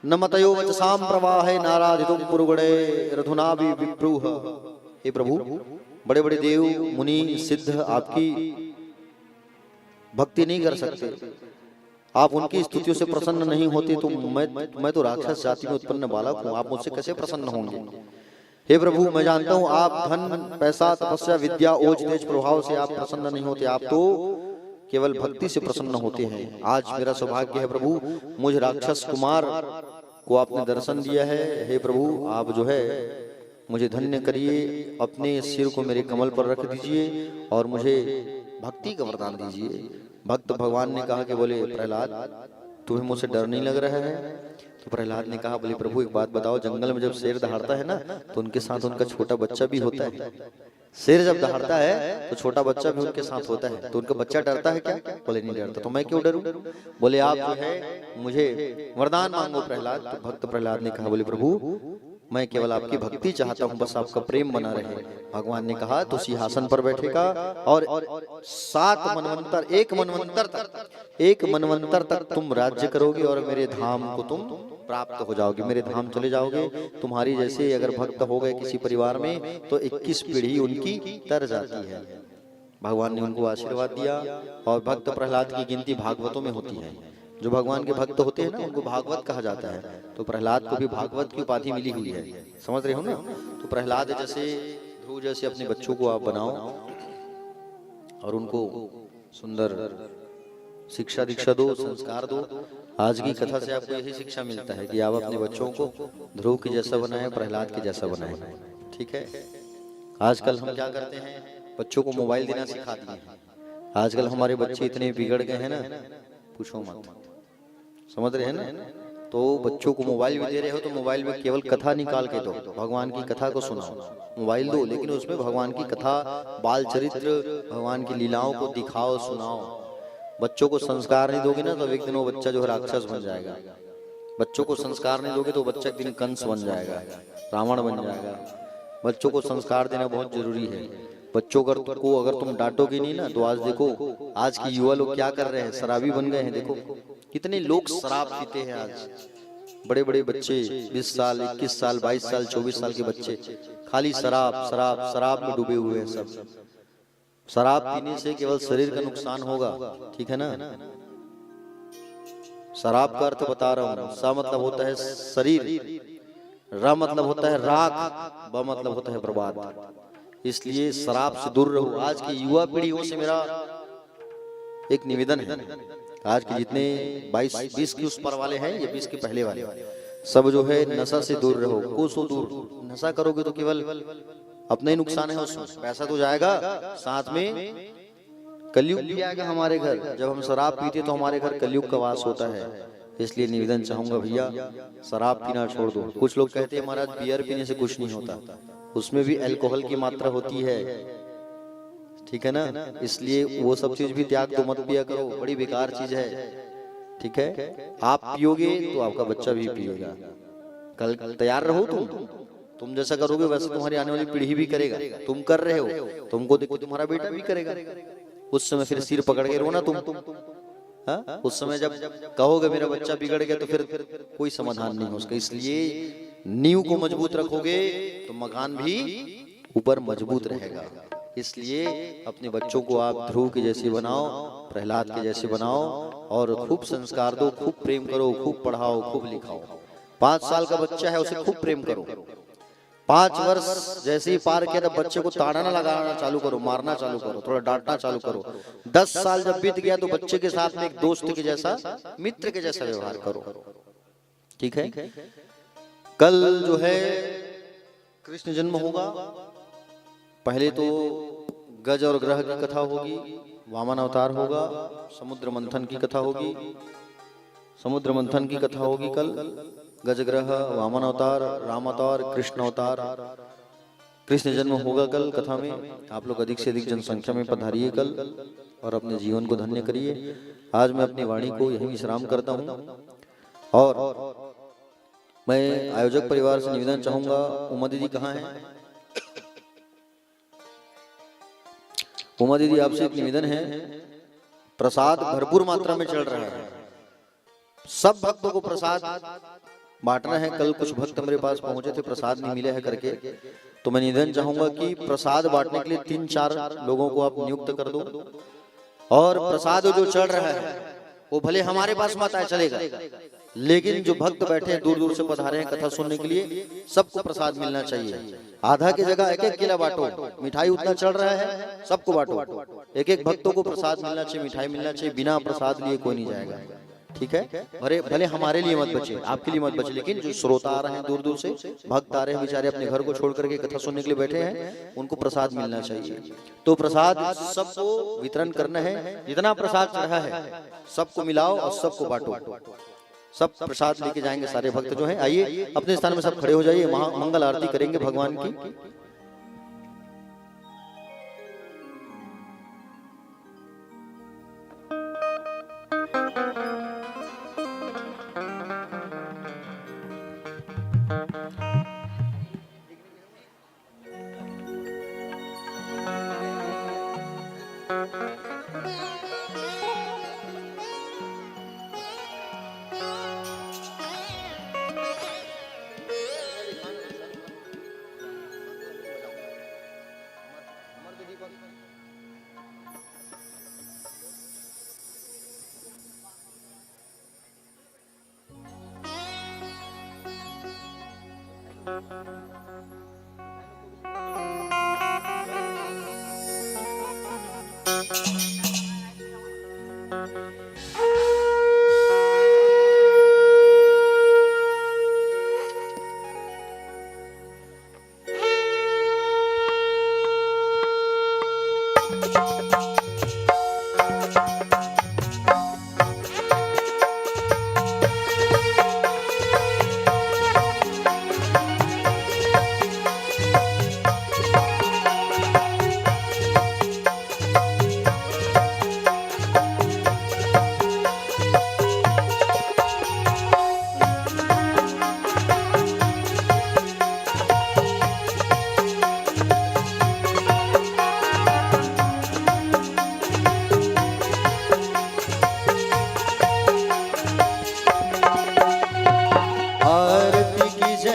नमतयो वचसाम प्रवाहे नाराधितुम पुरुगणे रधुना विप्रूह। हे प्रभु, बड़े बड़े देव मुनि सिद्ध आपकी भक्ति नहीं कर सकते, आप उनकी स्तुतियों से प्रसन्न नहीं होते, तो मैं तो राक्षस जाति में उत्पन्न बालक हूँ, आप मुझसे कैसे प्रसन्न होंगे? हे प्रभु, मैं जानता हूँ आप धन पैसा तपस्या विद्या ओज तेज प्रभाव से आप प्रसन्न नहीं होते, आप तो केवल भक्ति से प्रसन्न होते हैं। आज मेरा सौभाग्य है प्रभु, मुझ राक्षस कुमार को आपने दर्शन दिया है। हे प्रभु, आप जो है मुझे धन्य करिए, अपने सिर को मेरे कमल पर रख दीजिए और मुझे भक्ति का वरदान दीजिए। भक्त भगवान ने कहा कि बोले प्रहलाद, तुम्हें मुझसे डर नहीं लग रहा है? तो प्रहलाद ने कहा, बोले प्रभु एक बात बताओ, जंगल में जब शेर दहाड़ता है ना तो उनके साथ उनका छोटा बच्चा भी होता है। शेर जब दहाड़ता है तो छोटा बच्चा भी उनके साथ होता है, तो उनका बच्चा डरता है क्या? बोले नहीं डरता। तो मैं क्यों डरूं? बोले आप जो है मुझे वरदान मांगो प्रहलाद। तो भक्त प्रहलाद ने कहा, बोले प्रभु मैं केवल आपकी भक्ति चाहता हूँ, बस आपका प्रेम बना रहे। भगवान ने कहा, तो सिंहासन पर बैठेगा और 7 मनवंतर, एक मनवंतर तक तुम राज्य करोगे और मेरे धाम को तुम प्राप्त हो जाओगे, मेरे धाम चले जाओगे। तुम्हारी जैसे अगर भक्त हो गए किसी परिवार में तो 21 पीढ़ी उनकी तर जाती है। भगवान ने उनको आशीर्वाद दिया। और भक्त प्रहलाद की गिनती भागवतों में होती है। जो भगवान के भक्त होते हैं ना उनको भागवत कहा जाता है, तो प्रहलाद को भी भागवत की उपाधि मिली हुई है, समझ रहे हो ना। तो प्रहलाद जैसे ध्रुव जैसे अपने बच्चों को आप बनाओ और उनको सुंदर शिक्षा दीक्षा दो, संस्कार दो। आज की कथा से आपको यही शिक्षा मिलता है कि आप अपने बच्चों को ध्रुव के जैसा बनाएं, प्रहलाद के जैसा बनाएं। ठीक है। आजकल हम क्या करते हैं, बच्चों को मोबाइल देना सिखा दिए हैं। आजकल हमारे बच्चे इतने बिगड़ गए हैं ना, पूछो मत। समझ रहे हैं ना। तो बच्चों को मोबाइल भी दे रहे हो तो मोबाइल में केवल कथा निकाल के दो, भगवान की कथा को सुनाओ। मोबाइल दो लेकिन उसमें भगवान की कथा, बाल चरित्र, भगवान की लीलाओं को दिखाओ, सुनाओ। बच्चों को संस्कार नहीं दोगे ना तो एक दिन वो बच्चा जो है राक्षस बन जाएगा। बच्चों को संस्कार नहीं दोगे तो बच्चा एक दिन कंस बन जाएगा, रावण बन जाएगा। बच्चों को संस्कार देना बहुत जरूरी है। बच्चों को अगर तुम डांटोगे नहीं ना तो आज देखो आज की युवा लोग क्या कर रहे हैं, शराबी बन गए हैं। देखो कितने लोग शराब पीते हैं आज, बड़े बड़े बच्चे 20 साल 21 साल 22 साल 24 साल के बच्चे खाली शराब शराब शराब में डूबे हुए हैं सब। शराब पीने से केवल शरीर का नुकसान होगा, ठीक है ना। शराब का अर्थ बता रहा हूँ। सा मतलब होता है शरीर, र मतलब होता है राख, ब मतलब होता है बर्बाद। इसलिए शराब से दूर रहो। आज की युवा पीढ़ियों से मेरा एक निवेदन है, आज के जितने 22-20 के उस पर वाले हैं या 20 के पहले वाले, सब जो है नशा से दूर रहो। कोसों दूर। नशा करोगे तो केवल अपना ही नुकसान है, उसमें पैसा तो जाएगा, साथ में कलयुग भी आएगा हमारे घर। जब हम शराब पीते तो हमारे घर कलयुग का वास होता है। इसलिए निवेदन चाहूंगा भैया शराब पीना छोड़ दो। कुछ लोग कहते हैं महाराज बियर पीने से कुछ नहीं होता, उसमें भी अल्कोहल की मात्रा होती है, ठीक है ना। इसलिए वो सब चीज भी त्याग दो, मत पिया करो, बड़ी बेकार चीज है, ठीक है। आप पियोगे तो आपका बच्चा भी पिएगा। कल तैयार रहो। तुम जैसा करोगे वैसे तुम्हारी आने वाली पीढ़ी भी करेगा। तुम कर रहे हो, तुमको देखो तुम्हारा बेटा भी करेगा। उस समय फिर सिर पकड़ के रोना तुम। हाँ? उस समय जब कहोगे मेरा बच्चा बिगड़ गया तो फिर कोई समाधान नहीं हो उसका। इसलिए नींव को मजबूत रखोगे तो मकान भी ऊपर मजबूत रहेगा। इसलिए अपने बच्चों को आप ध्रुव के जैसे बनाओ, प्रहलाद के जैसे बनाओ और खूब संस्कार दो, खूब प्रेम करो, खूब पढ़ाओ, खूब लिखाओ। 5 साल का बच्चा है उसे खूब प्रेम करो। 5 वर्ष जैसे ही पार किया तब बच्चे को ताड़ना लगाना चालू करो, मारना चालू करो, थोड़ा डांटना चालू करो। 10 साल जब बीत गया तो बच्चे के साथ में एक दोस्त के जैसा, मित्र के जैसा व्यवहार करो। ठीक है। कल जो है कृष्ण जन्म होगा। पहले तो गज और ग्रह की कथा होगी, वामन अवतार होगा, समुद्र मंथन की कथा होगी। समुद्र मंथन की कथा होगी कल। गजग्रह, वामन अवतार, राम अवतार, कृष्ण अवतार, कृष्ण जन्म होगा कल कथा में। आप लोग अधिक से अधिक जनसंख्या में पधारिए कल और अपने जीवन को धन्य करिए। आज मैं अपनी वाणी को यहीं विश्राम करता हूँ और मैं आयोजक परिवार से निवेदन चाहूंगा। उमा दीदी कहाँ है? उमा दीदी आपसे एक निवेदन है, प्रसाद भरपूर मात्रा में चल रहा है, सब भक्तों को प्रसाद बांटना है। कल कुछ भक्त मेरे पास पहुंचे थे, प्रसाद नहीं मिला है करके, तो मैं निवेदन चाहूंगा कि प्रसाद बांटने के लिए 3-4 लोगों को आप नियुक्त कर दो। और प्रसाद जो चल रहा है वो भले हमारे पास मत आए चलेगा, लेकिन जो भक्त बैठे हैं दूर दूर से पधारे हैं कथा सुनने के लिए, सबको प्रसाद मिलना चाहिए। आधा की जगह 1-1 केला बांटो। मिठाई उतना चल रहा है, सबको बांटो। 1-1 भक्तों को प्रसाद मिलना चाहिए, मिठाई मिलना चाहिए। बिना प्रसाद लिए कोई नहीं जाएगा। ठीक है। भले हमारे लिए मत बचे, आपके लिए मत बचे, लेकिन जो श्रोता आ रहे हैं दूर दूर से, भक्त आ रहे हैं, बेचारे अपने घर को छोड़ करके कथा सुनने के लिए बैठे हैं, उनको प्रसाद मिलना चाहिए। तो प्रसाद सबको वितरण करना है। जितना प्रसाद चढ़ा है सबको मिलाओ और सबको बांटो। सब प्रसाद लेके जाएंगे सारे भक्त जो हैं। आइए अपने स्थान में सब खड़े हो जाइए, मंगल आरती करेंगे भगवान की।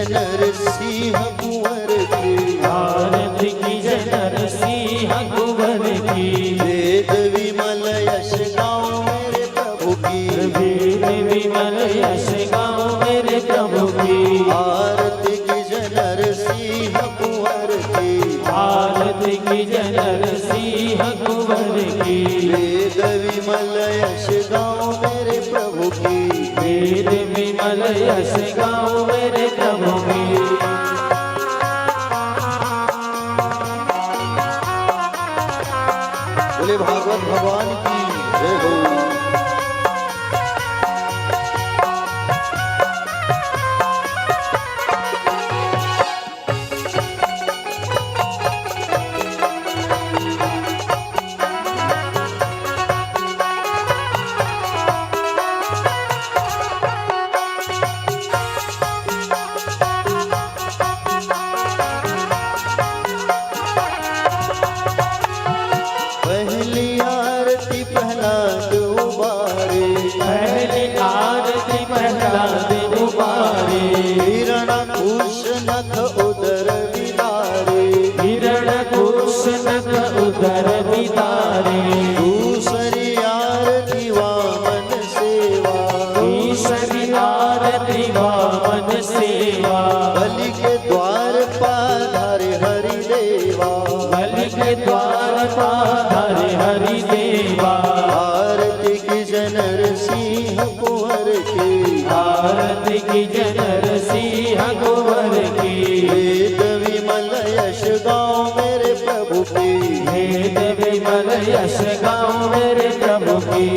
नरसिंह कुंवर की, आरती की जय नरसिंह कुंवर की। वेद विमल यश गाओ मेरे प्रभु की, वेद विमल यश गाओ मेरे प्रभु की। आरती की जय नरसिंह कुंवर की, आरती की जय नरसिंह कुंवर की। वेद विमल यश गाओ मेरे प्रभु की, वेद विमल यश गाओ मेरे प्रभु की। बोले भागवत भगवान की जय हो। हिरण्यकुश नख उदर विदारे, हिरण्यकुश नख उदर विदारे, दूसरी आरती वामन सेवा, तीसरी आरती वामन सेवा, बलि के द्वार पधारे हरि देवा, बलि के द्वार पधारे हरि देवा, आरती की जनर सिंह कुंवर की, आरती की जनर सिंह कुंवर की, वेद विमल यश गाँव मेरे प्रभु की, वेद विमल यश गाँव मेरे प्रभु की।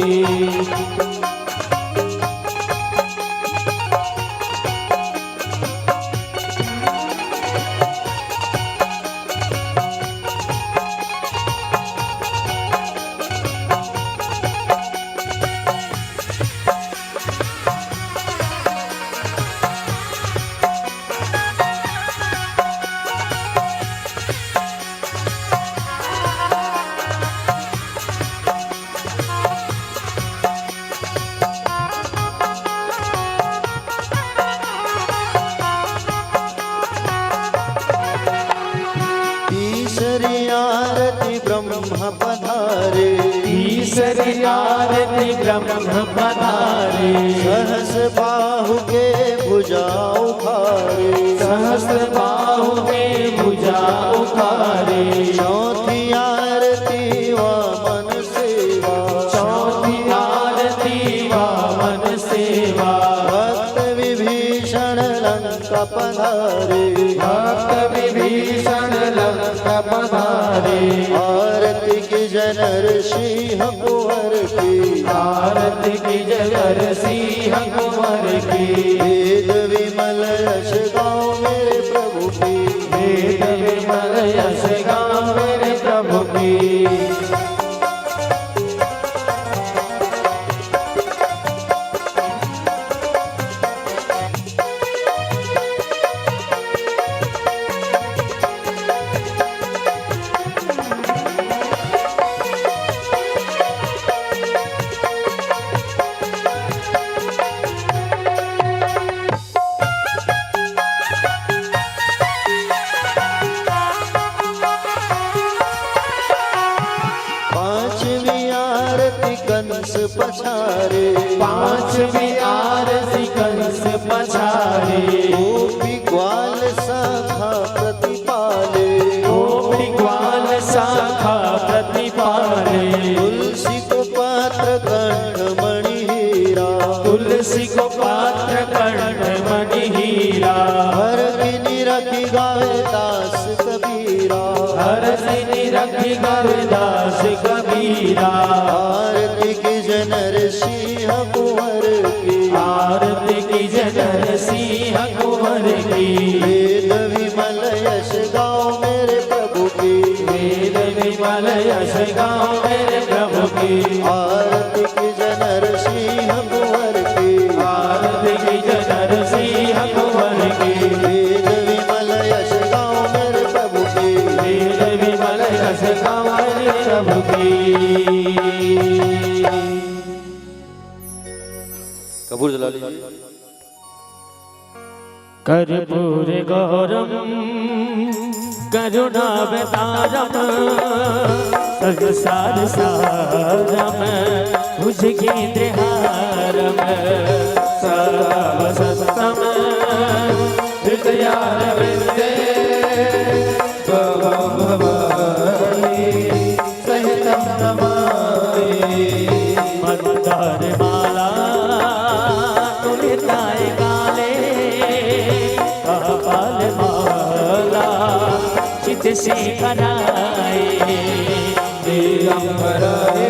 तीसरी आरती ब्रह्म पधारे, तीसरी आरती ब्रह्म पधारे, सहस बाहु के भुजा उखारे, सहस्र बाहु में भुजा उखारे, चौथी आरती वामन सेवा, चौथी आरती वामन सेवा, भक्त विभीषण लंका पधारे, भक्त विभीषण लंका पधारे, आरती की जनर सिंह कुंवर की, आरती की जगर सिंह कुंवर की, वेद विमल यश गाँव मेरे प्रभु की, वेद विमल यश गाँव मेरे प्रभु की। पांचवी आरती कंस पछारे, पांचवी आरती कंस पछारे, गोपी ग्वाल शाखा प्रतिपाले, गोपी ग्वाल शाखा प्रतिपाले, तुलसी को पात्र कंठ मणि हीरा, तुलसी को पात्र कंठ मणि हीरा, हर की रखी गावे दास कबीरा, हर सिनि रखी गरदास कबीरा, आरती की जनर सिंह कुंवर की, आरती की जनर सिंह कुंवर की, वेद विमल यश गाँव मेरे प्रभु की, वेद विमल यश गाँव मेरे प्रभु की, आरती की जनर सिंह कुंवर की, आरती की जनर सिंह कुंवर की, वेद विमल यश गाँव मेरे प्रभु की, वेद विमल यश गाँव मेरे प्रभु की। कपूर जला लीजिए। कर्पूर गौरम करुणावतारम संसार सारम भुजगेन्द्रहारम सदा वसन्तम हृदयारविन्दे भवानी सहितं नमामि मंदार माला तुलिताय काले कपाल माला चित से कराए दिगंबराए